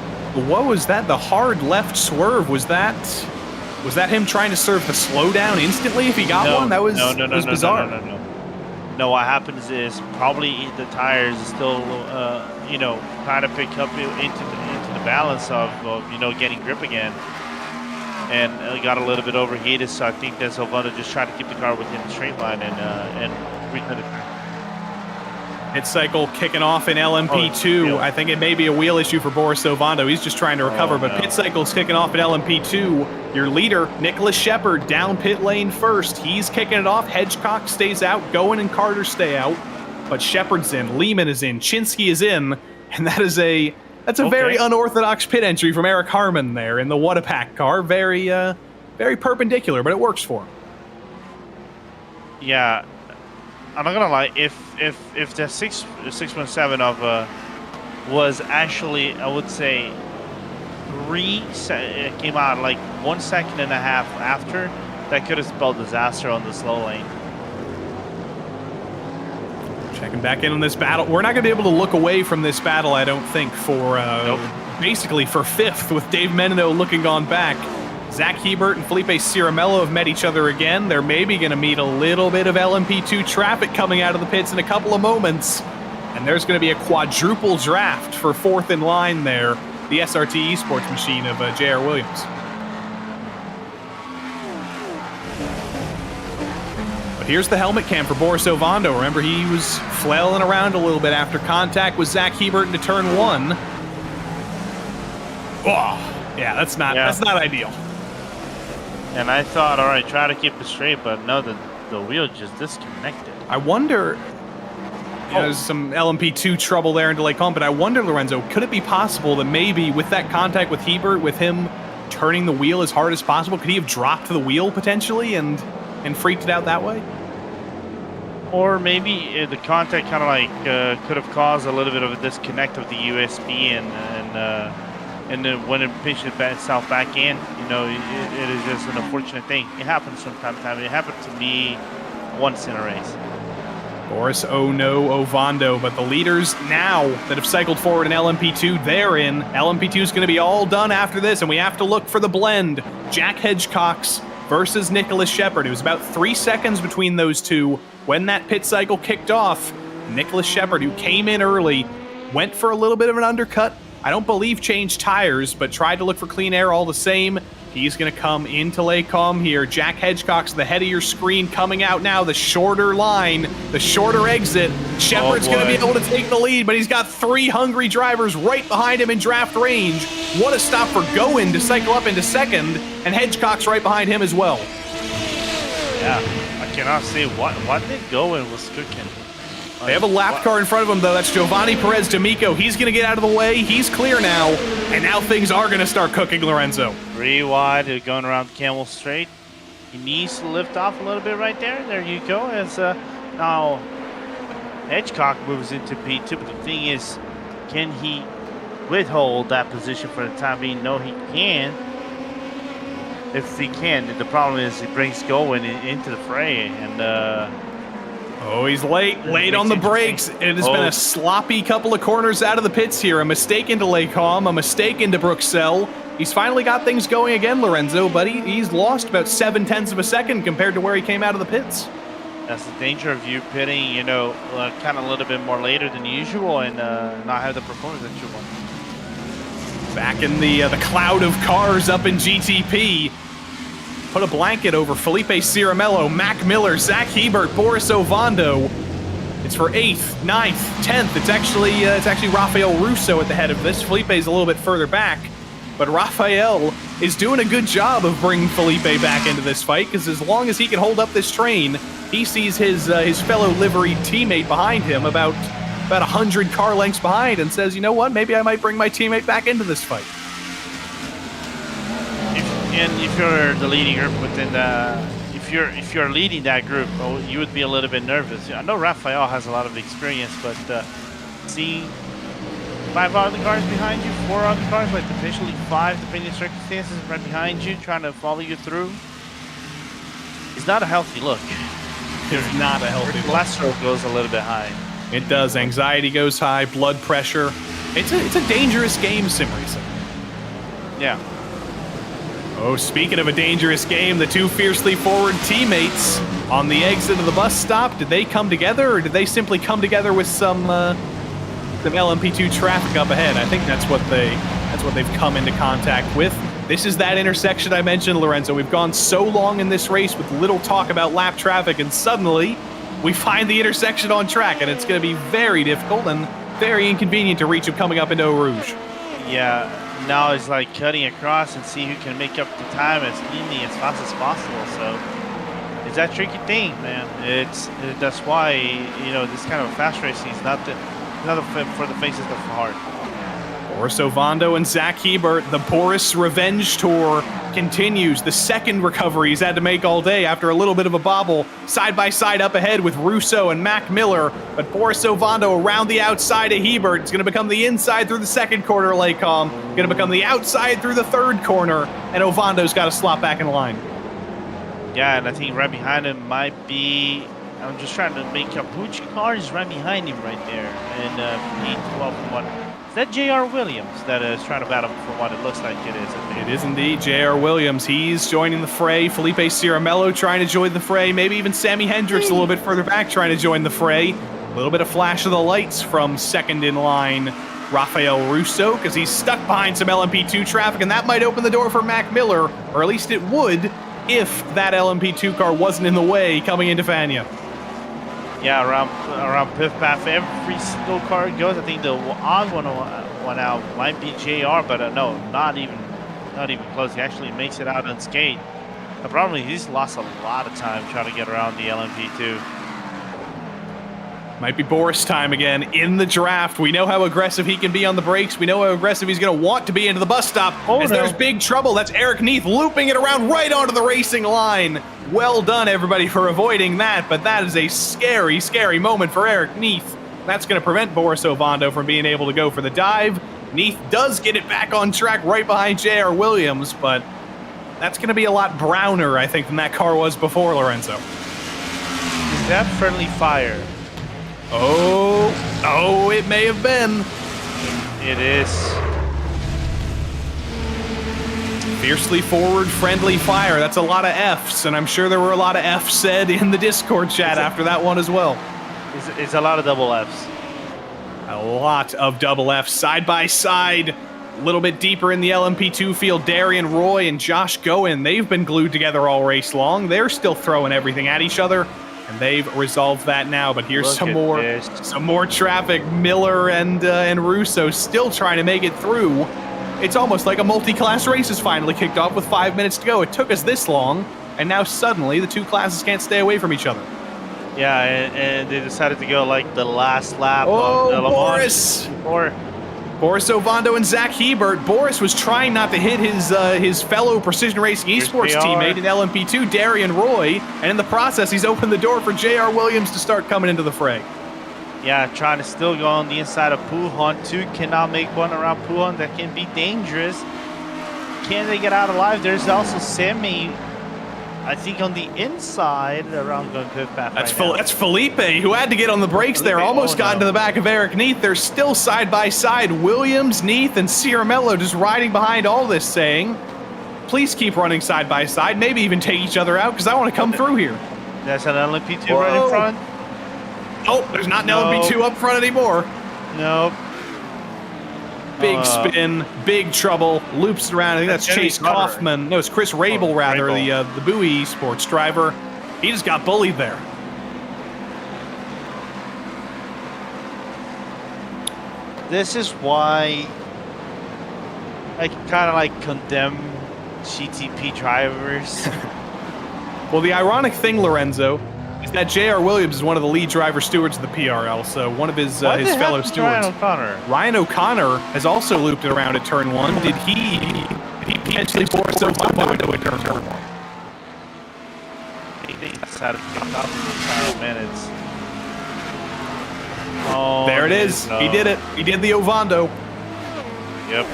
What was that? The hard left swerve, was that him trying to serve the slowdown instantly if he got one? That was bizarre. No, what happens is probably the tires is still, you know, trying to pick up into the balance of, you know, getting grip again. And got a little bit overheated, so I think that Ovando just tried to keep the car within the straight line and return it. Pit cycle kicking off in LMP2. I think it may be a wheel issue for Boris Ovando. He's just trying to recover, but pit cycle's kicking off in LMP2. Your leader, Nicholas Shepard, down pit lane first. He's kicking it off. Hedgecock stays out. Goen and Carter stay out. But Shepard's in. Lehman is in. Chinsky is in. And that's a very unorthodox pit entry from Eric Harmon there in the What-A-Pack car. Very perpendicular, but it works for him. Yeah. I'm not gonna lie, if the 617 of was actually, I would say, it came out like 1.5 seconds after, that could have spelled disaster on the slow lane. Checking back in on this battle. We're not going to be able to look away from this battle, I don't think, for basically for 5th, with Dave Menino looking on back. Zach Hebert and Felipe Ciramello have met each other again. They're maybe going to meet a little bit of LMP2 traffic coming out of the pits in a couple of moments. And there's going to be a quadruple draft for 4th in line there, the SRT Esports machine of J.R. Williams. But here's the helmet cam for Boris Ovando. Remember, he was flailing around a little bit after contact with Zach Hebert into turn 1. Oh, yeah, that's not ideal. And I thought, all right, try to keep it straight, but no, the wheel just disconnected. I wonder, there's some LMP2 trouble there into Lake Home, but I wonder, Lorenzo, could it be possible that maybe with that contact with Hebert, with him turning the wheel as hard as possible, could he have dropped the wheel potentially and freaked it out that way? Or maybe the contact kind of like could have caused a little bit of a disconnect of the USB and then when it pitched itself back in, you know, it is just an unfortunate thing. It happens from time to time. It happened to me once in a race. Boris Ovando, but the leaders now that have cycled forward in LMP2, they're in. LMP2 is going to be all done after this, and we have to look for the blend. Jack Hedgecox versus Nicholas Shepard. It was about 3 seconds between those two when that pit cycle kicked off. Nicholas Shepard, who came in early, went for a little bit of an undercut. I don't believe changed tires, but tried to look for clean air all the same. He's going to come into Lake Com here. Jack Hedgecox, the head of your screen, coming out now. The shorter line, the shorter exit. Shepard's going to be able to take the lead, but he's got 3 hungry drivers right behind him in draft range. What a stop for Goen to cycle up into second, and Hedgecox right behind him as well. Yeah, I cannot say what did Goen was cooking. They have a lap car in front of him, though. That's Giovanni Perez D'Amico. He's going to get out of the way. He's clear now. And now things are going to start cooking, Lorenzo. 3 wide, going around Camel Straight. He needs to lift off a little bit right there. There you go. As now Hedgecock moves into P2. But the thing is, can he withhold that position for the time being? No, he can. If he can, the problem is he brings Goen into the fray. And oh, he's late on the brakes. It has been a sloppy couple of corners out of the pits here. A mistake into Lake Com, a mistake into Bruxelles. He's finally got things going again, Lorenzo, but he's lost about 0.7 of a second compared to where he came out of the pits. That's the danger of you pitting, you know, kind of a little bit more later than usual and not have the performance that you want. Back in the cloud of cars up in GTP. Put a blanket over Felipe Ciramello, Mac Miller, Zach Hebert, Boris Ovando. It's for 8th, 9th, 10th. It's actually Rafael Russo at the head of this. Felipe's a little bit further back. But Raphael is doing a good job of bringing Felipe back into this fight, because as long as he can hold up this train, he sees his fellow liveried teammate behind him about 100 car lengths behind and says, you know what, maybe I might bring my teammate back into this fight. If you're the leading group within the, if you're leading that group, well, you would be a little bit nervous. I know Raphael has a lot of experience, but seeing 5 other cars behind you, 4 other cars, like potentially 5, depending on circumstances, right behind you, trying to follow you through, it's not a healthy look. It's not a healthy look. Cholesterol goes a little bit high. It does. Anxiety goes high, blood pressure. It's a dangerous game, sim racing. Yeah. Oh, speaking of a dangerous game, the 2 fiercely forward teammates on the exit of the bus stop, did they come together, or did they simply come together with some LMP2 traffic up ahead? I think that's what they've come into contact with. This is that intersection I mentioned, Lorenzo. We've gone so long in this race with little talk about lap traffic, and suddenly we find the intersection on track, and it's going to be very difficult and very inconvenient to reach it coming up into Eau Rouge. Yeah, now it's like cutting across and see who can make up the time as cleanly as fast as possible. So it's that tricky thing, man. That's why, you know, this kind of fast racing is not for the faces of the heart. Boris Ovando and Zach Hebert, the Boris Revenge Tour continues. The second recovery he's had to make all day after a little bit of a bobble. Side by side up ahead with Russo and Mac Miller, but Boris Ovando around the outside of Hebert. It's going to become the inside through the second corner, Laycom. Going to become the outside through the third corner, and Ovando's got to slot back in line. Yeah, and I think right behind him might be, I'm just trying to make up which car is right behind him right there. And P12 is that J.R. Williams that is trying to battle for what it looks like it is? It is indeed J.R. Williams. He's joining the fray. Felipe Ciramello trying to join the fray. Maybe even Sammy Hendricks a little bit further back trying to join the fray. A little bit of flash of the lights from second in line Rafael Russo, because he's stuck behind some LMP2 traffic, and that might open the door for Mac Miller, or at least it would if that LMP2 car wasn't in the way coming into Fania. Yeah, around pit path, every single car goes. I think the odd one out might be JR, but no, not even close. He actually makes it out unscathed. The problem is he's lost a lot of time trying to get around the LMP2. Might be Boris time again in the draft. We know how aggressive he can be on the brakes. We know how aggressive he's going to want to be into the bus stop. There's big trouble. That's Eric Neath looping it around right onto the racing line. Well done, everybody, for avoiding that, but that is a scary, scary moment for Eric Neath. That's going to prevent Boris Ovando from being able to go for the dive. Neath does get it back on track right behind J.R. Williams, but that's going to be a lot browner, I think, than that car was before, Lorenzo. Is that friendly fire? Oh, it may have been. It is. Fiercely forward, friendly fire. That's a lot of Fs, and I'm sure there were a lot of Fs said in the Discord chat after that one as well. It's a lot of double Fs. A lot of double Fs side by side. A little bit deeper in the LMP2 field, Darian Roy and Josh Goen, they've been glued together all race long. They're still throwing everything at each other, and they've resolved that now. But here's some more traffic. Miller and Russo still trying to make it through. It's almost like a multi-class race has finally kicked off with 5 minutes to go. It took us this long, and now suddenly the two classes can't stay away from each other. Yeah, and they decided to go like the last lap. Boris! Boris Ovando and Zach Hebert. Boris was trying not to hit his fellow Precision Racing Esports teammate in LMP2, Darian Roy, and in the process, he's opened the door for J.R. Williams to start coming into the fray. Yeah, trying to still go on the inside of Pujon. 2 cannot make one around Pujon. That can be dangerous. Can they get out alive? There's also Sammy, I think, on the inside around going pit path. That's Felipe, who had to get on the brakes there. Almost got into the back of Eric Neath. They're still side by side. Williams, Neath, and Ciramello just riding behind all this, saying, please keep running side by side. Maybe even take each other out, because I want to come through here. That's an LMP2 right in front. Oh, there's not an LMP2 up front anymore. Nope. Big spin, big trouble, loops around. I think that's Chase Kaufman. No, it's Chris Rabel, rather, the Bowie Esports driver. He just got bullied there. This is why I kind of like condemn GTP drivers. Well, the ironic thing, Lorenzo, is that J.R. Williams is one of the lead driver stewards of the PRL, so one of his What the heck fellow is stewards. Ryan O'Connor? Ryan O'Connor has also looped it around at turn 1. Did he potentially force Ovando into a turn 1? He decided to pick up the final minutes. Oh, There it is. no. He did it. He did the Ovando. Yep.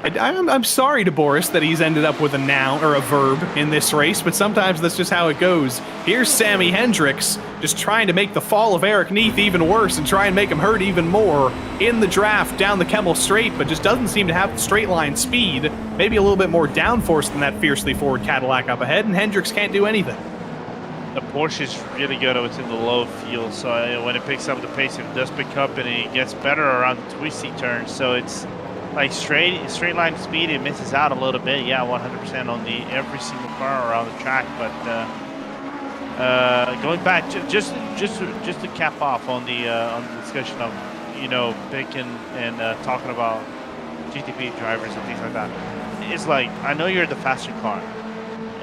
I'm sorry to Boris that he's ended up with a noun or a verb in this race, but sometimes that's just how it goes. Here's Sammy Hendricks just trying to make the fall of Eric Neath even worse and try and make him hurt even more in the draft down the Kemmel Straight, but just doesn't seem to have the straight line speed. Maybe a little bit more downforce than that fiercely forward Cadillac up ahead, and Hendricks can't do anything. The Porsche is really good within the low field, so when it picks up the pace, it does pick up and it gets better around the twisty turns. So it's like straight line speed. It misses out a little bit, yeah, 100% on the every single car around the track. But going back, just to cap off on the discussion of picking and talking about GTP drivers and things like that. It's like, I know you're the faster car.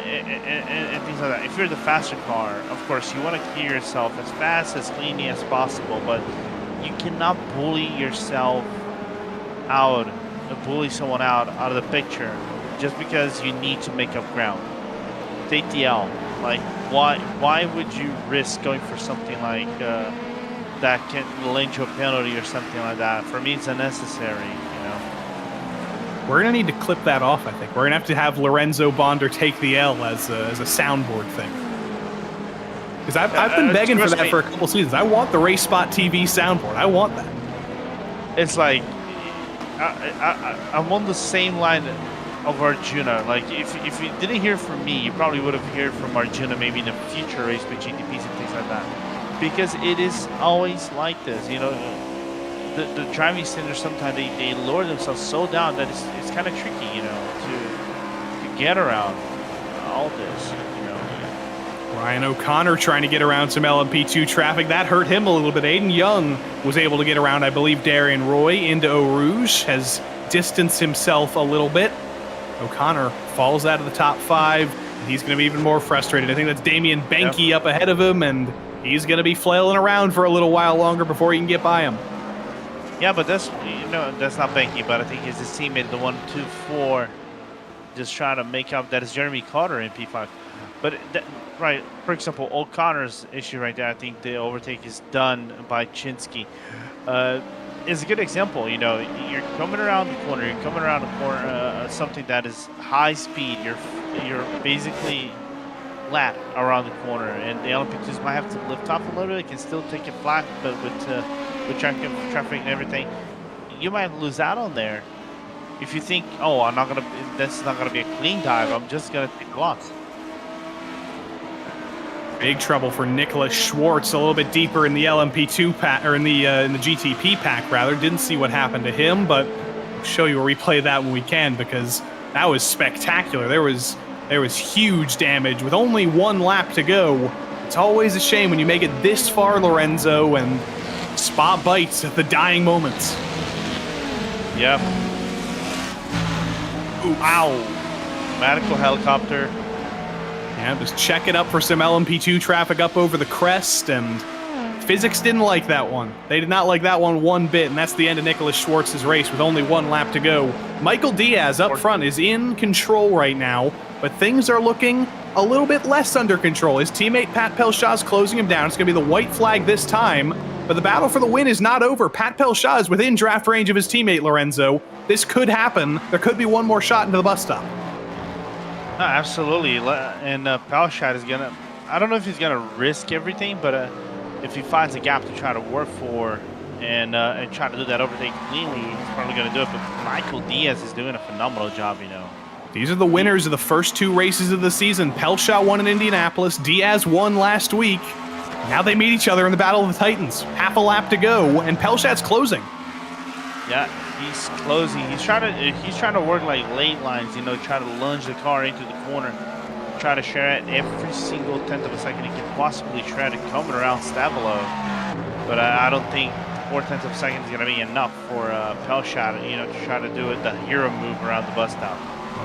And things like that. If you're the faster car, of course, you want to clear yourself as fast, as cleanly as possible, but you cannot bully yourself out, bully someone out of the picture just because you need to make up ground. Take the L. Like, why would you risk going for something like that can lend you a penalty or something like that? For me, it's unnecessary, We're going to need to clip that off, I think. We're going to have Lorenzo Bonder take the L as a soundboard thing. Because I've been begging for that for a couple seasons. I want the RaceSpotTV soundboard. I want that. It's like, I'm on the same line of Arjuna. Like, if you didn't hear from me, you probably would have heard from Arjuna maybe in a future race with GTPs and things like that. Because it is always like this, The driving standards sometimes they lower themselves so down that it's kind of tricky, to get around all this, Ryan O'Connor trying to get around some LMP2 traffic. That hurt him a little bit. Aiden Young was able to get around, I believe, Darian Roy into Eau Rouge, has distanced himself a little bit. O'Connor falls out of the top 5, and he's going to be even more frustrated. I think that's Damian Benke up ahead of him, and he's going to be flailing around for a little while longer before he can get by him. Yeah, but that's not Benke, but I think it's his teammate, the 1-2-4, just trying to make up. That is Jeremy Carter in P5. But right, for example, O'Connor's issue right there, I think the overtake is done by Chinsky. Is a good example. You're coming around the corner. You're coming around the corner. Something that is high speed. You're basically flat around the corner, and the LMP2s might have to lift off a little bit. It can still take it flat, but with traffic and everything, you might lose out on there. If you think, oh, that's not gonna be a clean dive. I'm just gonna take a loss. Big trouble for Nicholas Schwartz, a little bit deeper in the LMP2 pack, or in the GTP pack rather. Didn't see what happened to him, but I'll show you a replay of that when we can, because that was spectacular. There was huge damage with only 1 lap to go. It's always a shame when you make it this far, Lorenzo, and spot bites at the dying moments. Yep. Ooh, ow. Medical helicopter. Yeah, just checking up for some LMP2 traffic up over the crest, and physics didn't like that one. They did not like that one bit, and that's the end of Nicholas Schwartz's race with only 1 lap to go. Michael Diaz up front is in control right now, but things are looking a little bit less under control. His teammate Pat Pelchat is closing him down. It's going to be the white flag this time, but the battle for the win is not over. Pat Pelchat is within draft range of his teammate Lorenzo. This could happen. There could be one more shot into the bus stop. No, absolutely, and Pelchat is gonna. I don't know if he's gonna risk everything, but if he finds a gap to try to work for and try to do that overtake cleanly, he's probably gonna do it. But Michael Diaz is doing a phenomenal job, These are the winners of the first 2 races of the season. Pelchat won in Indianapolis. Diaz won last week. Now they meet each other in the Battle of the Titans. Half a lap to go, and Pelchat's closing. Yeah, he's closing. He's trying to work like late lines, try to lunge the car into the corner, try to share it every single tenth of a second he can possibly try to come around Stavilo. But I don't think 4/10 of a second is going to be enough for Pelshot, to try to do the hero move around the bus stop.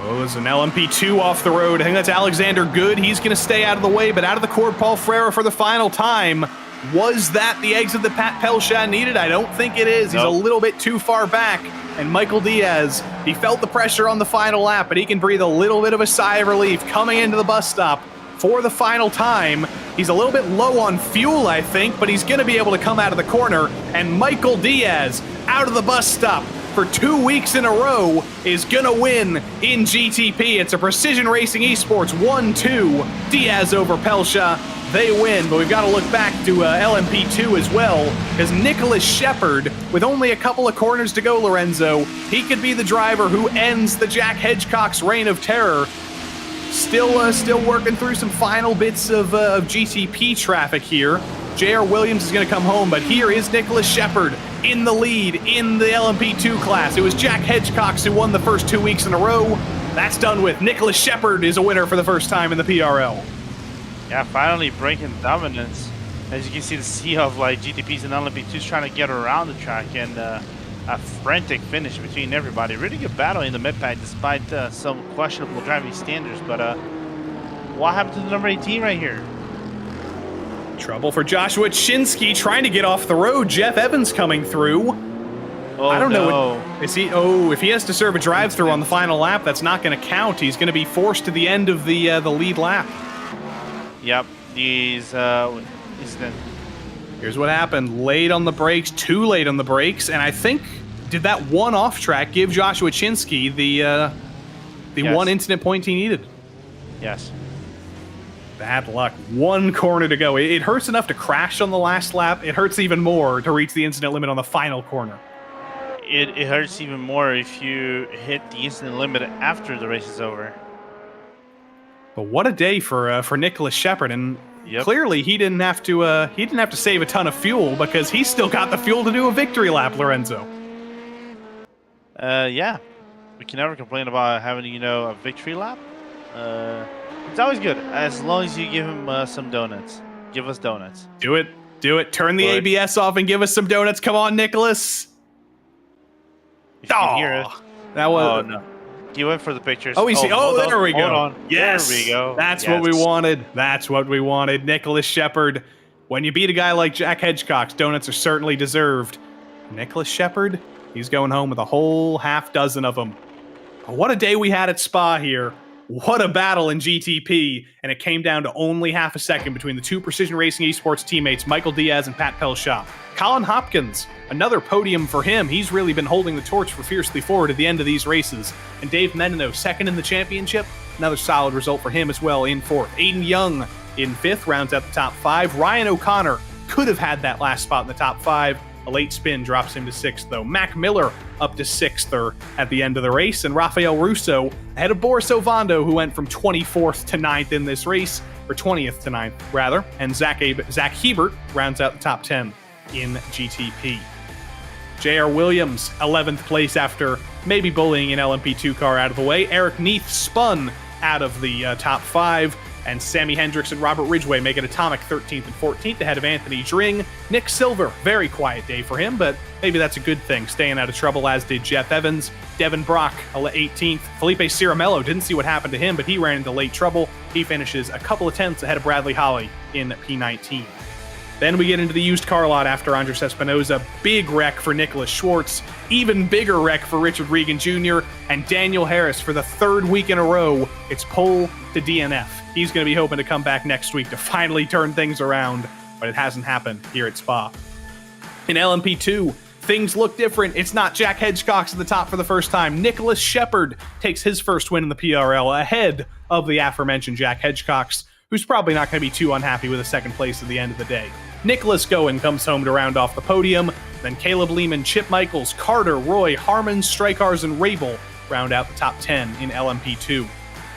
Oh, there's an LMP2 off the road. I think that's Alexander Good. He's going to stay out of the way, but out of the court, Paul Freire for the final time. Was that the exit that Pat Pelshot needed? I don't think it is. He's a little bit too far back. And Michael Diaz, he felt the pressure on the final lap, but he can breathe a little bit of a sigh of relief coming into the bus stop for the final time. He's a little bit low on fuel, I think, but he's going to be able to come out of the corner. And Michael Diaz, out of the bus stop for 2 weeks in a row, is going to win in GTP. It's a Precision Racing Esports 1-2. Diaz over Pelshot. They win, but we've got to look back to LMP2 as well, because Nicholas Shepard, with only a couple of corners to go, Lorenzo, he could be the driver who ends the Jack Hedgecock's reign of terror. Still working through some final bits of GTP traffic here. J.R. Williams is going to come home, but here is Nicholas Shepard in the lead in the LMP2 class. It was Jack Hedgecock who won the first 2 weeks in a row. That's done with. Nicholas Shepard is a winner for the first time in the PRL. Yeah, finally breaking dominance. As you can see, the sea of GTPs and LMP2s trying to get around the track, and a frantic finish between everybody. Really good battle in the mid-pack despite some questionable driving standards. But what happened to the number 18 right here? Trouble for Joshua Chinsky trying to get off the road. Jeff Evans coming through. Oh, I don't no. know. Is he? Oh, if he has to serve a drive-through on the final lap, that's not going to count. He's going to be forced to the end of the lead lap. Yep, he's then. Here's what happened. Late on the brakes, too late on the brakes, and I think, did that one off track give Joshua Chinsky the Yes. one incident point he needed? Yes. Bad luck. One corner to go. It hurts enough to crash on the last lap. It hurts even more to reach the incident limit on the final corner. It hurts even more if you hit the incident limit after the race is over. But what a day for Nicholas Shepard, and Yep. clearly he didn't have to save a ton of fuel because he's still got the fuel to do a victory lap, Lorenzo. Yeah, we can never complain about having a victory lap. It's always good as long as you give him some donuts. Give us donuts. Do it. Turn the ABS off and give us some donuts. Come on, Nicholas. If you can hear it. That was. Oh no. He went for the pictures. Oh, there we go. Hold on. Yes. There we go. That's what we wanted. That's what we wanted. Nicholas Shepard. When you beat a guy like Jack Hedgecock, donuts are certainly deserved. Nicholas Shepard, he's going home with a whole half dozen of them. What a day we had at Spa here. What a battle in GTP. And it came down to only half a second between the two Precision Racing Esports teammates, Michael Diaz and Pat Pelshot. Colin Hopkins, another podium for him. He's really been holding the torch for Fiercely Forward at the end of these races. And Dave Menino, second in the championship. Another solid result for him as well in fourth. Aiden Young in fifth, rounds out the top five. Ryan O'Connor could have had that last spot in the top five. A late spin drops him to sixth, though. Mac Miller up to sixth at the end of the race. And Rafael Russo ahead of Boris Ovando, who went from 24th to 9th in this race, or 20th to 9th, rather. And Zach Hebert rounds out the top 10 in GTP. J.R. Williams, 11th place after maybe bullying an LMP2 car out of the way. Eric Neath spun out of the top five. And Sammy Hendricks and Robert Ridgway make it atomic 13th and 14th ahead of Anthony Dring. Nick Silver, very quiet day for him, but maybe that's a good thing, staying out of trouble, as did Jeff Evans. Devin Brock, 18th. Felipe Ciramello, didn't see what happened to him, but he ran into late trouble. He finishes a couple of tenths ahead of Bradley Holly in P19. Then we get into the used car lot after Andres Espinoza. Big wreck for Nicholas Schwartz. Even bigger wreck for Richard Regan Jr. And Daniel Harris for the third week in a row. It's pole to DNF. He's going to be hoping to come back next week to finally turn things around, but it hasn't happened here at Spa. In LMP2, things look different. It's not Jack Hedgecock at the top for the first time. Nicholas Shepard takes his first win in the PRL ahead of the aforementioned Jack Hedgecock, who's probably not going to be too unhappy with a second place at the end of the day. Nicholas Goen comes home to round off the podium. Then Caleb Lehman, Chip Michaels, Carter, Roy, Harmon, Strykars, and Rabel round out the top 10 in LMP2.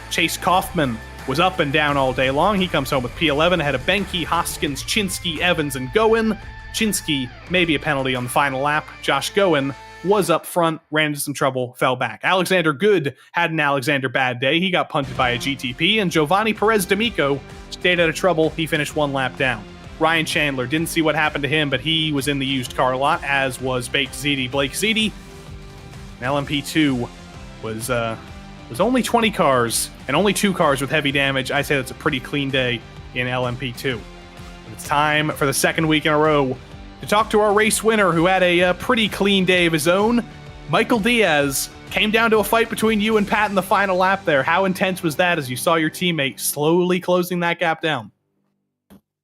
Chase Kaufman was up and down all day long. He comes home with P11 ahead of Benke, Hoskins, Chinsky, Evans, and Goen. Chinsky, maybe a penalty on the final lap. Josh Goen was up front, ran into some trouble, fell back. Alexander Good had an Alexander bad day. He got punted by a GTP, and Giovanni Perez D'Amico stayed out of trouble. He finished one lap down. Ryan Chandler. Didn't see what happened to him, but he was in the used car lot, as was Baked Ziti. Blake Ziti. LMP2 was only 20 cars, and only 2 cars with heavy damage. I say that's a pretty clean day in LMP2. It's time for the second week in a row to talk to our race winner, who had a pretty clean day of his own. Michael Diaz. Came down to a fight between you and Pat in the final lap there. How intense was that as you saw your teammate slowly closing that gap down?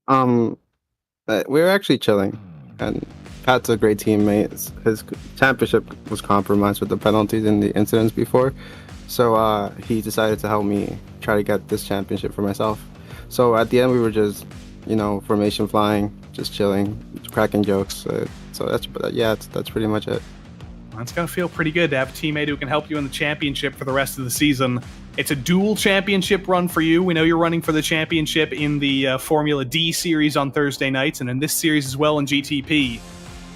We were actually chilling, and Pat's a great teammate. His championship was compromised with the penalties and the incidents before, so he decided to help me try to get this championship for myself. So at the end, we were just, formation flying, just chilling, cracking jokes. So that's pretty much it. It's going to feel pretty good to have a teammate who can help you in the championship for the rest of the season. It's a dual championship run for you. We know you're running for the championship in the Formula D series on Thursday nights, and in this series as well in GTP.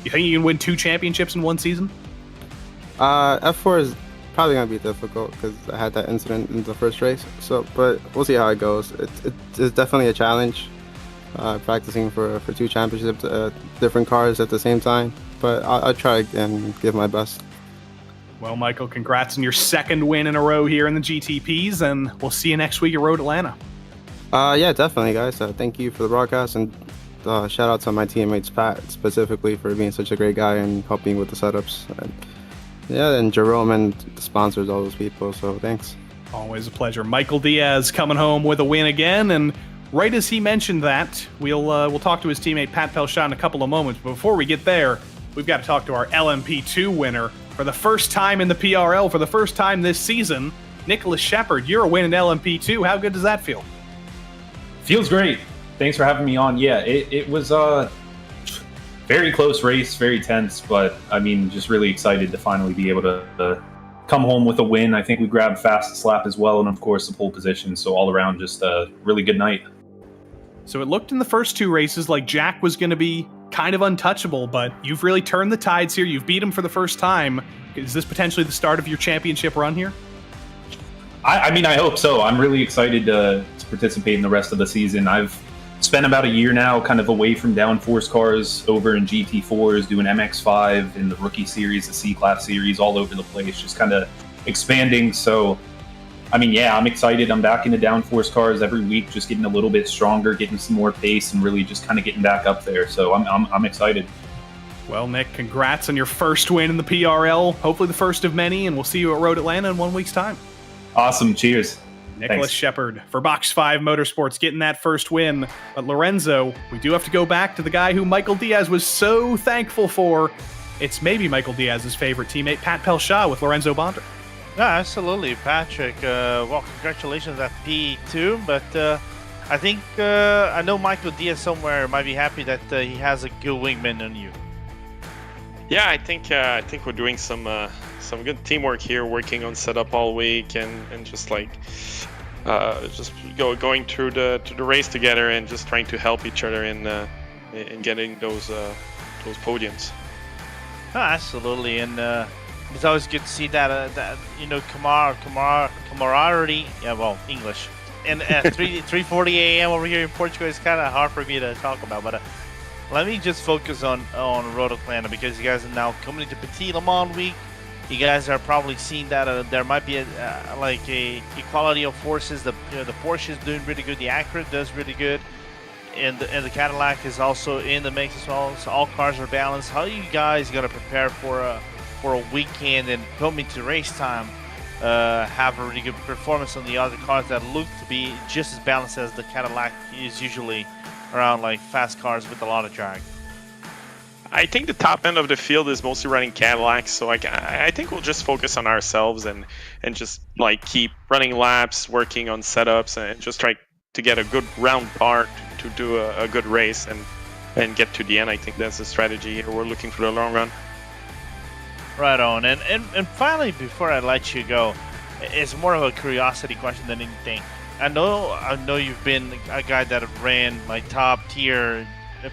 You think you can win 2 championships in one season? F4 is probably going to be difficult because I had that incident in the first race. But we'll see how it goes. It's definitely a challenge, practicing for 2 championships, different cars at the same time. But I'll try and give my best. Well, Michael, congrats on your 2nd win in a row here in the GTPs, and we'll see you next week at Road Atlanta. Yeah, definitely, guys. Thank you for the broadcast, and shout out to my teammates, Pat, specifically for being such a great guy and helping with the setups. And Jerome and the sponsors, all those people, so thanks. Always a pleasure. Michael Diaz coming home with a win again, and right as he mentioned that, we'll talk to his teammate Pat Pelshot in a couple of moments, but before we get there, we've got to talk to our LMP2 winner. For the first time in the PRL, for the first time this season, Nicholas Shepard, you're a win in LMP2. How good does that feel? Feels great. Thanks for having me on. Yeah, it was a very close race, very tense, but I mean, just really excited to finally be able to come home with a win. I think we grabbed fastest lap as well, and of course the pole position. So all around, just a really good night. So it looked in the first 2 races like Jack was going to be kind of untouchable, but you've really turned the tides here. You've beat him for the first time. Is this potentially the start of your championship run here? I mean, I hope so. I'm really excited to participate in the rest of the season. I've spent about a year now kind of away from downforce cars, over in GT4s, doing MX5 in the rookie series, the C-Class series, all over the place, just kind of expanding. So, I mean, yeah, I'm excited. I'm back into downforce cars every week, just getting a little bit stronger, getting some more pace, and really just kind of getting back up there. So I'm excited. Well, Nick, congrats on your first win in the PRL. Hopefully the first of many, and we'll see you at Road Atlanta in 1 week's time. Awesome. Cheers. Nicholas Shepard for Box 5 Motorsports getting that first win. But Lorenzo, we do have to go back to the guy who Michael Diaz was so thankful for. It's maybe Michael Diaz's favorite teammate, Pat Pelshot with Lorenzo Bonder. Yeah, absolutely, Patrick. Well, congratulations at P2, but I think I know Michael Diaz somewhere might be happy that he has a good wingman on you. Yeah, I think we're doing some good teamwork here, working on setup all week, and just like going through the race together and just trying to help each other in getting those podiums. Oh, absolutely, and it's always good to see that camaraderie. Yeah, well, English. And at 3:40 a.m. over here in Portugal, it's kind of hard for me to talk about, but. Let me just focus on Road Atlanta, because you guys are now coming into Petit Le Mans week. You guys are probably seeing that there might be a equality of forces. The Porsche is doing really good. The Acura does really good, and the Cadillac is also in the mix as well. So all cars are balanced. How are you guys gonna prepare for a weekend and coming to race time? Have a really good performance on the other cars that look to be just as balanced as the Cadillac is usually around, like fast cars with a lot of drag. I think the top end of the field is mostly running Cadillacs, so I think we'll just focus on ourselves and just like keep running laps, working on setups, and just try to get a good round car to do a good race and get to the end. I think that's the strategy here. We're looking for the long run. Right on. And finally, before I let you go, it's more of a curiosity question than anything. I know you've been a guy that ran like top tier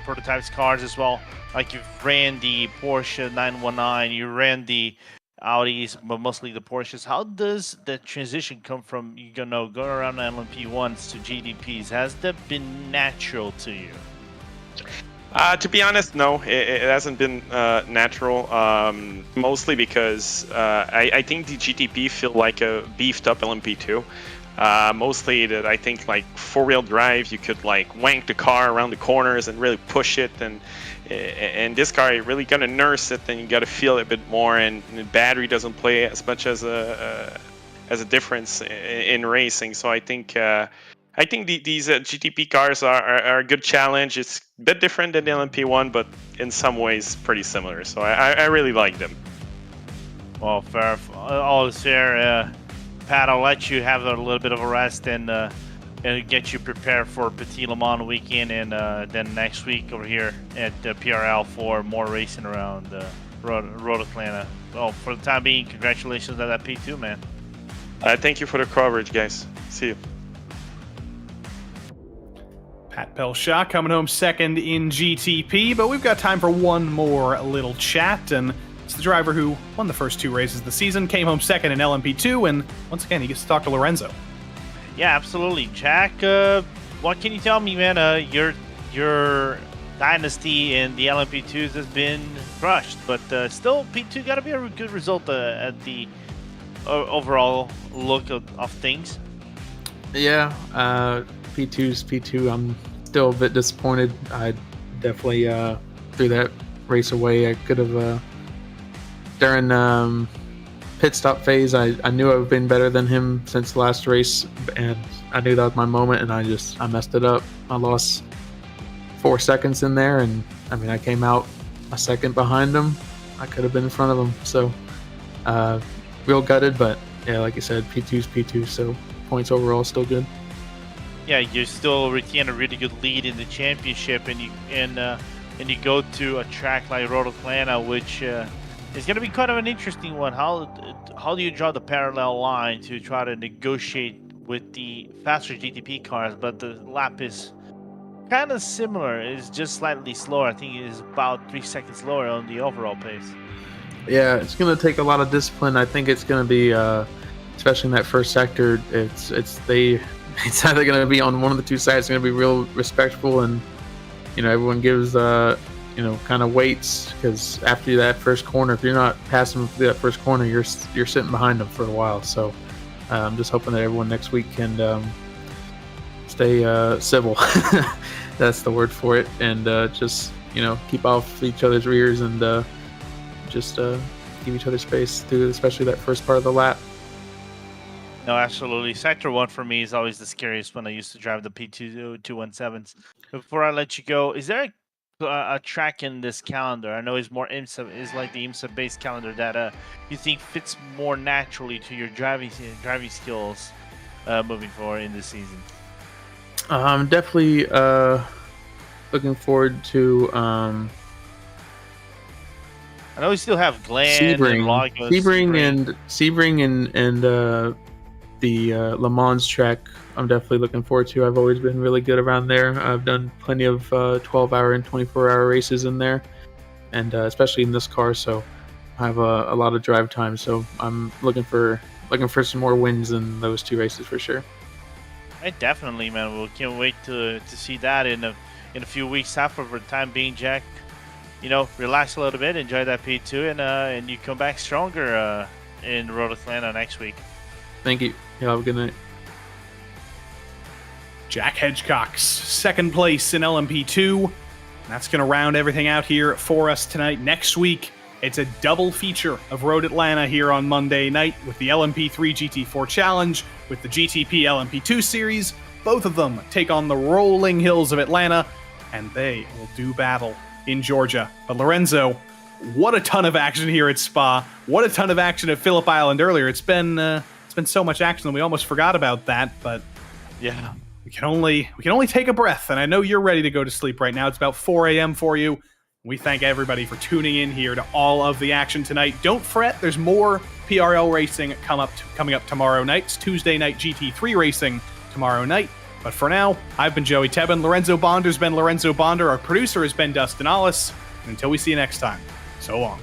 prototypes cars as well. Like you've ran the Porsche 919, you ran the Audis, but mostly the Porsches. How does the transition come from going around LMP1s to GDPs? Has that been natural to you? To be honest, no, it hasn't been natural. Mostly because I think the GTP feel like a beefed up LMP2. Mostly that I think like 4-wheel drive, you could like wank the car around the corners and really push it, and this car you really gotta nurse it, and you gotta feel it a bit more, and the battery doesn't play as much as a difference in racing. So I think these GTP cars are a good challenge. It's a bit different than the LMP1, but in some ways pretty similar. So I really like them. Well, fair. All is fair. Pat, I'll let you have a little bit of a rest and get you prepared for Petit Le Mans weekend, and then next week over here at PRL for more racing around Road Atlanta. Well, for the time being, congratulations on that P2, man. Thank you for the coverage, guys. See you. Pat Belshaw coming home second in GTP, but we've got time for one more little chat, and it's the driver who won the first 2 races of the season, came home second in LMP2, and once again, he gets to talk to Lorenzo. Yeah, absolutely. Jack, what can you tell me, man? Your dynasty in the LMP2s has been crushed, but still, P2 got to be a good result at the overall look of things. Yeah, P2's P2. I'm still a bit disappointed. I definitely threw that race away. I could have during pit stop phase. I knew I've been better than him since the last race, and I knew that was my moment, and I messed it up. I lost 4 seconds in there, and I mean I came out a second behind him. I could have been in front of him, so real gutted. But yeah, like you said, P2's P2, so points overall still good. Yeah, you still retain a really good lead in the championship, and you go to a track like Road Atlanta, which is going to be kind of an interesting one. How do you draw the parallel line to try to negotiate with the faster GTP cars? But the lap is kind of similar. It's just slightly slower. I think it is about 3 seconds lower on the overall pace. Yeah, it's going to take a lot of discipline. I think it's going to be, especially in that first sector, it's either going to be on one of the two sides. It's going to be real respectful, and everyone gives kind of waits, because after that first corner, if you're not passing them through that first corner, you're sitting behind them for a while. So I'm just hoping that everyone next week can stay civil. That's the word for it, and just keep off each other's rears, and just give each other space through, especially that first part of the lap. No, absolutely. Sector 1 for me is always the scariest when I used to drive the P2 217s. Before I let you go, is there a track in this calendar? I know it's more IMSA, is like the IMSA-based calendar that you think fits more naturally to your driving skills moving forward in this season? I'm definitely looking forward to. I know we still have Glen Sebring and Lagos. Sebring and the Le Mans track. I'm definitely looking forward to. I've always been really good around there. I've done plenty of 12-hour and 24-hour races in there, and especially in this car. So I have a lot of drive time. So I'm looking for some more wins in those 2 races for sure. Hey, definitely, man. We can't wait to see that in a few weeks. After for the time being, Jack, relax a little bit, enjoy that P2, and you come back stronger in Road Atlanta next week. Thank you. Yeah, have a good night. Jack Hedgecock's second place in LMP2. That's going to round everything out here for us tonight. Next week, it's a double feature of Road Atlanta here on Monday night with the LMP3-GT4 Challenge, with the GTP-LMP2 series. Both of them take on the rolling hills of Atlanta, and they will do battle in Georgia. But Lorenzo, what a ton of action here at Spa. What a ton of action at Phillip Island earlier. It's been so much action that we almost forgot about that, but yeah, we can only take a breath, and I know you're ready to go to sleep right now. It's about 4 a.m. for you. We thank everybody for tuning in here to all of the action tonight. Don't fret, there's more PRL racing coming up tomorrow night. It's Tuesday night GT3 racing tomorrow night. But for now, I've been Joey Tebben. Lorenzo Bonder's been Lorenzo Bonder. Our producer has been Dustin Ollis. And until we see you next time, so long.